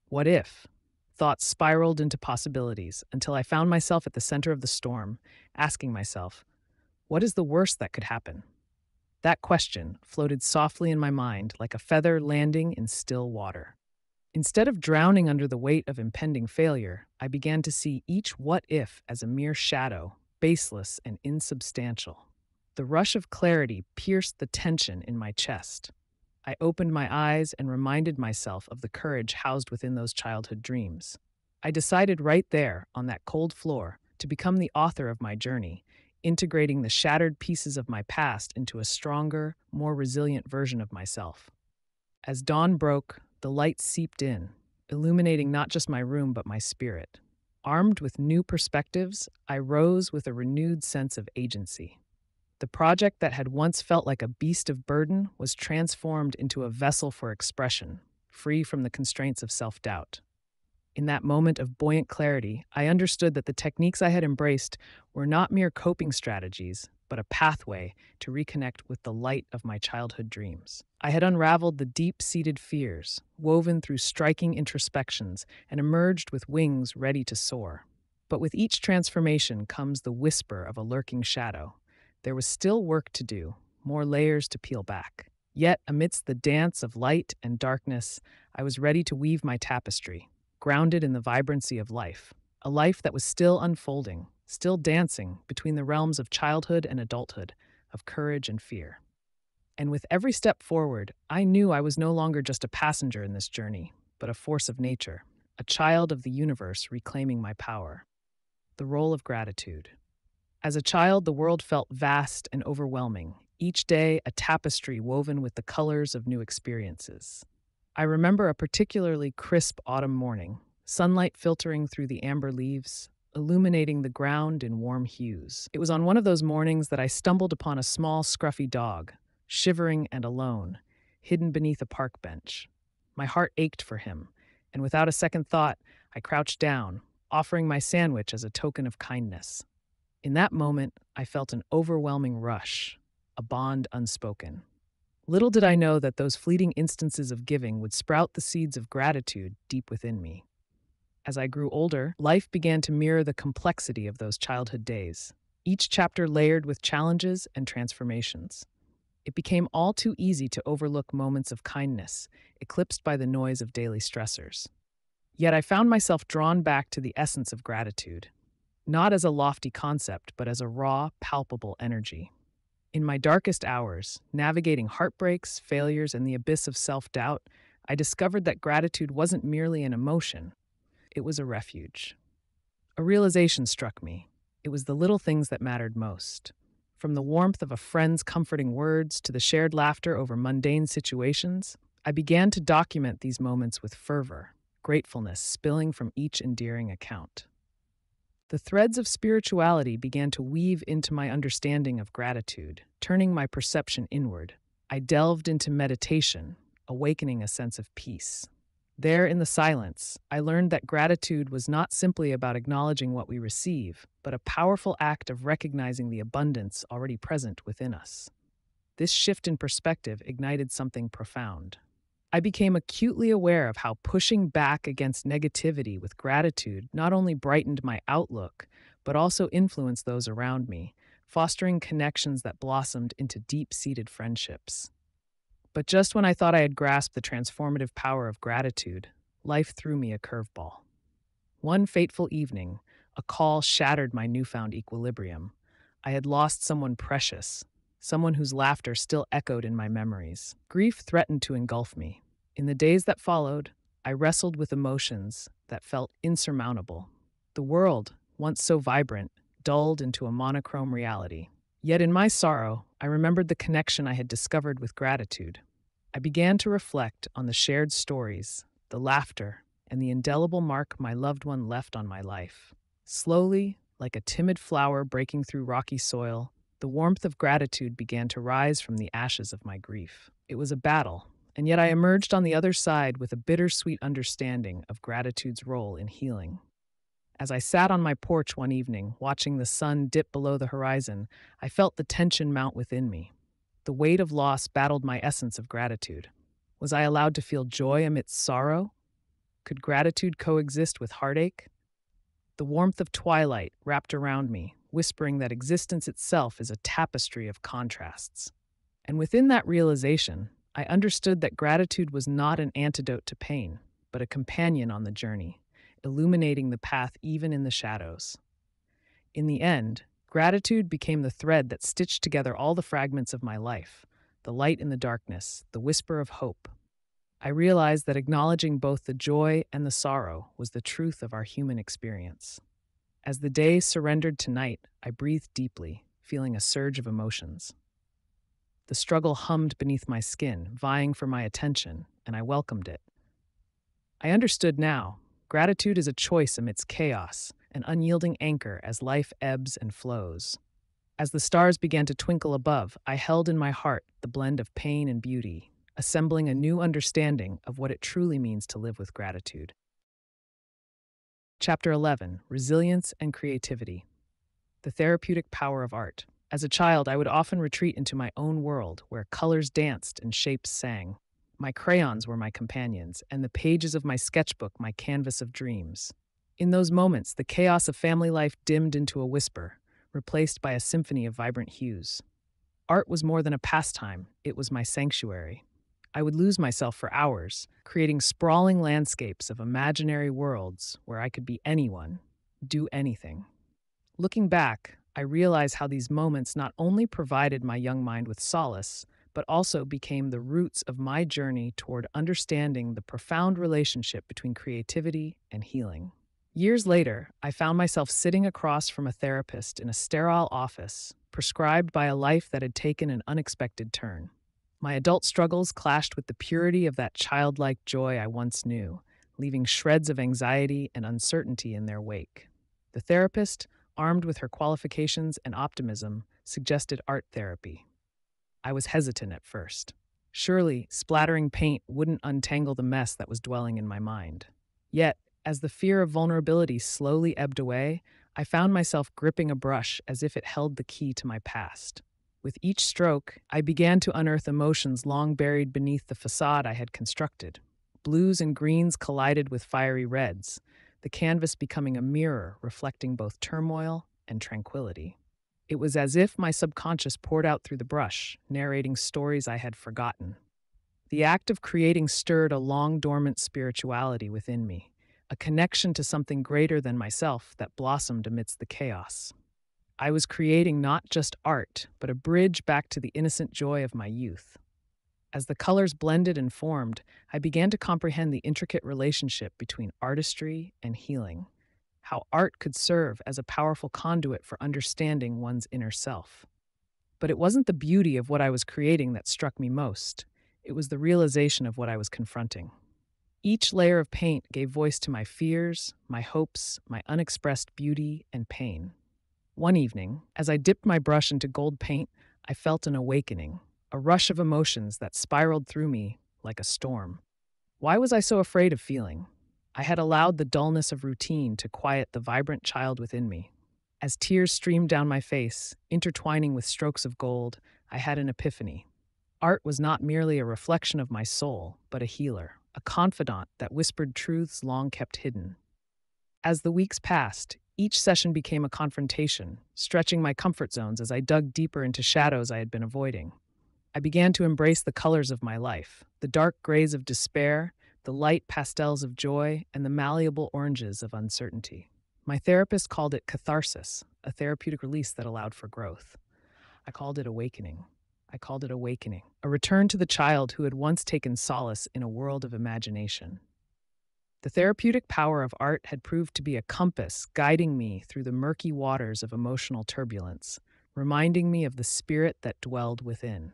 What if? Thoughts spiraled into possibilities until I found myself at the center of the storm, asking myself, what is the worst that could happen? That question floated softly in my mind like a feather landing in still water. Instead of drowning under the weight of impending failure, I began to see each what if as a mere shadow, baseless and insubstantial. The rush of clarity pierced the tension in my chest. I opened my eyes and reminded myself of the courage housed within those childhood dreams. I decided right there, on that cold floor, to become the author of my journey, integrating the shattered pieces of my past into a stronger, more resilient version of myself. As dawn broke, the light seeped in, illuminating not just my room but my spirit. Armed with new perspectives, I rose with a renewed sense of agency. The project that had once felt like a beast of burden was transformed into a vessel for expression, free from the constraints of self-doubt. In that moment of buoyant clarity, I understood that the techniques I had embraced were not mere coping strategies, but a pathway to reconnect with the light of my childhood dreams. I had unraveled the deep-seated fears, woven through striking introspections, and emerged with wings ready to soar. But with each transformation comes the whisper of a lurking shadow. There was still work to do, more layers to peel back. Yet, amidst the dance of light and darkness, I was ready to weave my tapestry, grounded in the vibrancy of life, a life that was still unfolding, still dancing between the realms of childhood and adulthood, of courage and fear. And with every step forward, I knew I was no longer just a passenger in this journey, but a force of nature, a child of the universe reclaiming my power. The role of gratitude. As a child, the world felt vast and overwhelming, each day a tapestry woven with the colors of new experiences. I remember a particularly crisp autumn morning, sunlight filtering through the amber leaves, illuminating the ground in warm hues. It was on one of those mornings that I stumbled upon a small, scruffy dog, shivering and alone, hidden beneath a park bench. My heart ached for him, and without a second thought, I crouched down, offering my sandwich as a token of kindness. In that moment, I felt an overwhelming rush, a bond unspoken. Little did I know that those fleeting instances of giving would sprout the seeds of gratitude deep within me. As I grew older, life began to mirror the complexity of those childhood days, each chapter layered with challenges and transformations. It became all too easy to overlook moments of kindness, eclipsed by the noise of daily stressors. Yet I found myself drawn back to the essence of gratitude, not as a lofty concept, but as a raw, palpable energy. In my darkest hours, navigating heartbreaks, failures, and the abyss of self-doubt, I discovered that gratitude wasn't merely an emotion, it was a refuge. A realization struck me. It was the little things that mattered most. From the warmth of a friend's comforting words to the shared laughter over mundane situations, I began to document these moments with fervor, gratefulness spilling from each endearing account. The threads of spirituality began to weave into my understanding of gratitude, turning my perception inward. I delved into meditation, awakening a sense of peace. There, in the silence, I learned that gratitude was not simply about acknowledging what we receive, but a powerful act of recognizing the abundance already present within us. This shift in perspective ignited something profound. I became acutely aware of how pushing back against negativity with gratitude not only brightened my outlook, but also influenced those around me, fostering connections that blossomed into deep-seated friendships. But just when I thought I had grasped the transformative power of gratitude, life threw me a curveball. One fateful evening, a call shattered my newfound equilibrium. I had lost someone precious, someone whose laughter still echoed in my memories. Grief threatened to engulf me. In the days that followed, I wrestled with emotions that felt insurmountable. The world, once so vibrant, dulled into a monochrome reality. Yet in my sorrow, I remembered the connection I had discovered with gratitude. I began to reflect on the shared stories, the laughter, and the indelible mark my loved one left on my life. Slowly, like a timid flower breaking through rocky soil, the warmth of gratitude began to rise from the ashes of my grief. It was a battle, and yet I emerged on the other side with a bittersweet understanding of gratitude's role in healing. As I sat on my porch one evening, watching the sun dip below the horizon, I felt the tension mount within me. The weight of loss battled my essence of gratitude. Was I allowed to feel joy amidst sorrow? Could gratitude coexist with heartache? The warmth of twilight wrapped around me, whispering that existence itself is a tapestry of contrasts. And within that realization, I understood that gratitude was not an antidote to pain, but a companion on the journey, illuminating the path even in the shadows. In the end, gratitude became the thread that stitched together all the fragments of my life, the light in the darkness, the whisper of hope. I realized that acknowledging both the joy and the sorrow was the truth of our human experience. As the day surrendered to night, I breathed deeply, feeling a surge of emotions. The struggle hummed beneath my skin, vying for my attention, and I welcomed it. I understood now. Gratitude is a choice amidst chaos, an unyielding anchor as life ebbs and flows. As the stars began to twinkle above, I held in my heart the blend of pain and beauty, assembling a new understanding of what it truly means to live with gratitude. Chapter 11: Resilience and Creativity. The Therapeutic Power of Art. As a child, I would often retreat into my own world, where colors danced and shapes sang. My crayons were my companions, and the pages of my sketchbook my canvas of dreams. In those moments, the chaos of family life dimmed into a whisper, replaced by a symphony of vibrant hues. Art was more than a pastime, it was my sanctuary. I would lose myself for hours, creating sprawling landscapes of imaginary worlds where I could be anyone, do anything. Looking back, I realize how these moments not only provided my young mind with solace, but also became the roots of my journey toward understanding the profound relationship between creativity and healing. Years later, I found myself sitting across from a therapist in a sterile office, prescribed by a life that had taken an unexpected turn. My adult struggles clashed with the purity of that childlike joy I once knew, leaving shreds of anxiety and uncertainty in their wake. The therapist, armed with her qualifications and optimism, suggested art therapy. I was hesitant at first. Surely, splattering paint wouldn't untangle the mess that was dwelling in my mind. Yet, as the fear of vulnerability slowly ebbed away, I found myself gripping a brush as if it held the key to my past. With each stroke, I began to unearth emotions long buried beneath the facade I had constructed. Blues and greens collided with fiery reds, the canvas becoming a mirror reflecting both turmoil and tranquility. It was as if my subconscious poured out through the brush, narrating stories I had forgotten. The act of creating stirred a long-dormant spirituality within me, a connection to something greater than myself that blossomed amidst the chaos. I was creating not just art, but a bridge back to the innocent joy of my youth. As the colors blended and formed, I began to comprehend the intricate relationship between artistry and healing, how art could serve as a powerful conduit for understanding one's inner self. But it wasn't the beauty of what I was creating that struck me most. It was the realization of what I was confronting. Each layer of paint gave voice to my fears, my hopes, my unexpressed beauty and pain. One evening, as I dipped my brush into gold paint, I felt an awakening, a rush of emotions that spiraled through me like a storm. Why was I so afraid of feeling? I had allowed the dullness of routine to quiet the vibrant child within me. As tears streamed down my face, intertwining with strokes of gold, I had an epiphany. Art was not merely a reflection of my soul, but a healer, a confidant that whispered truths long kept hidden. As the weeks passed, each session became a confrontation, stretching my comfort zones as I dug deeper into shadows I had been avoiding. I began to embrace the colors of my life, the dark grays of despair, the light pastels of joy, and the malleable oranges of uncertainty. My therapist called it catharsis, a therapeutic release that allowed for growth. I called it awakening. A return to the child who had once taken solace in a world of imagination. The therapeutic power of art had proved to be a compass guiding me through the murky waters of emotional turbulence, reminding me of the spirit that dwelled within.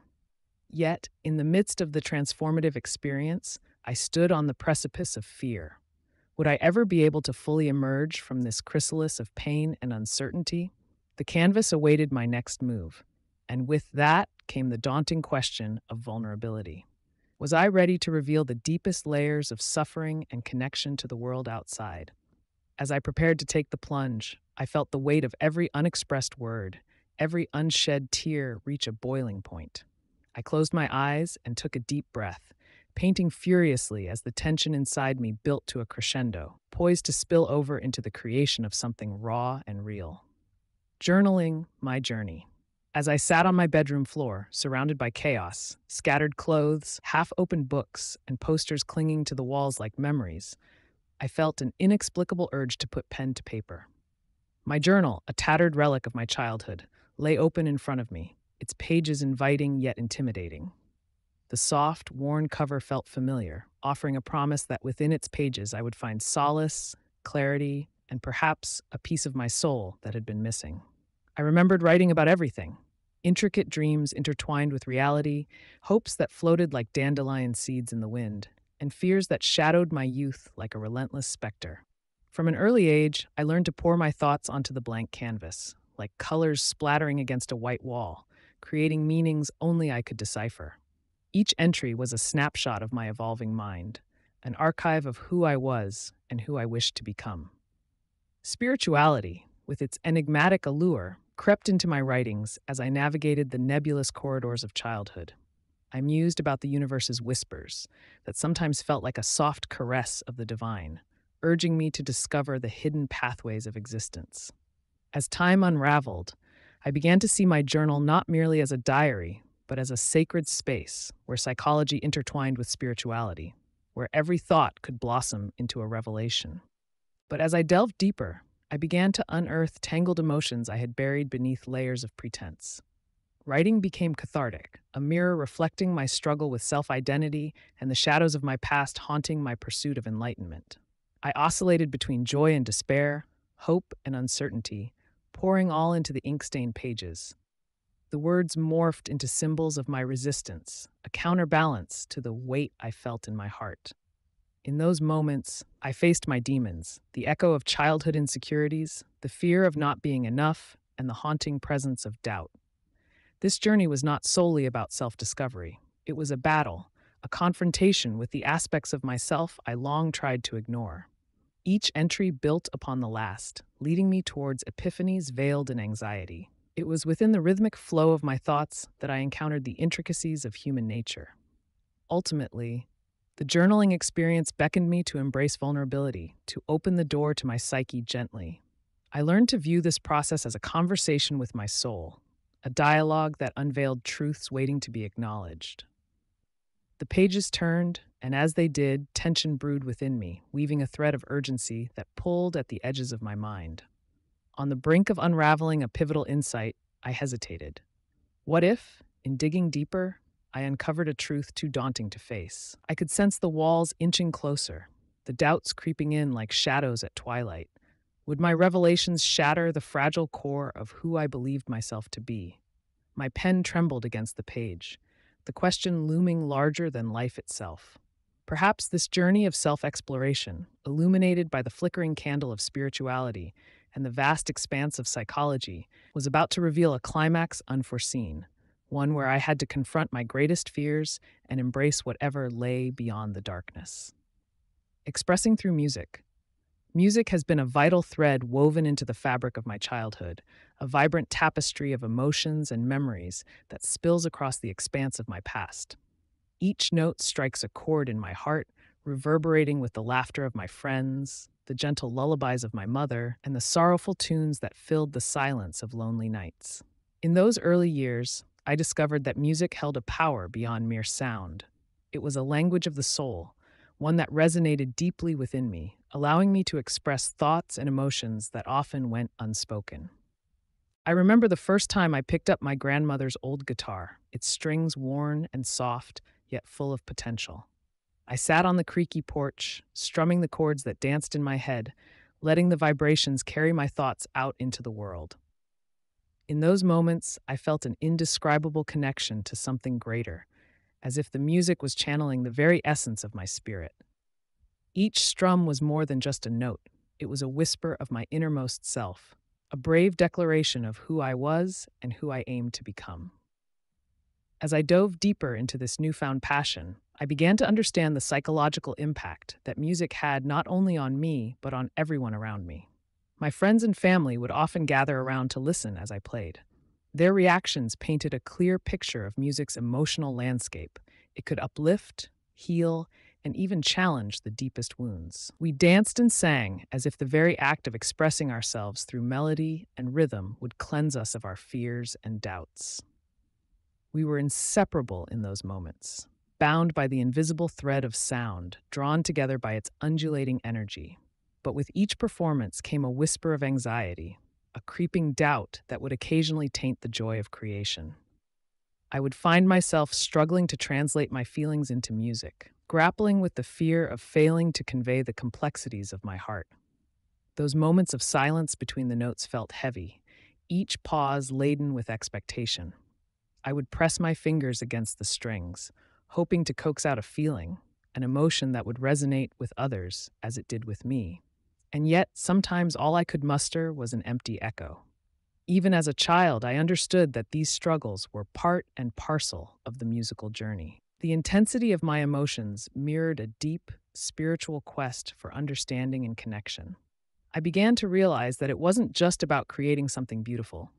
Yet, in the midst of the transformative experience, I stood on the precipice of fear. Would I ever be able to fully emerge from this chrysalis of pain and uncertainty? The canvas awaited my next move, and with that came the daunting question of vulnerability. Was I ready to reveal the deepest layers of suffering and connection to the world outside? As I prepared to take the plunge, I felt the weight of every unexpressed word, every unshed tear reach a boiling point. I closed my eyes and took a deep breath, painting furiously as the tension inside me built to a crescendo, poised to spill over into the creation of something raw and real. Journaling my journey. As I sat on my bedroom floor, surrounded by chaos, scattered clothes, half opened books, and posters clinging to the walls like memories, I felt an inexplicable urge to put pen to paper. My journal, a tattered relic of my childhood, lay open in front of me, its pages inviting yet intimidating. The soft, worn cover felt familiar, offering a promise that within its pages I would find solace, clarity, and perhaps a piece of my soul that had been missing. I remembered writing about everything: intricate dreams intertwined with reality, hopes that floated like dandelion seeds in the wind, and fears that shadowed my youth like a relentless specter. From an early age, I learned to pour my thoughts onto the blank canvas, like colors splattering against a white wall, creating meanings only I could decipher. Each entry was a snapshot of my evolving mind, an archive of who I was and who I wished to become. Spirituality, with its enigmatic allure, crept into my writings as I navigated the nebulous corridors of childhood. I mused about the universe's whispers that sometimes felt like a soft caress of the divine, urging me to discover the hidden pathways of existence. As time unraveled, I began to see my journal not merely as a diary, but as a sacred space where psychology intertwined with spirituality, where every thought could blossom into a revelation. But as I delved deeper, I began to unearth tangled emotions I had buried beneath layers of pretense. Writing became cathartic, a mirror reflecting my struggle with self-identity and the shadows of my past haunting my pursuit of enlightenment. I oscillated between joy and despair, hope and uncertainty, pouring all into the ink-stained pages. The words morphed into symbols of my resistance, a counterbalance to the weight I felt in my heart. In those moments, I faced my demons, the echo of childhood insecurities, the fear of not being enough, and the haunting presence of doubt. This journey was not solely about self-discovery. It was a battle, a confrontation with the aspects of myself I long tried to ignore. Each entry built upon the last, leading me towards epiphanies veiled in anxiety. It was within the rhythmic flow of my thoughts that I encountered the intricacies of human nature. Ultimately, the journaling experience beckoned me to embrace vulnerability, to open the door to my psyche gently. I learned to view this process as a conversation with my soul, a dialogue that unveiled truths waiting to be acknowledged. The pages turned, and as they did, tension brewed within me, weaving a thread of urgency that pulled at the edges of my mind. On the brink of unraveling a pivotal insight, I hesitated. What if, in digging deeper, I uncovered a truth too daunting to face? I could sense the walls inching closer, the doubts creeping in like shadows at twilight. Would my revelations shatter the fragile core of who I believed myself to be? My pen trembled against the page, the question looming larger than life itself. Perhaps this journey of self-exploration, illuminated by the flickering candle of spirituality and the vast expanse of psychology, was about to reveal a climax unforeseen, one where I had to confront my greatest fears and embrace whatever lay beyond the darkness. Expressing through music. Music has been a vital thread woven into the fabric of my childhood, a vibrant tapestry of emotions and memories that spills across the expanse of my past. Each note strikes a chord in my heart, reverberating with the laughter of my friends, the gentle lullabies of my mother, and the sorrowful tunes that filled the silence of lonely nights. In those early years, I discovered that music held a power beyond mere sound. It was a language of the soul, one that resonated deeply within me, allowing me to express thoughts and emotions that often went unspoken. I remember the first time I picked up my grandmother's old guitar, its strings worn and soft, yet full of potential. I sat on the creaky porch, strumming the chords that danced in my head, letting the vibrations carry my thoughts out into the world. In those moments, I felt an indescribable connection to something greater, as if the music was channeling the very essence of my spirit. Each strum was more than just a note. It was a whisper of my innermost self, a brave declaration of who I was and who I aimed to become. As I dove deeper into this newfound passion, I began to understand the psychological impact that music had not only on me, but on everyone around me. My friends and family would often gather around to listen as I played. Their reactions painted a clear picture of music's emotional landscape. It could uplift, heal, and even challenge the deepest wounds. We danced and sang as if the very act of expressing ourselves through melody and rhythm would cleanse us of our fears and doubts. We were inseparable in those moments, bound by the invisible thread of sound, drawn together by its undulating energy. But with each performance came a whisper of anxiety, a creeping doubt that would occasionally taint the joy of creation. I would find myself struggling to translate my feelings into music, grappling with the fear of failing to convey the complexities of my heart. Those moments of silence between the notes felt heavy, each pause laden with expectation. I would press my fingers against the strings, hoping to coax out a feeling, an emotion that would resonate with others as it did with me. And yet, sometimes all I could muster was an empty echo. Even as a child, I understood that these struggles were part and parcel of the musical journey. The intensity of my emotions mirrored a deep, spiritual quest for understanding and connection. I began to realize that it wasn't just about creating something beautiful.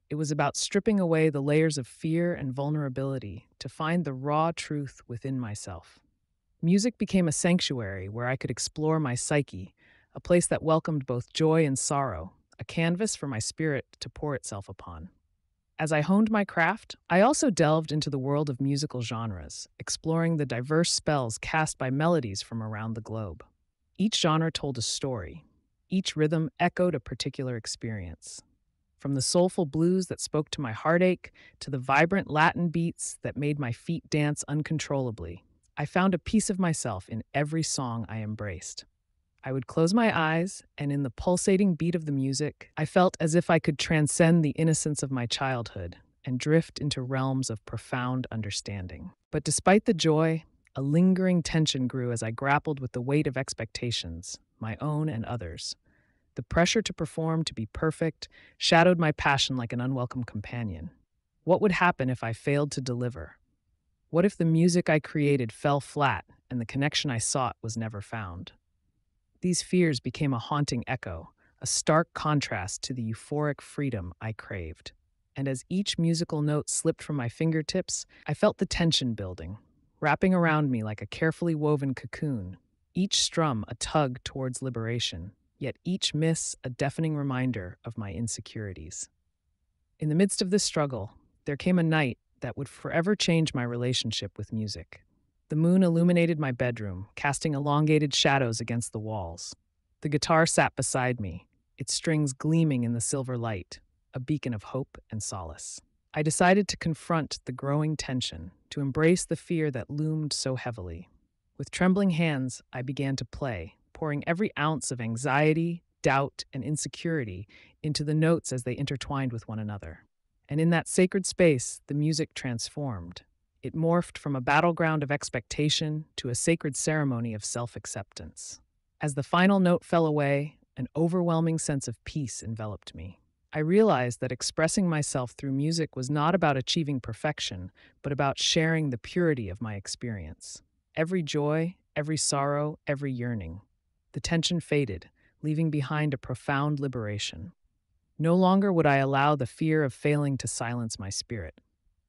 It was about stripping away the layers of fear and vulnerability to find the raw truth within myself. Music became a sanctuary where I could explore my psyche, a place that welcomed both joy and sorrow, a canvas for my spirit to pour itself upon. As I honed my craft, I also delved into the world of musical genres, exploring the diverse spells cast by melodies from around the globe. Each genre told a story. Each rhythm echoed a particular experience. From the soulful blues that spoke to my heartache to the vibrant Latin beats that made my feet dance uncontrollably, I found a piece of myself in every song I embraced. I would close my eyes, and in the pulsating beat of the music, I felt as if I could transcend the innocence of my childhood and drift into realms of profound understanding. But despite the joy, a lingering tension grew as I grappled with the weight of expectations, my own and others. The pressure to perform, to be perfect, shadowed my passion like an unwelcome companion. What would happen if I failed to deliver? What if the music I created fell flat and the connection I sought was never found? These fears became a haunting echo, a stark contrast to the euphoric freedom I craved. And as each musical note slipped from my fingertips, I felt the tension building, wrapping around me like a carefully woven cocoon, each strum a tug towards liberation, yet each miss a deafening reminder of my insecurities. In the midst of this struggle, there came a night that would forever change my relationship with music. The moon illuminated my bedroom, casting elongated shadows against the walls. The guitar sat beside me, its strings gleaming in the silver light, a beacon of hope and solace. I decided to confront the growing tension, to embrace the fear that loomed so heavily. With trembling hands, I began to play, pouring every ounce of anxiety, doubt, and insecurity into the notes as they intertwined with one another. And in that sacred space, the music transformed. It morphed from a battleground of expectation to a sacred ceremony of self-acceptance. As the final note fell away, an overwhelming sense of peace enveloped me. I realized that expressing myself through music was not about achieving perfection, but about sharing the purity of my experience. Every joy, every sorrow, every yearning. The tension faded, leaving behind a profound liberation. No longer would I allow the fear of failing to silence my spirit.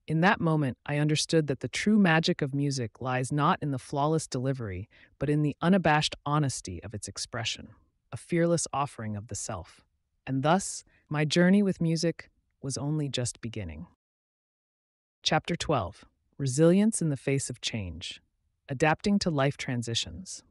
In that moment, I understood that the true magic of music lies not in the flawless delivery, but in the unabashed honesty of its expression, a fearless offering of the self. And thus, my journey with music was only just beginning. Chapter 12: Resilience in the Face of Change. Adapting to Life Transitions.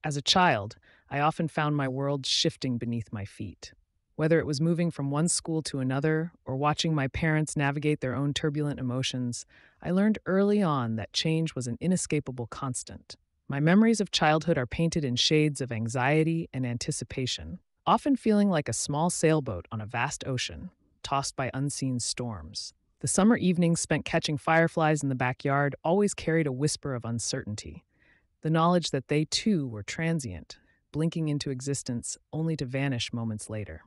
As a child, I often found my world shifting beneath my feet. Whether it was moving from one school to another or watching my parents navigate their own turbulent emotions, I learned early on that change was an inescapable constant. My memories of childhood are painted in shades of anxiety and anticipation, often feeling like a small sailboat on a vast ocean, tossed by unseen storms. The summer evenings spent catching fireflies in the backyard always carried a whisper of uncertainty, the knowledge that they too were transient, blinking into existence only to vanish moments later.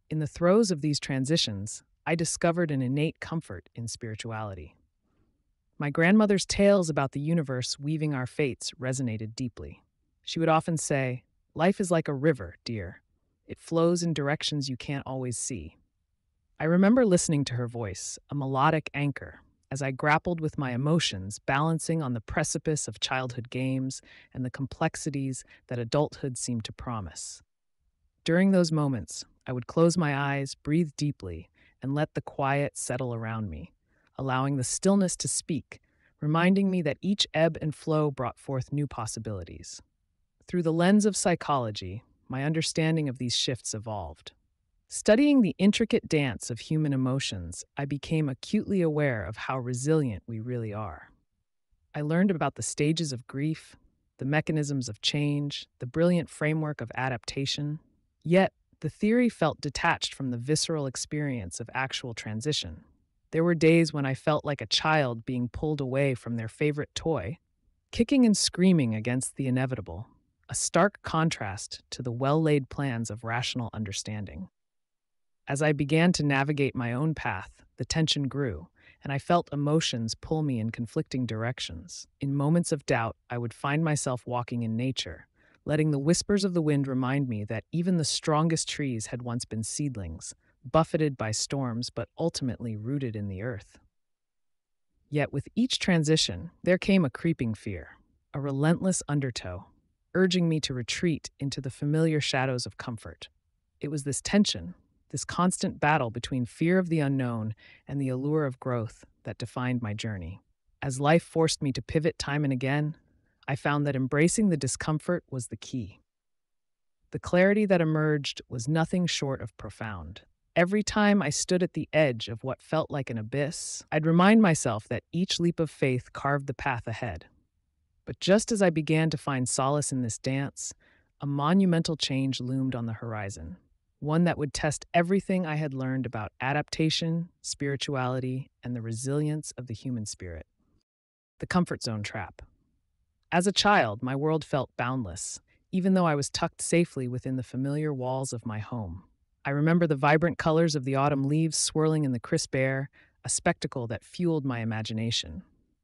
In the throes of these transitions, I discovered an innate comfort in spirituality. My grandmother's tales about the universe weaving our fates resonated deeply. She would often say, "Life is like a river, dear. It flows in directions you can't always see." I remember listening to her voice, a melodic anchor, as I grappled with my emotions, balancing on the precipice of childhood games and the complexities that adulthood seemed to promise. During those moments, I would close my eyes, breathe deeply, and let the quiet settle around me, allowing the stillness to speak, reminding me that each ebb and flow brought forth new possibilities. Through the lens of psychology, my understanding of these shifts evolved. Studying the intricate dance of human emotions, I became acutely aware of how resilient we really are. I learned about the stages of grief, the mechanisms of change, the brilliant framework of adaptation. Yet, the theory felt detached from the visceral experience of actual transition. There were days when I felt like a child being pulled away from their favorite toy, kicking and screaming against the inevitable, a stark contrast to the well laid plans of rational understanding. As I began to navigate my own path, the tension grew, and I felt emotions pull me in conflicting directions. In moments of doubt, I would find myself walking in nature, letting the whispers of the wind remind me that even the strongest trees had once been seedlings, buffeted by storms but ultimately rooted in the earth. Yet with each transition, there came a creeping fear, a relentless undertow, urging me to retreat into the familiar shadows of comfort. It was this tension, this constant battle between fear of the unknown and the allure of growth that defined my journey. As life forced me to pivot time and again, I found that embracing the discomfort was the key. The clarity that emerged was nothing short of profound. Every time I stood at the edge of what felt like an abyss, I'd remind myself that each leap of faith carved the path ahead. But just as I began to find solace in this dance, a monumental change loomed on the horizon, one that would test everything I had learned about adaptation, spirituality, and the resilience of the human spirit. The comfort zone trap. As a child, my world felt boundless, even though I was tucked safely within the familiar walls of my home. I remember the vibrant colors of the autumn leaves swirling in the crisp air, a spectacle that fueled my imagination.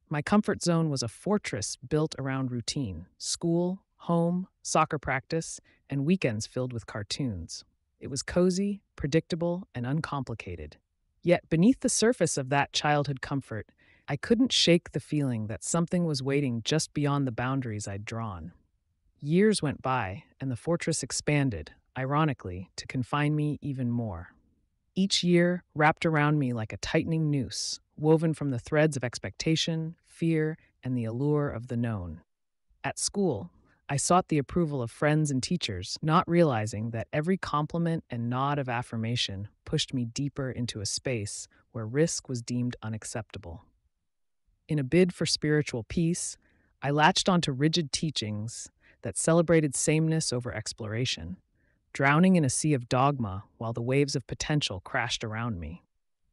My comfort zone was a fortress built around routine: school, home, soccer practice, and weekends filled with cartoons. It was cozy, predictable, and uncomplicated. Yet beneath the surface of that childhood comfort, I couldn't shake the feeling that something was waiting just beyond the boundaries I'd drawn. Years went by, and the fortress expanded, ironically, to confine me even more. Each year wrapped around me like a tightening noose, woven from the threads of expectation, fear, and the allure of the known. At school, I sought the approval of friends and teachers, not realizing that every compliment and nod of affirmation pushed me deeper into a space where risk was deemed unacceptable. In a bid for spiritual peace, I latched onto rigid teachings that celebrated sameness over exploration, drowning in a sea of dogma while the waves of potential crashed around me.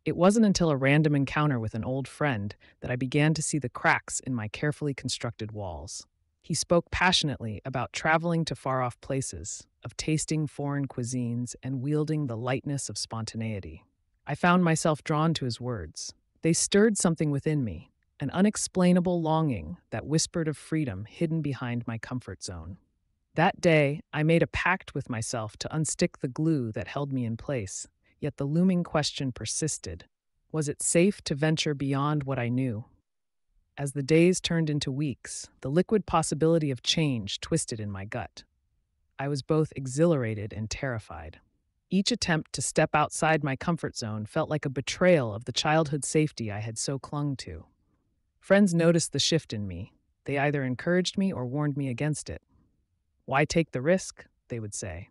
It wasn't until a random encounter with an old friend that I began to see the cracks in my carefully constructed walls. He spoke passionately about traveling to far-off places, of tasting foreign cuisines, and wielding the lightness of spontaneity. I found myself drawn to his words. They stirred something within me, an unexplainable longing that whispered of freedom hidden behind my comfort zone. That day, I made a pact with myself to unstick the glue that held me in place, yet the looming question persisted. Was it safe to venture beyond what I knew? As the days turned into weeks, the liquid possibility of change twisted in my gut. I was both exhilarated and terrified. Each attempt to step outside my comfort zone felt like a betrayal of the childhood safety I had so clung to. Friends noticed the shift in me. They either encouraged me or warned me against it. Why take the risk? They would say.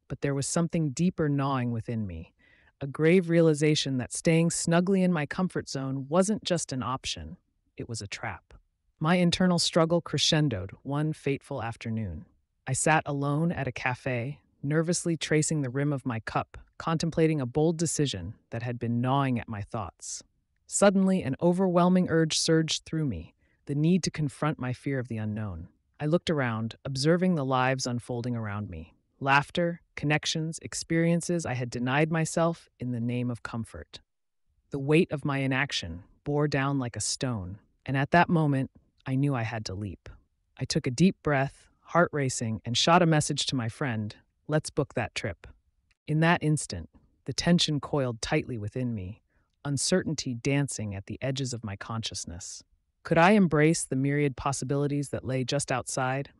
But there was something deeper gnawing within me, a grave realization that staying snugly in my comfort zone wasn't just an option, it was a trap. My internal struggle crescendoed one fateful afternoon. I sat alone at a cafe, nervously tracing the rim of my cup, contemplating a bold decision that had been gnawing at my thoughts. Suddenly, an overwhelming urge surged through me, the need to confront my fear of the unknown. I looked around, observing the lives unfolding around me. Laughter, connections, experiences I had denied myself in the name of comfort. The weight of my inaction bore down like a stone, and at that moment, I knew I had to leap. I took a deep breath, heart racing, and shot a message to my friend, "Let's book that trip." In that instant, the tension coiled tightly within me, uncertainty dancing at the edges of my consciousness. Could I embrace the myriad possibilities that lay just outside?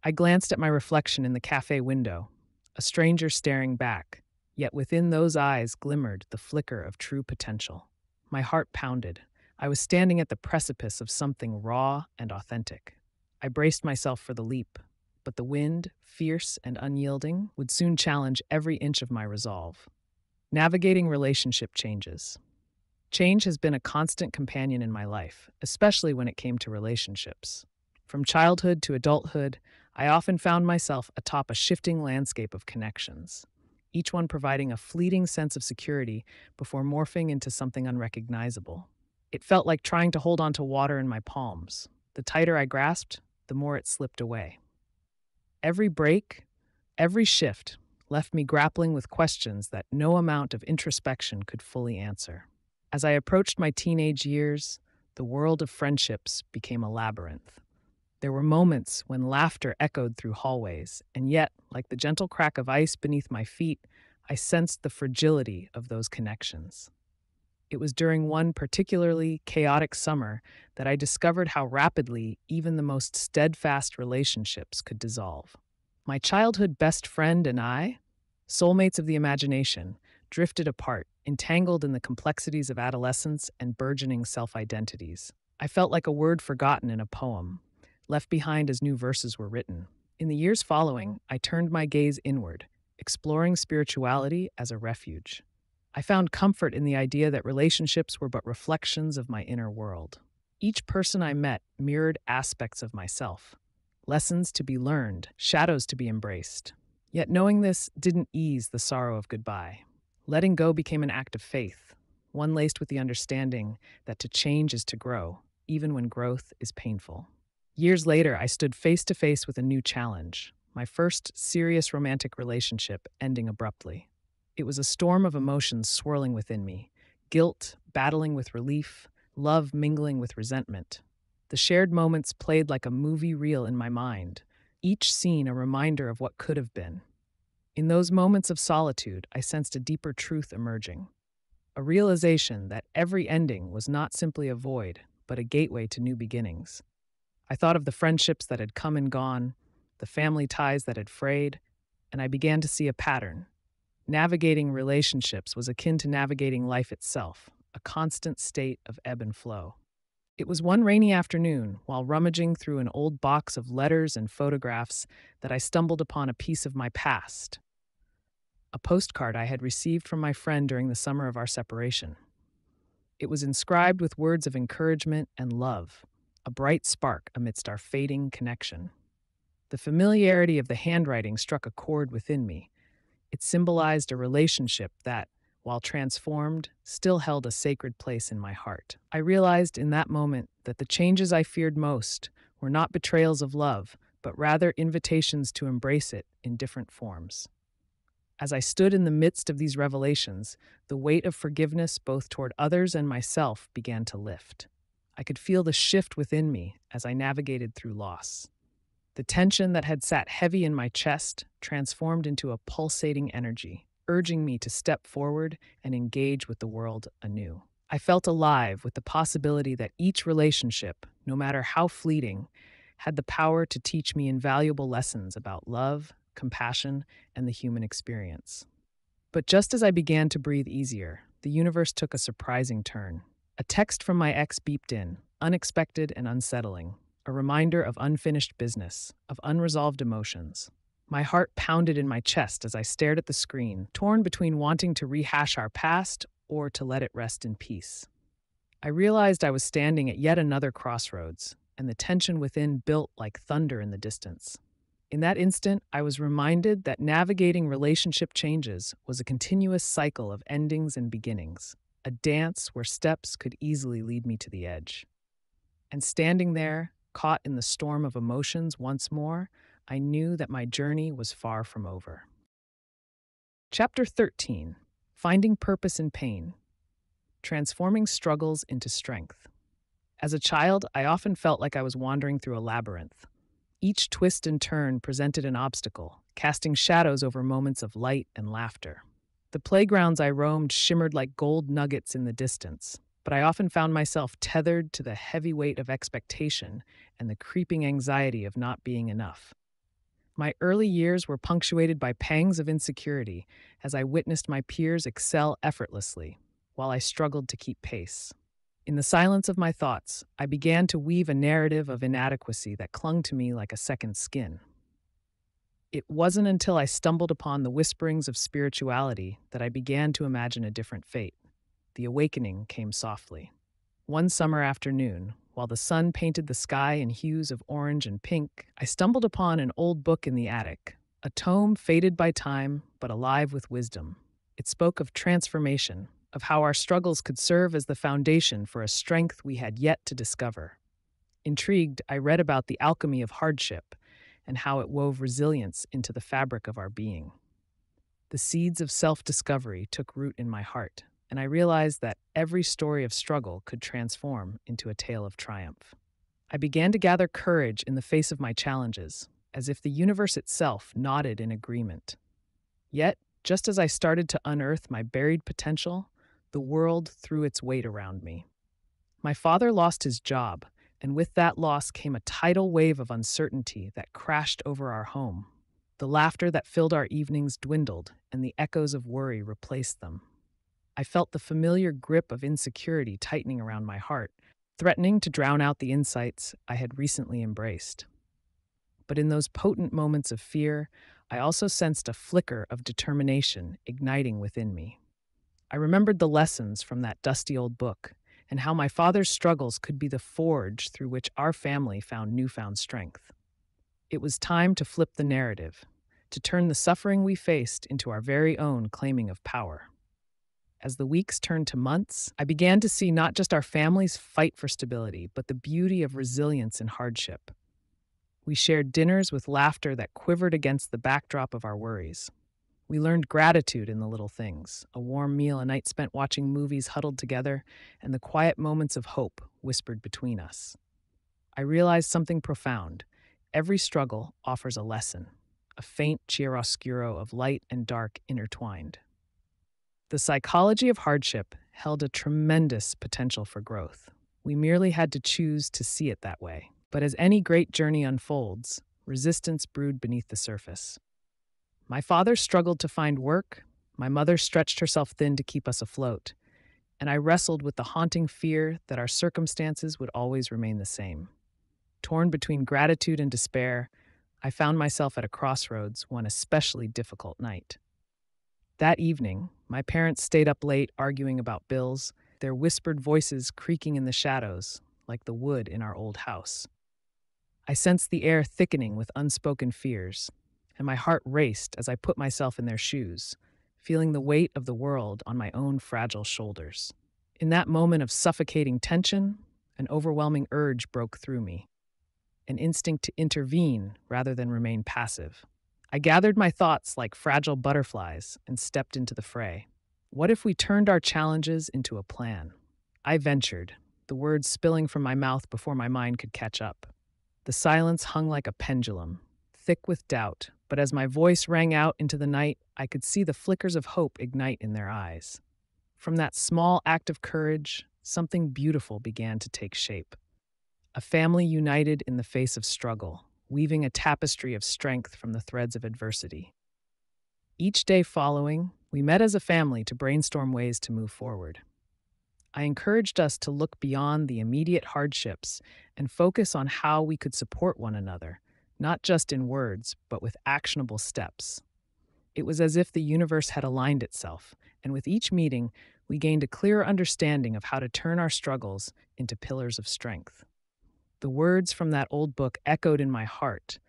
I glanced at my reflection in the cafe window, a stranger staring back, yet within those eyes glimmered the flicker of true potential. My heart pounded. I was standing at the precipice of something raw and authentic. I braced myself for the leap, but the wind, fierce and unyielding, would soon challenge every inch of my resolve. Navigating relationship changes. Change has been a constant companion in my life, especially when it came to relationships. From childhood to adulthood, I often found myself atop a shifting landscape of connections, each one providing a fleeting sense of security before morphing into something unrecognizable. It felt like trying to hold onto water in my palms. The tighter I grasped, the more it slipped away. Every break, every shift, left me grappling with questions that no amount of introspection could fully answer. As I approached my teenage years, the world of friendships became a labyrinth. There were moments when laughter echoed through hallways, and yet, like the gentle crack of ice beneath my feet, I sensed the fragility of those connections. It was during one particularly chaotic summer that I discovered how rapidly even the most steadfast relationships could dissolve. My childhood best friend and I, soulmates of the imagination, drifted apart, entangled in the complexities of adolescence and burgeoning self-identities. I felt like a word forgotten in a poem, left behind as new verses were written. In the years following, I turned my gaze inward, exploring spirituality as a refuge. I found comfort in the idea that relationships were but reflections of my inner world. Each person I met mirrored aspects of myself, lessons to be learned, shadows to be embraced. Yet knowing this didn't ease the sorrow of goodbye. Letting go became an act of faith, one laced with the understanding that to change is to grow, even when growth is painful. Years later, I stood face to face with a new challenge, my first serious romantic relationship ending abruptly. It was a storm of emotions swirling within me, guilt battling with relief, love mingling with resentment. The shared moments played like a movie reel in my mind, each scene a reminder of what could have been. In those moments of solitude, I sensed a deeper truth emerging, a realization that every ending was not simply a void, but a gateway to new beginnings. I thought of the friendships that had come and gone, the family ties that had frayed, and I began to see a pattern. Navigating relationships was akin to navigating life itself, a constant state of ebb and flow. It was one rainy afternoon, while rummaging through an old box of letters and photographs, that I stumbled upon a piece of my past, a postcard I had received from my friend during the summer of our separation. It was inscribed with words of encouragement and love, a bright spark amidst our fading connection. The familiarity of the handwriting struck a chord within me. It symbolized a relationship that, while transformed, still held a sacred place in my heart. I realized in that moment that the changes I feared most were not betrayals of love, but rather invitations to embrace it in different forms. As I stood in the midst of these revelations, the weight of forgiveness both toward others and myself began to lift. I could feel the shift within me as I navigated through loss. The tension that had sat heavy in my chest transformed into a pulsating energy, urging me to step forward and engage with the world anew. I felt alive with the possibility that each relationship, no matter how fleeting, had the power to teach me invaluable lessons about love, compassion, and the human experience. But just as I began to breathe easier, the universe took a surprising turn. A text from my ex beeped in, unexpected and unsettling, a reminder of unfinished business, of unresolved emotions. My heart pounded in my chest as I stared at the screen, torn between wanting to rehash our past or to let it rest in peace. I realized I was standing at yet another crossroads, and the tension within built like thunder in the distance. In that instant, I was reminded that navigating relationship changes was a continuous cycle of endings and beginnings, a dance where steps could easily lead me to the edge. And standing there, caught in the storm of emotions once more, I knew that my journey was far from over. Chapter 13: Finding Purpose in Pain. Transforming Struggles into Strength. As a child, I often felt like I was wandering through a labyrinth. Each twist and turn presented an obstacle, casting shadows over moments of light and laughter. The The playgrounds I roamed shimmered like gold nuggets in the distance, but I often found myself tethered to the heavy weight of expectation and the creeping anxiety of not being enough. My early years were punctuated by pangs of insecurity as I witnessed my peers excel effortlessly, while I struggled to keep pace. In the silence of my thoughts, I began to weave a narrative of inadequacy that clung to me like a second skin. It wasn't until I stumbled upon the whisperings of spirituality that I began to imagine a different fate. The awakening came softly. One summer afternoon, while the sun painted the sky in hues of orange and pink, I stumbled upon an old book in the attic, a tome faded by time but alive with wisdom. It spoke of transformation, of how our struggles could serve as the foundation for a strength we had yet to discover. Intrigued, I read about the alchemy of hardship and how it wove resilience into the fabric of our being. The seeds of self-discovery took root in my heart, and I realized that every story of struggle could transform into a tale of triumph. I began to gather courage in the face of my challenges, as if the universe itself nodded in agreement. Yet, just as I started to unearth my buried potential, the world threw its weight around me. My father lost his job, and with that loss came a tidal wave of uncertainty that crashed over our home. The laughter that filled our evenings dwindled, and the echoes of worry replaced them. I felt the familiar grip of insecurity tightening around my heart, threatening to drown out the insights I had recently embraced. But in those potent moments of fear, I also sensed a flicker of determination igniting within me. I remembered the lessons from that dusty old book and how my father's struggles could be the forge through which our family found newfound strength. It was time to flip the narrative, to turn the suffering we faced into our very own claiming of power. As the weeks turned to months, I began to see not just our family's fight for stability, but the beauty of resilience in hardship. We shared dinners with laughter that quivered against the backdrop of our worries. We learned gratitude in the little things, a warm meal, a night spent watching movies huddled together, and the quiet moments of hope whispered between us. I realized something profound. Every struggle offers a lesson, a faint chiaroscuro of light and dark intertwined. The psychology of hardship held a tremendous potential for growth. We merely had to choose to see it that way. But as any great journey unfolds, resistance brewed beneath the surface. My father struggled to find work, my mother stretched herself thin to keep us afloat, and I wrestled with the haunting fear that our circumstances would always remain the same. Torn between gratitude and despair, I found myself at a crossroads one especially difficult night. That evening, my parents stayed up late arguing about bills, their whispered voices creaking in the shadows, like the wood in our old house. I sensed the air thickening with unspoken fears, and my heart raced as I put myself in their shoes, feeling the weight of the world on my own fragile shoulders. In that moment of suffocating tension, an overwhelming urge broke through me, an instinct to intervene rather than remain passive. I gathered my thoughts like fragile butterflies and stepped into the fray. What if we turned our challenges into a plan? I ventured, the words spilling from my mouth before my mind could catch up. The silence hung like a pendulum, thick with doubt, but as my voice rang out into the night, I could see the flickers of hope ignite in their eyes. From that small act of courage, something beautiful began to take shape. A family united in the face of struggle, weaving a tapestry of strength from the threads of adversity. Each day following, we met as a family to brainstorm ways to move forward. I encouraged us to look beyond the immediate hardships and focus on how we could support one another, not just in words, but with actionable steps. It was as if the universe had aligned itself, and with each meeting, we gained a clearer understanding of how to turn our struggles into pillars of strength. The words from that old book echoed in my heart,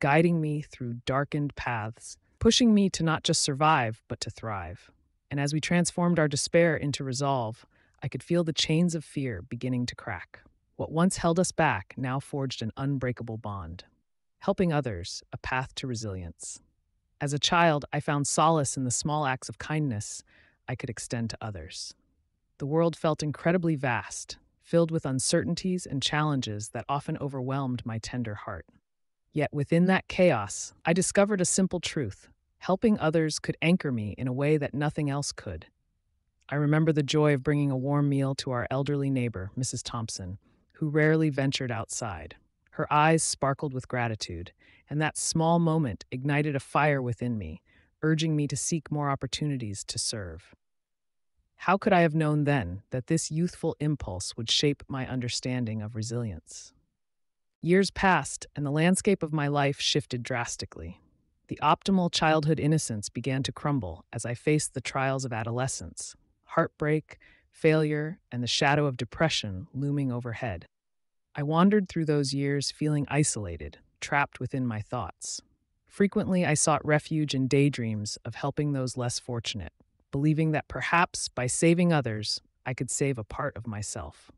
guiding me through darkened paths, pushing me to not just survive, but to thrive. And as we transformed our despair into resolve, I could feel the chains of fear beginning to crack. What once held us back now forged an unbreakable bond. Helping others, a path to resilience. As a child, I found solace in the small acts of kindness I could extend to others. The world felt incredibly vast, filled with uncertainties and challenges that often overwhelmed my tender heart. Yet within that chaos, I discovered a simple truth. Helping others could anchor me in a way that nothing else could. I remember the joy of bringing a warm meal to our elderly neighbor, Mrs. Thompson, who rarely ventured outside. Her eyes sparkled with gratitude, and that small moment ignited a fire within me, urging me to seek more opportunities to serve. How could I have known then that this youthful impulse would shape my understanding of resilience? Years passed, and the landscape of my life shifted drastically. The optimal childhood innocence began to crumble as I faced the trials of adolescence, heartbreak, failure, and the shadow of depression looming overhead. I wandered through those years feeling isolated, trapped within my thoughts. Frequently, I sought refuge in daydreams of helping those less fortunate, believing that perhaps by saving others, I could save a part of myself.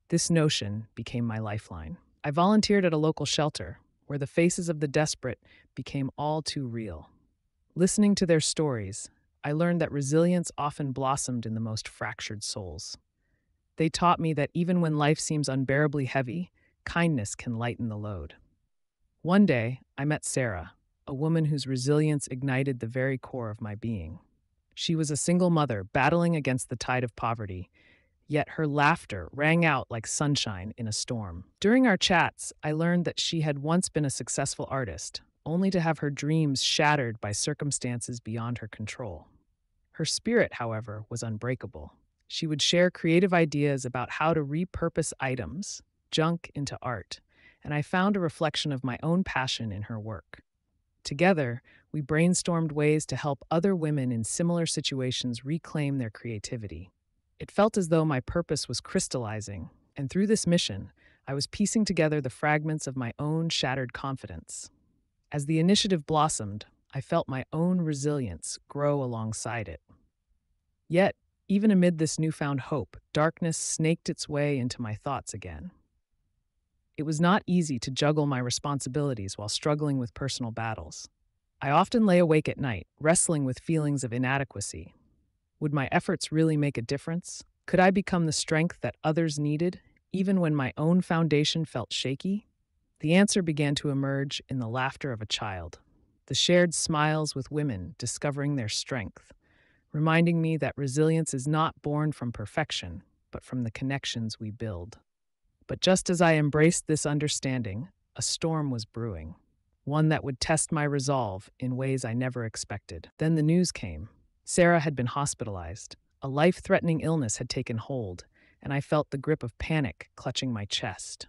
This notion became my lifeline. I volunteered at a local shelter, where the faces of the desperate became all too real. Listening to their stories, I learned that resilience often blossomed in the most fractured souls. They taught me that even when life seems unbearably heavy, kindness can lighten the load. One day, I met Sarah, a woman whose resilience ignited the very core of my being. She was a single mother battling against the tide of poverty, yet her laughter rang out like sunshine in a storm. During our chats, I learned that she had once been a successful artist, only to have her dreams shattered by circumstances beyond her control. Her spirit, however, was unbreakable. She would share creative ideas about how to repurpose items, junk, into art, and I found a reflection of my own passion in her work. Together, we brainstormed ways to help other women in similar situations reclaim their creativity. It felt as though my purpose was crystallizing, and through this mission, I was piecing together the fragments of my own shattered confidence. As the initiative blossomed, I felt my own resilience grow alongside it. Yet, even amid this newfound hope, darkness snaked its way into my thoughts again. It was not easy to juggle my responsibilities while struggling with personal battles. I often lay awake at night, wrestling with feelings of inadequacy. Would my efforts really make a difference? Could I become the strength that others needed, even when my own foundation felt shaky? The answer began to emerge in the laughter of a child, the shared smiles with women discovering their strength, reminding me that resilience is not born from perfection, but from the connections we build. But just as I embraced this understanding, a storm was brewing, one that would test my resolve in ways I never expected. Then the news came. Sarah had been hospitalized. A life-threatening illness had taken hold, and I felt the grip of panic clutching my chest.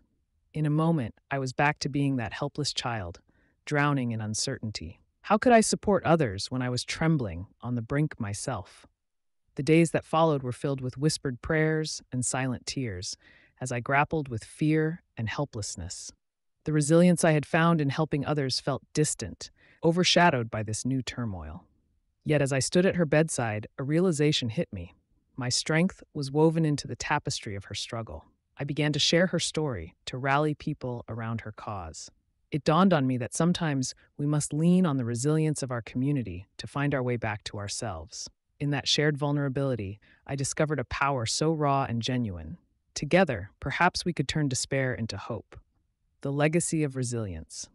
In a moment, I was back to being that helpless child, drowning in uncertainty. How could I support others when I was trembling on the brink myself? The days that followed were filled with whispered prayers and silent tears as I grappled with fear and helplessness. The resilience I had found in helping others felt distant, overshadowed by this new turmoil. Yet as I stood at her bedside, a realization hit me. My strength was woven into the tapestry of her struggle. I began to share her story, to rally people around her cause. It dawned on me that sometimes we must lean on the resilience of our community to find our way back to ourselves. In that shared vulnerability, I discovered a power so raw and genuine. Together, perhaps we could turn despair into hope. The legacy of resilience.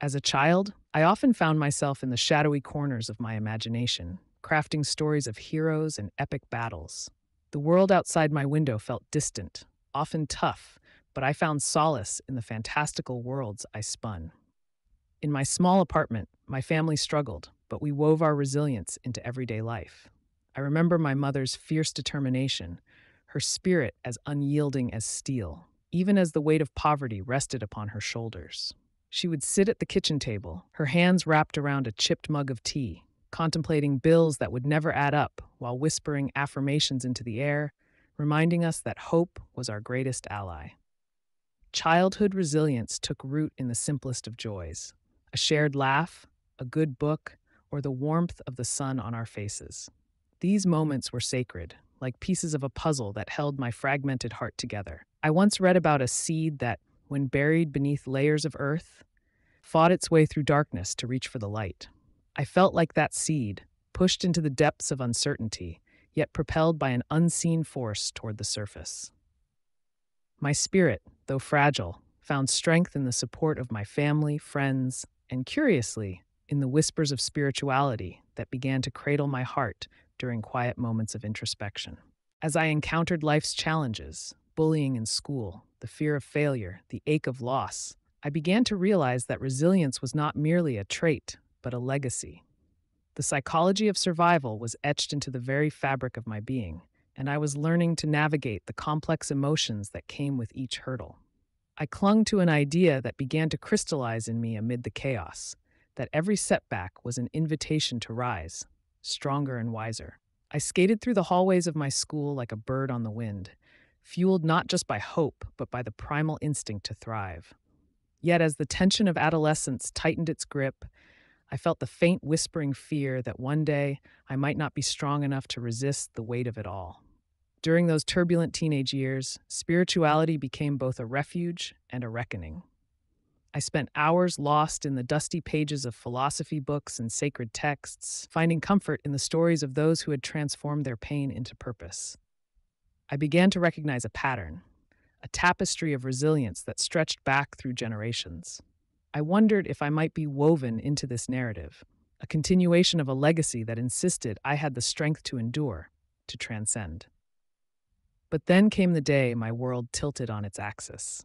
As a child, I often found myself in the shadowy corners of my imagination, crafting stories of heroes and epic battles. The world outside my window felt distant, often tough, but I found solace in the fantastical worlds I spun. In my small apartment, my family struggled, but we wove our resilience into everyday life. I remember my mother's fierce determination, her spirit as unyielding as steel, even as the weight of poverty rested upon her shoulders. She would sit at the kitchen table, her hands wrapped around a chipped mug of tea, contemplating bills that would never add up while whispering affirmations into the air, reminding us that hope was our greatest ally. Childhood resilience took root in the simplest of joys: a shared laugh, a good book, or the warmth of the sun on our faces. These moments were sacred, like pieces of a puzzle that held my fragmented heart together. I once read about a seed that, when buried beneath layers of earth, fought its way through darkness to reach for the light. I felt like that seed, pushed into the depths of uncertainty, yet propelled by an unseen force toward the surface. My spirit, though fragile, found strength in the support of my family, friends, and curiously, in the whispers of spirituality that began to cradle my heart during quiet moments of introspection. As I encountered life's challenges, bullying in school, the fear of failure, the ache of loss, I began to realize that resilience was not merely a trait, but a legacy. The psychology of survival was etched into the very fabric of my being, and I was learning to navigate the complex emotions that came with each hurdle. I clung to an idea that began to crystallize in me amid the chaos, that every setback was an invitation to rise, stronger and wiser. I skated through the hallways of my school like a bird on the wind, fueled not just by hope, but by the primal instinct to thrive. Yet as the tension of adolescence tightened its grip, I felt the faint whispering fear that one day I might not be strong enough to resist the weight of it all. During those turbulent teenage years, spirituality became both a refuge and a reckoning. I spent hours lost in the dusty pages of philosophy books and sacred texts, finding comfort in the stories of those who had transformed their pain into purpose. I began to recognize a pattern, a tapestry of resilience that stretched back through generations. I wondered if I might be woven into this narrative, a continuation of a legacy that insisted I had the strength to endure, to transcend. But then came the day my world tilted on its axis.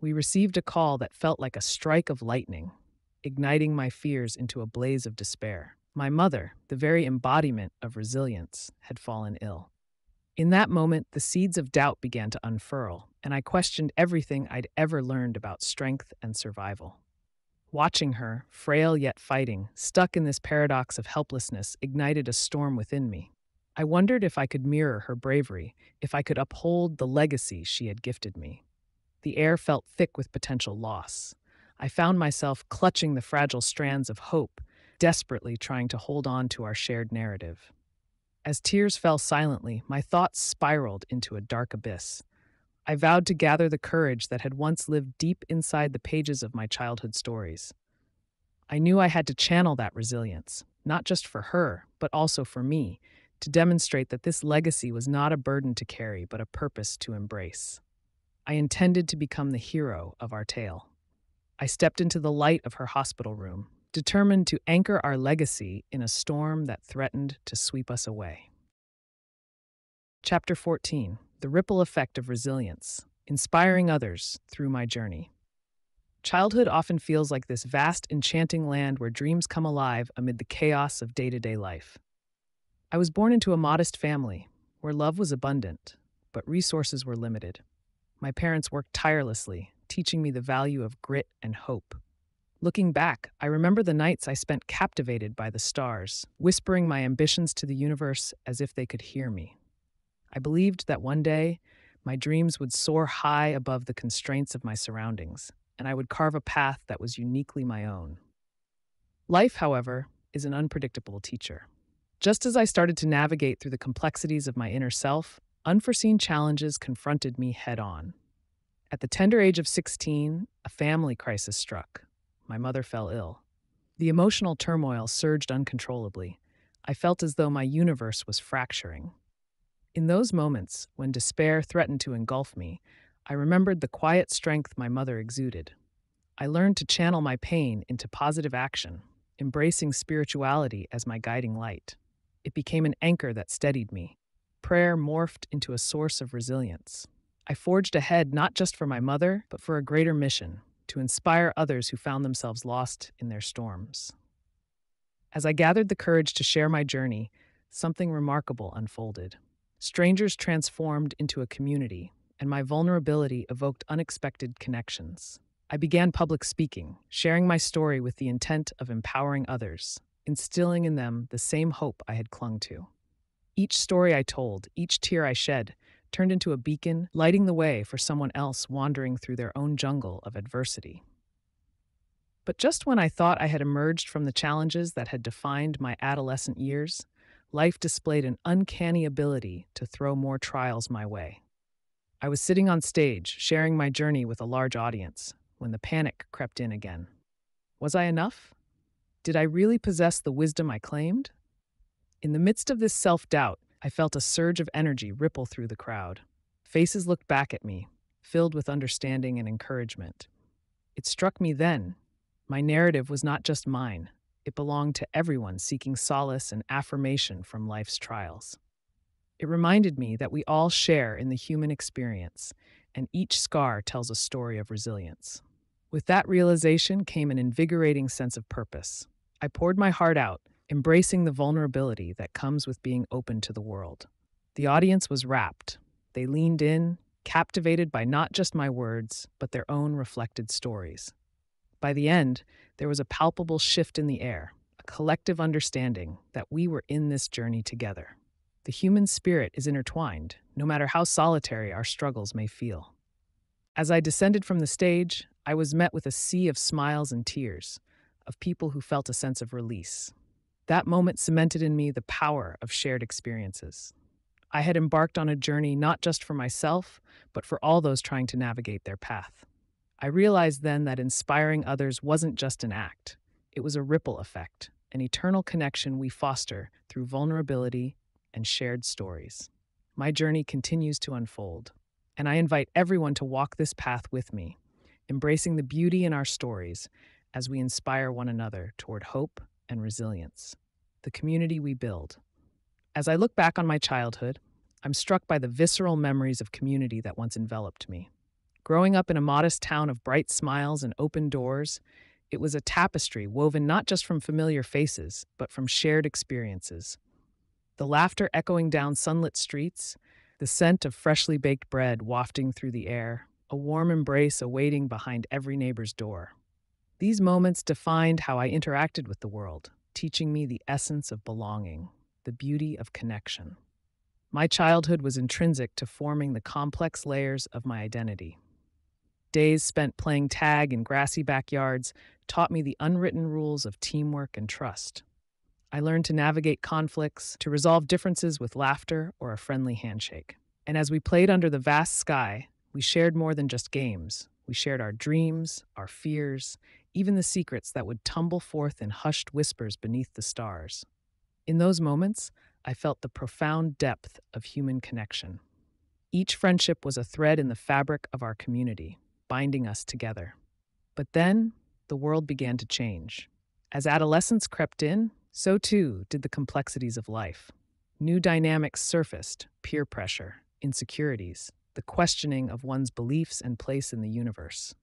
We received a call that felt like a strike of lightning, igniting my fears into a blaze of despair. My mother, the very embodiment of resilience, had fallen ill. In that moment, the seeds of doubt began to unfurl, and I questioned everything I'd ever learned about strength and survival. Watching her, frail yet fighting, stuck in this paradox of helplessness, ignited a storm within me. I wondered if I could mirror her bravery, if I could uphold the legacy she had gifted me. The air felt thick with potential loss. I found myself clutching the fragile strands of hope, desperately trying to hold on to our shared narrative. As tears fell silently, my thoughts spiraled into a dark abyss. I vowed to gather the courage that had once lived deep inside the pages of my childhood stories. I knew I had to channel that resilience, not just for her, but also for me, to demonstrate that this legacy was not a burden to carry, but a purpose to embrace. I intended to become the hero of our tale. I stepped into the light of her hospital room, determined to anchor our legacy in a storm that threatened to sweep us away. Chapter 14: The Ripple Effect of Resilience, Inspiring Others Through My Journey. Childhood often feels like this vast, enchanting land where dreams come alive amid the chaos of day-to-day life. I was born into a modest family, where love was abundant, but resources were limited. My parents worked tirelessly, teaching me the value of grit and hope. Looking back, I remember the nights I spent captivated by the stars, whispering my ambitions to the universe as if they could hear me. I believed that one day, my dreams would soar high above the constraints of my surroundings, and I would carve a path that was uniquely my own. Life, however, is an unpredictable teacher. Just as I started to navigate through the complexities of my inner self, unforeseen challenges confronted me head-on. At the tender age of 16, a family crisis struck. My mother fell ill. The emotional turmoil surged uncontrollably. I felt as though my universe was fracturing. In those moments, when despair threatened to engulf me, I remembered the quiet strength my mother exuded. I learned to channel my pain into positive action, embracing spirituality as my guiding light. It became an anchor that steadied me. Prayer morphed into a source of resilience. I forged ahead not just for my mother, but for a greater mission, to inspire others who found themselves lost in their storms. As I gathered the courage to share my journey, something remarkable unfolded. Strangers transformed into a community, and my vulnerability evoked unexpected connections. I began public speaking, sharing my story with the intent of empowering others, instilling in them the same hope I had clung to. Each story I told, each tear I shed, turned into a beacon, lighting the way for someone else wandering through their own jungle of adversity. But just when I thought I had emerged from the challenges that had defined my adolescent years, life displayed an uncanny ability to throw more trials my way. I was sitting on stage, sharing my journey with a large audience, when the panic crept in again. Was I enough? Did I really possess the wisdom I claimed? In the midst of this self-doubt, I felt a surge of energy ripple through the crowd. Faces looked back at me, filled with understanding and encouragement. It struck me then. My narrative was not just mine. It belonged to everyone seeking solace and affirmation from life's trials. It reminded me that we all share in the human experience, and each scar tells a story of resilience. With that realization came an invigorating sense of purpose. I poured my heart out, embracing the vulnerability that comes with being open to the world. The audience was rapt. They leaned in, captivated by not just my words, but their own reflected stories. By the end, there was a palpable shift in the air, a collective understanding that we were in this journey together. The human spirit is intertwined, no matter how solitary our struggles may feel. As I descended from the stage, I was met with a sea of smiles and tears, of people who felt a sense of release. That moment cemented in me the power of shared experiences. I had embarked on a journey not just for myself, but for all those trying to navigate their path. I realized then that inspiring others wasn't just an act, it was a ripple effect, an eternal connection we foster through vulnerability and shared stories. My journey continues to unfold, and I invite everyone to walk this path with me, embracing the beauty in our stories as we inspire one another toward hope and resilience, the community we build. As I look back on my childhood, I'm struck by the visceral memories of community that once enveloped me. Growing up in a modest town of bright smiles and open doors, it was a tapestry woven not just from familiar faces, but from shared experiences. The laughter echoing down sunlit streets, the scent of freshly baked bread wafting through the air, a warm embrace awaiting behind every neighbor's door. These moments defined how I interacted with the world, teaching me the essence of belonging, the beauty of connection. My childhood was intrinsic to forming the complex layers of my identity. Days spent playing tag in grassy backyards taught me the unwritten rules of teamwork and trust. I learned to navigate conflicts, to resolve differences with laughter or a friendly handshake. And as we played under the vast sky, we shared more than just games. We shared our dreams, our fears, even the secrets that would tumble forth in hushed whispers beneath the stars. In those moments, I felt the profound depth of human connection. Each friendship was a thread in the fabric of our community, binding us together. But then, the world began to change. As adolescence crept in, so too did the complexities of life. New dynamics surfaced: peer pressure, insecurities, the questioning of one's beliefs and place in the universe.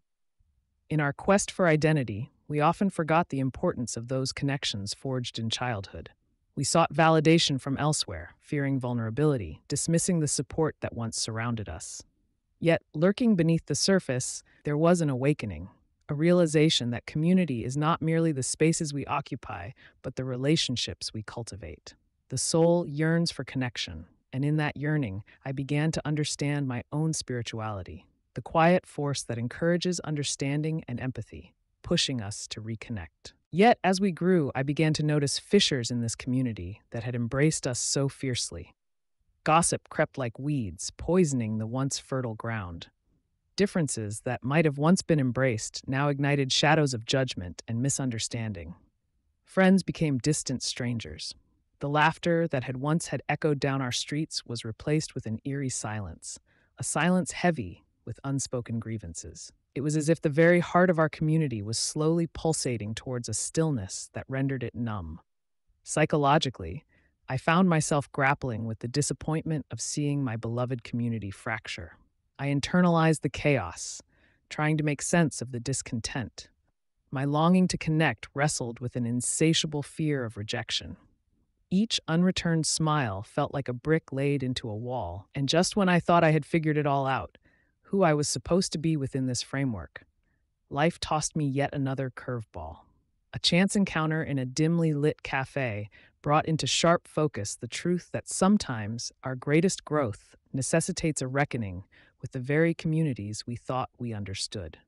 In our quest for identity, we often forgot the importance of those connections forged in childhood. We sought validation from elsewhere, fearing vulnerability, dismissing the support that once surrounded us. Yet, lurking beneath the surface, there was an awakening, a realization that community is not merely the spaces we occupy, but the relationships we cultivate. The soul yearns for connection, and in that yearning, I began to understand my own spirituality, the quiet force that encourages understanding and empathy, pushing us to reconnect. Yet, as we grew, I began to notice fissures in this community that had embraced us so fiercely. Gossip crept like weeds, poisoning the once fertile ground. Differences that might have once been embraced now ignited shadows of judgment and misunderstanding. Friends became distant strangers. The laughter that had echoed down our streets was replaced with an eerie silence, a silence heavy with unspoken grievances. It was as if the very heart of our community was slowly pulsating towards a stillness that rendered it numb. Psychologically, I found myself grappling with the disappointment of seeing my beloved community fracture. I internalized the chaos, trying to make sense of the discontent. My longing to connect wrestled with an insatiable fear of rejection. Each unreturned smile felt like a brick laid into a wall, and just when I thought I had figured it all out, who I was supposed to be within this framework, life tossed me yet another curveball. A chance encounter in a dimly lit cafe brought into sharp focus the truth that sometimes our greatest growth necessitates a reckoning with the very communities we thought we understood.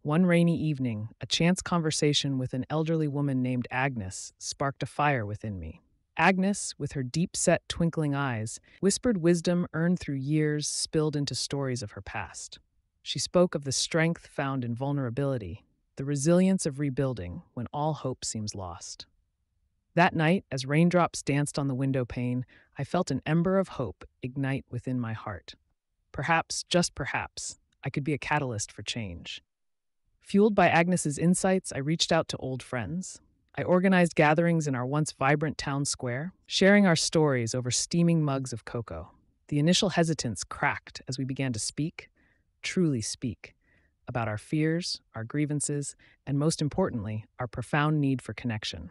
One rainy evening, a chance conversation with an elderly woman named Agnes sparked a fire within me. Agnes, with her deep-set, twinkling eyes, whispered wisdom earned through years spilled into stories of her past. She spoke of the strength found in vulnerability, the resilience of rebuilding when all hope seems lost. That night, as raindrops danced on the window pane, I felt an ember of hope ignite within my heart. Perhaps, just perhaps, I could be a catalyst for change. Fueled by Agnes's insights, I reached out to old friends. I organized gatherings in our once vibrant town square, sharing our stories over steaming mugs of cocoa. The initial hesitance cracked as we began to speak, truly speak, about our fears, our grievances, and most importantly, our profound need for connection.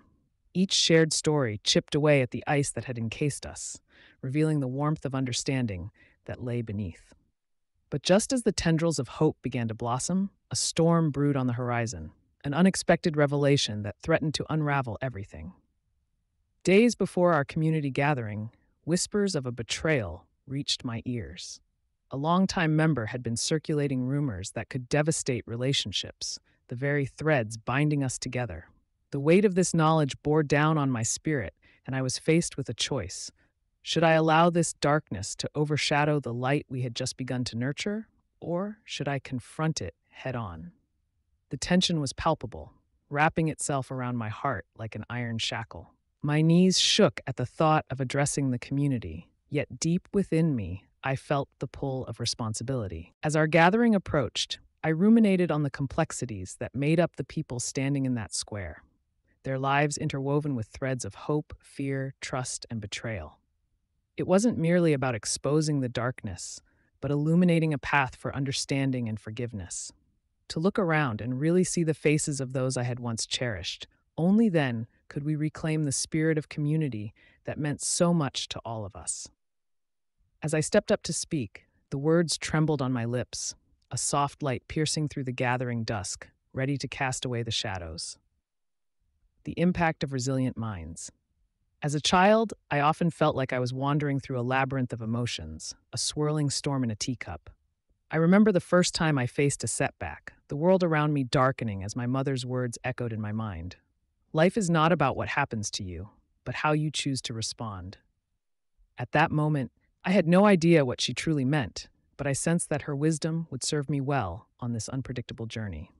Each shared story chipped away at the ice that had encased us, revealing the warmth of understanding that lay beneath. But just as the tendrils of hope began to blossom, a storm brewed on the horizon, an unexpected revelation that threatened to unravel everything. Days before our community gathering, whispers of a betrayal reached my ears. A longtime member had been circulating rumors that could devastate relationships, the very threads binding us together. The weight of this knowledge bore down on my spirit, and I was faced with a choice. Should I allow this darkness to overshadow the light we had just begun to nurture, or should I confront it head on? The tension was palpable, wrapping itself around my heart like an iron shackle. My knees shook at the thought of addressing the community, yet deep within me, I felt the pull of responsibility. As our gathering approached, I ruminated on the complexities that made up the people standing in that square, their lives interwoven with threads of hope, fear, trust, and betrayal. It wasn't merely about exposing the darkness, but illuminating a path for understanding and forgiveness. To look around and really see the faces of those I had once cherished, only then could we reclaim the spirit of community that meant so much to all of us. As I stepped up to speak, the words trembled on my lips, a soft light piercing through the gathering dusk, ready to cast away the shadows. The impact of resilient minds. As a child, I often felt like I was wandering through a labyrinth of emotions, a swirling storm in a teacup. I remember the first time I faced a setback, the world around me darkening as my mother's words echoed in my mind. Life is not about what happens to you, but how you choose to respond. At that moment, I had no idea what she truly meant, but I sensed that her wisdom would serve me well on this unpredictable journey.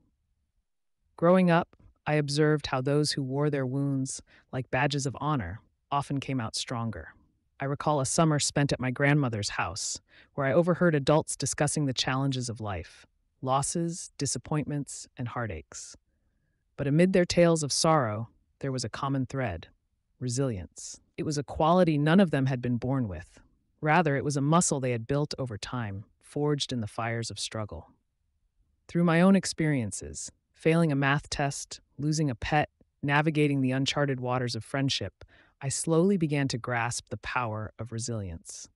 Growing up, I observed how those who wore their wounds like badges of honor often came out stronger. I recall a summer spent at my grandmother's house, where I overheard adults discussing the challenges of life, losses, disappointments, and heartaches. But amid their tales of sorrow, there was a common thread: resilience. It was a quality none of them had been born with. Rather, it was a muscle they had built over time, forged in the fires of struggle. Through my own experiences, failing a math test, losing a pet, navigating the uncharted waters of friendship, I slowly began to grasp the power of resilience.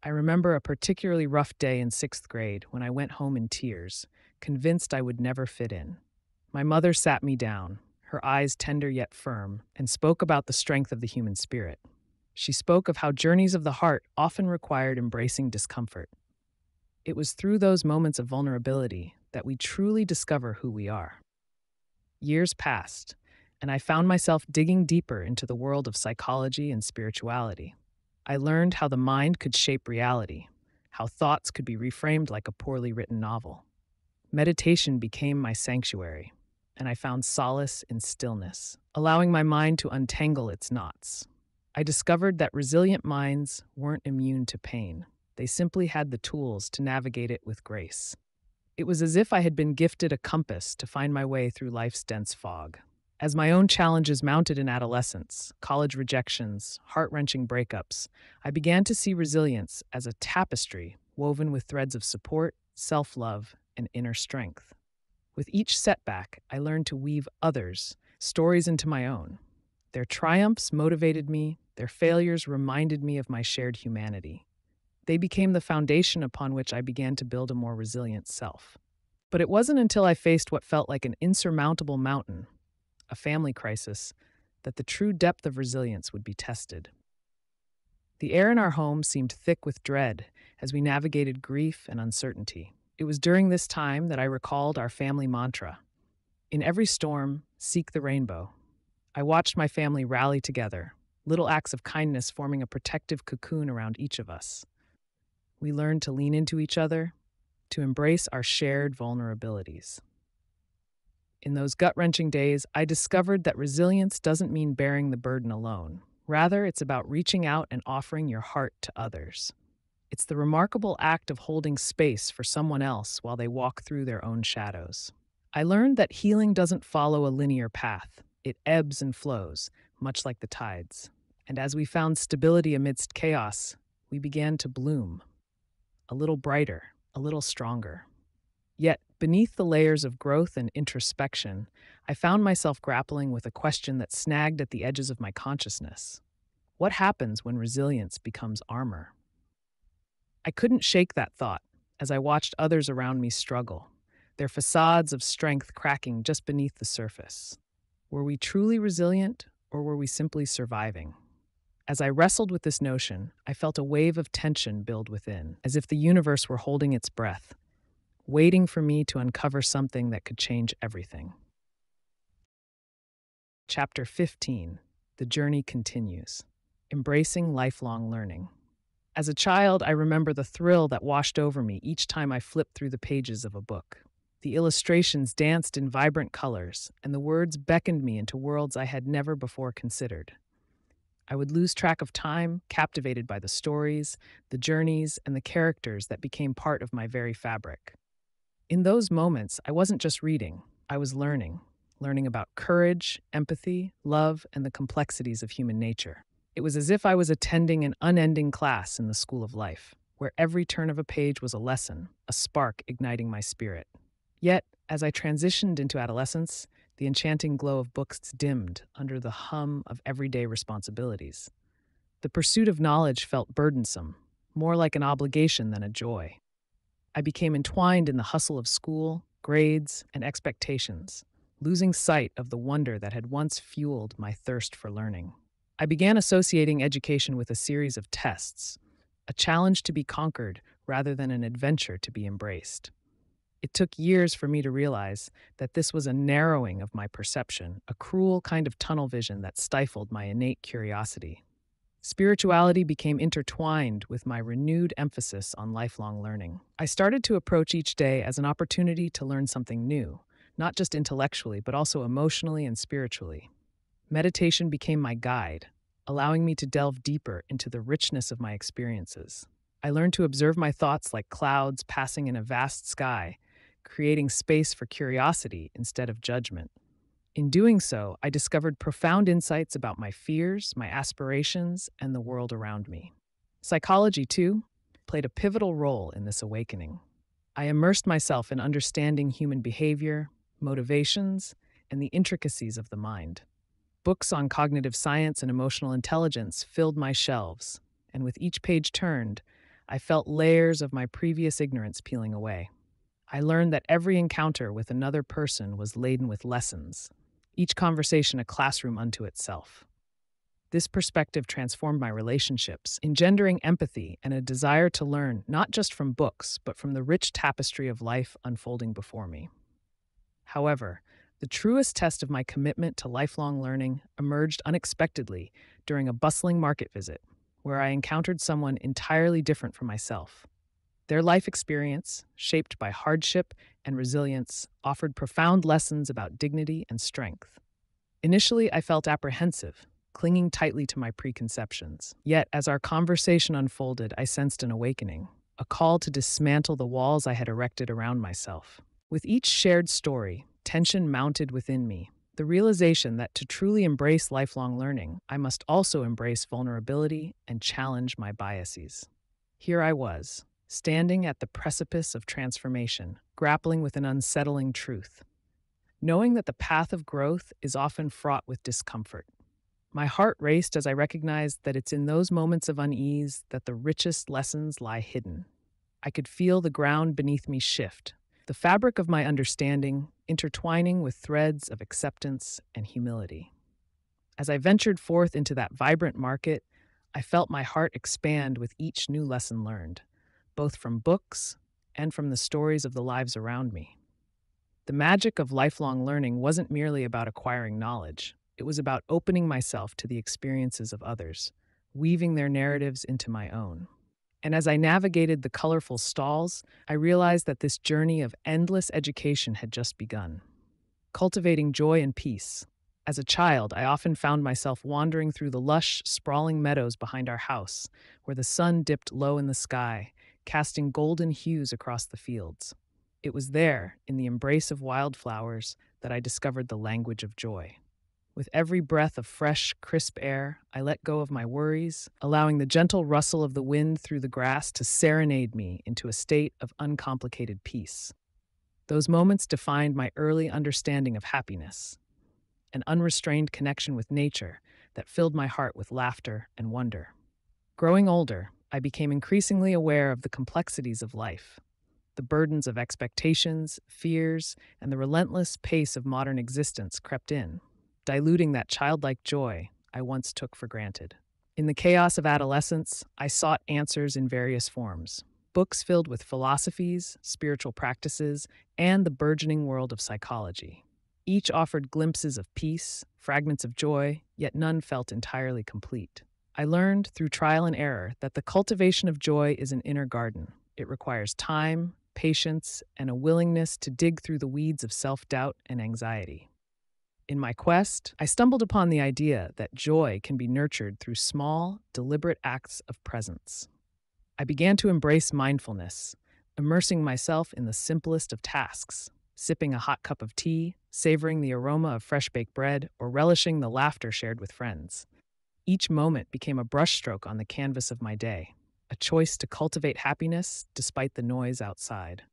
I remember a particularly rough day in 6th grade when I went home in tears, convinced I would never fit in. My mother sat me down, her eyes tender yet firm, and spoke about the strength of the human spirit. She spoke of how journeys of the heart often required embracing discomfort. It was through those moments of vulnerability that we truly discover who we are. Years passed, and I found myself digging deeper into the world of psychology and spirituality. I learned how the mind could shape reality, how thoughts could be reframed like a poorly written novel. Meditation became my sanctuary, and I found solace in stillness, allowing my mind to untangle its knots. I discovered that resilient minds weren't immune to pain. They simply had the tools to navigate it with grace. It was as if I had been gifted a compass to find my way through life's dense fog. As my own challenges mounted in adolescence, college rejections, heart-wrenching breakups, I began to see resilience as a tapestry woven with threads of support, self-love, and inner strength. With each setback, I learned to weave others' stories into my own. Their triumphs motivated me, their failures reminded me of my shared humanity. They became the foundation upon which I began to build a more resilient self. But it wasn't until I faced what felt like an insurmountable mountain, a family crisis, that the true depth of resilience would be tested. The air in our home seemed thick with dread as we navigated grief and uncertainty. It was during this time that I recalled our family mantra: in every storm, seek the rainbow. I watched my family rally together, little acts of kindness forming a protective cocoon around each of us. We learned to lean into each other, to embrace our shared vulnerabilities. In those gut-wrenching days, I discovered that resilience doesn't mean bearing the burden alone. Rather, it's about reaching out and offering your heart to others. It's the remarkable act of holding space for someone else while they walk through their own shadows. I learned that healing doesn't follow a linear path. It ebbs and flows, much like the tides. And as we found stability amidst chaos, we began to bloom, a little brighter, a little stronger. Yet, beneath the layers of growth and introspection, I found myself grappling with a question that snagged at the edges of my consciousness. What happens when resilience becomes armor? I couldn't shake that thought as I watched others around me struggle, their facades of strength cracking just beneath the surface. Were we truly resilient, or were we simply surviving? As I wrestled with this notion, I felt a wave of tension build within, as if the universe were holding its breath, waiting for me to uncover something that could change everything. Chapter 15. The Journey Continues. Embracing Lifelong Learning. As a child, I remember the thrill that washed over me each time I flipped through the pages of a book. The illustrations danced in vibrant colors, and the words beckoned me into worlds I had never before considered. I would lose track of time, captivated by the stories, the journeys, and the characters that became part of my very fabric. In those moments, I wasn't just reading, I was learning about courage, empathy, love, and the complexities of human nature. It was as if I was attending an unending class in the school of life, where every turn of a page was a lesson, a spark igniting my spirit. Yet, as I transitioned into adolescence, the enchanting glow of books dimmed under the hum of everyday responsibilities. The pursuit of knowledge felt burdensome, more like an obligation than a joy. I became entwined in the hustle of school, grades, and expectations, losing sight of the wonder that had once fueled my thirst for learning. I began associating education with a series of tests, a challenge to be conquered rather than an adventure to be embraced. It took years for me to realize that this was a narrowing of my perception, a cruel kind of tunnel vision that stifled my innate curiosity. Spirituality became intertwined with my renewed emphasis on lifelong learning. I started to approach each day as an opportunity to learn something new, not just intellectually, but also emotionally and spiritually. Meditation became my guide, allowing me to delve deeper into the richness of my experiences. I learned to observe my thoughts like clouds passing in a vast sky, creating space for curiosity instead of judgment. In doing so, I discovered profound insights about my fears, my aspirations, and the world around me. Psychology, too, played a pivotal role in this awakening. I immersed myself in understanding human behavior, motivations, and the intricacies of the mind. Books on cognitive science and emotional intelligence filled my shelves, and with each page turned, I felt layers of my previous ignorance peeling away. I learned that every encounter with another person was laden with lessons, each conversation a classroom unto itself. This perspective transformed my relationships, engendering empathy and a desire to learn not just from books, but from the rich tapestry of life unfolding before me. However, the truest test of my commitment to lifelong learning emerged unexpectedly during a bustling market visit, where I encountered someone entirely different from myself. Their life experience, shaped by hardship and resilience, offered profound lessons about dignity and strength. Initially, I felt apprehensive, clinging tightly to my preconceptions. Yet, as our conversation unfolded, I sensed an awakening, a call to dismantle the walls I had erected around myself. With each shared story, tension mounted within me, the realization that to truly embrace lifelong learning, I must also embrace vulnerability and challenge my biases. Here I was, standing at the precipice of transformation, grappling with an unsettling truth, knowing that the path of growth is often fraught with discomfort. My heart raced as I recognized that it's in those moments of unease that the richest lessons lie hidden. I could feel the ground beneath me shift, the fabric of my understanding intertwining with threads of acceptance and humility. As I ventured forth into that vibrant market, I felt my heart expand with each new lesson learned, both from books and from the stories of the lives around me. The magic of lifelong learning wasn't merely about acquiring knowledge. It was about opening myself to the experiences of others, weaving their narratives into my own. And as I navigated the colorful stalls, I realized that this journey of endless education had just begun. Cultivating joy and peace. As a child, I often found myself wandering through the lush, sprawling meadows behind our house, where the sun dipped low in the sky, casting golden hues across the fields. It was there, in the embrace of wildflowers, that I discovered the language of joy. With every breath of fresh, crisp air, I let go of my worries, allowing the gentle rustle of the wind through the grass to serenade me into a state of uncomplicated peace. Those moments defined my early understanding of happiness, an unrestrained connection with nature that filled my heart with laughter and wonder. Growing older, I became increasingly aware of the complexities of life, the burdens of expectations, fears, and the relentless pace of modern existence crept in, diluting that childlike joy I once took for granted. In the chaos of adolescence, I sought answers in various forms. Books filled with philosophies, spiritual practices, and the burgeoning world of psychology. Each offered glimpses of peace, fragments of joy, yet none felt entirely complete. I learned through trial and error that the cultivation of joy is an inner garden. It requires time, patience, and a willingness to dig through the weeds of self-doubt and anxiety. In my quest, I stumbled upon the idea that joy can be nurtured through small, deliberate acts of presence. I began to embrace mindfulness, immersing myself in the simplest of tasks, sipping a hot cup of tea, savoring the aroma of fresh baked bread, or relishing the laughter shared with friends. Each moment became a brushstroke on the canvas of my day, a choice to cultivate happiness despite the noise outside.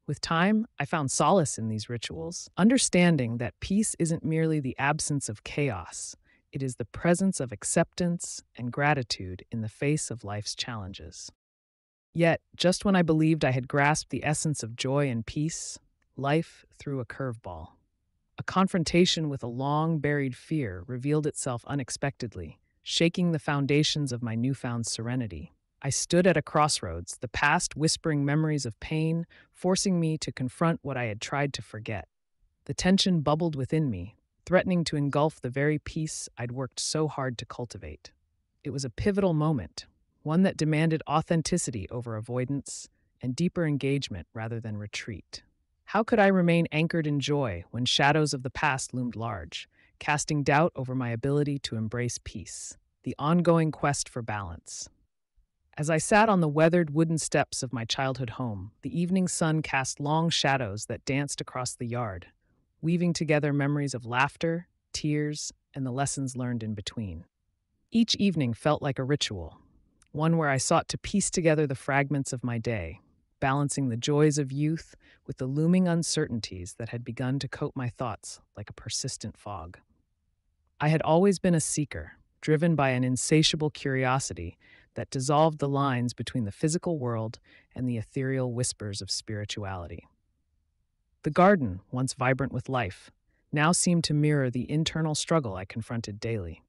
With time, I found solace in these rituals, understanding that peace isn't merely the absence of chaos, it is the presence of acceptance and gratitude in the face of life's challenges. Yet, just when I believed I had grasped the essence of joy and peace, life threw a curveball. A confrontation with a long-buried fear revealed itself unexpectedly, shaking the foundations of my newfound serenity. I stood at a crossroads, the past whispering memories of pain, forcing me to confront what I had tried to forget. The tension bubbled within me, threatening to engulf the very peace I'd worked so hard to cultivate. It was a pivotal moment, one that demanded authenticity over avoidance and deeper engagement rather than retreat. How could I remain anchored in joy when shadows of the past loomed large, casting doubt over my ability to embrace peace? The ongoing quest for balance. As I sat on the weathered wooden steps of my childhood home, the evening sun cast long shadows that danced across the yard, weaving together memories of laughter, tears, and the lessons learned in between. Each evening felt like a ritual, one where I sought to piece together the fragments of my day, balancing the joys of youth with the looming uncertainties that had begun to coat my thoughts like a persistent fog. I had always been a seeker, driven by an insatiable curiosity that dissolved the lines between the physical world and the ethereal whispers of spirituality. The garden, once vibrant with life, now seemed to mirror the internal struggle I confronted daily.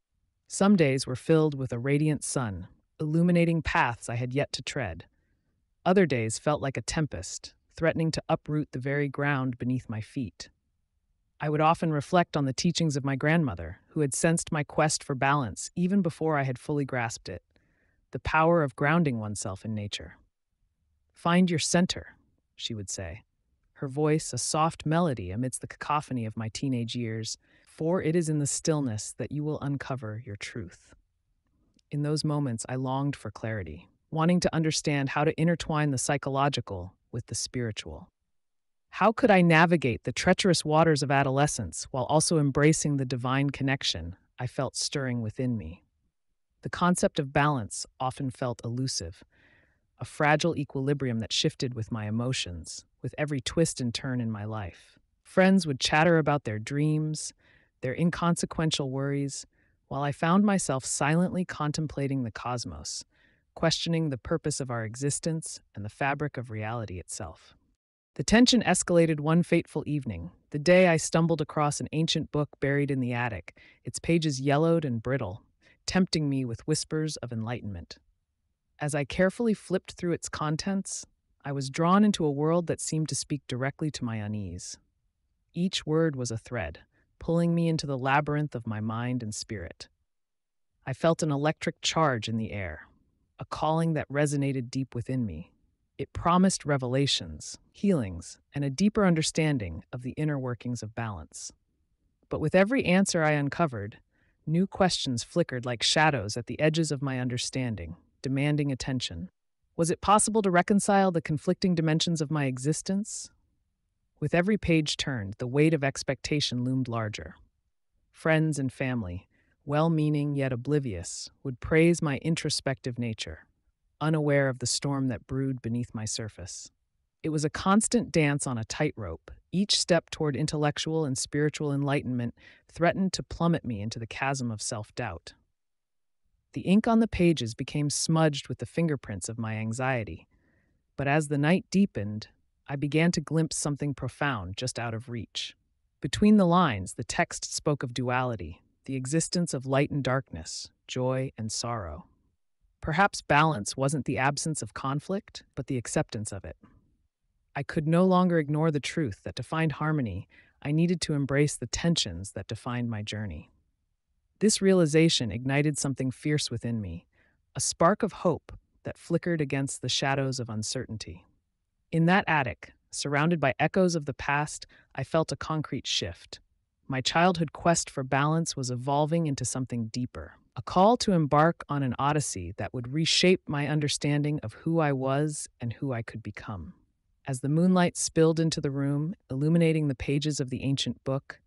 Some days were filled with a radiant sun, illuminating paths I had yet to tread. Other days felt like a tempest, threatening to uproot the very ground beneath my feet. I would often reflect on the teachings of my grandmother, who had sensed my quest for balance even before I had fully grasped it. The power of grounding oneself in nature. "Find your center," she would say, her voice a soft melody amidst the cacophony of my teenage years, "for it is in the stillness that you will uncover your truth." In those moments, I longed for clarity, wanting to understand how to intertwine the psychological with the spiritual. How could I navigate the treacherous waters of adolescence while also embracing the divine connection I felt stirring within me? The concept of balance often felt elusive, a fragile equilibrium that shifted with my emotions, with every twist and turn in my life. Friends would chatter about their dreams, their inconsequential worries, while I found myself silently contemplating the cosmos, questioning the purpose of our existence and the fabric of reality itself. The tension escalated one fateful evening, the day I stumbled across an ancient book buried in the attic, its pages yellowed and brittle, tempting me with whispers of enlightenment. As I carefully flipped through its contents, I was drawn into a world that seemed to speak directly to my unease. Each word was a thread, pulling me into the labyrinth of my mind and spirit. I felt an electric charge in the air, a calling that resonated deep within me. It promised revelations, healings, and a deeper understanding of the inner workings of balance. But with every answer I uncovered, new questions flickered like shadows at the edges of my understanding, demanding attention. Was it possible to reconcile the conflicting dimensions of my existence? With every page turned, the weight of expectation loomed larger. friends and family, well-meaning yet oblivious, would praise my introspective nature, unaware of the storm that brewed beneath my surface. It was a constant dance on a tightrope. Each step toward intellectual and spiritual enlightenment threatened to plummet me into the chasm of self-doubt. The ink on the pages became smudged with the fingerprints of my anxiety, but as the night deepened, I began to glimpse something profound just out of reach. Between the lines, the text spoke of duality, the existence of light and darkness, joy and sorrow. Perhaps balance wasn't the absence of conflict, but the acceptance of it. I could no longer ignore the truth that to find harmony, I needed to embrace the tensions that defined my journey. This realization ignited something fierce within me, a spark of hope that flickered against the shadows of uncertainty. In that attic, surrounded by echoes of the past, I felt a concrete shift. My childhood quest for balance was evolving into something deeper, a call to embark on an odyssey that would reshape my understanding of who I was and who I could become. As the moonlight spilled into the room, illuminating the pages of the ancient book,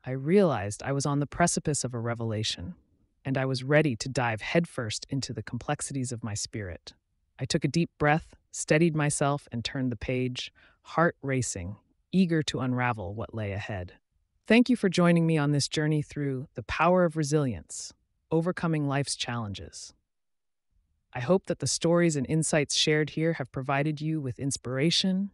I realized I was on the precipice of a revelation, and I was ready to dive headfirst into the complexities of my spirit. I took a deep breath, steadied myself, and turned the page, heart racing, eager to unravel what lay ahead. Thank you for joining me on this journey through the power of resilience, overcoming life's challenges. I hope that the stories and insights shared here have provided you with inspiration,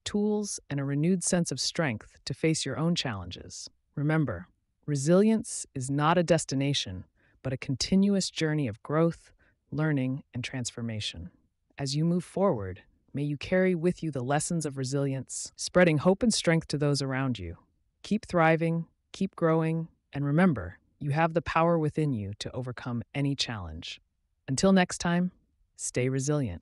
tools, and a renewed sense of strength to face your own challenges. Remember, resilience is not a destination, but a continuous journey of growth, learning, and transformation. As you move forward, may you carry with you the lessons of resilience, spreading hope and strength to those around you. Keep thriving, keep growing, and remember, you have the power within you to overcome any challenge. Until next time, stay resilient.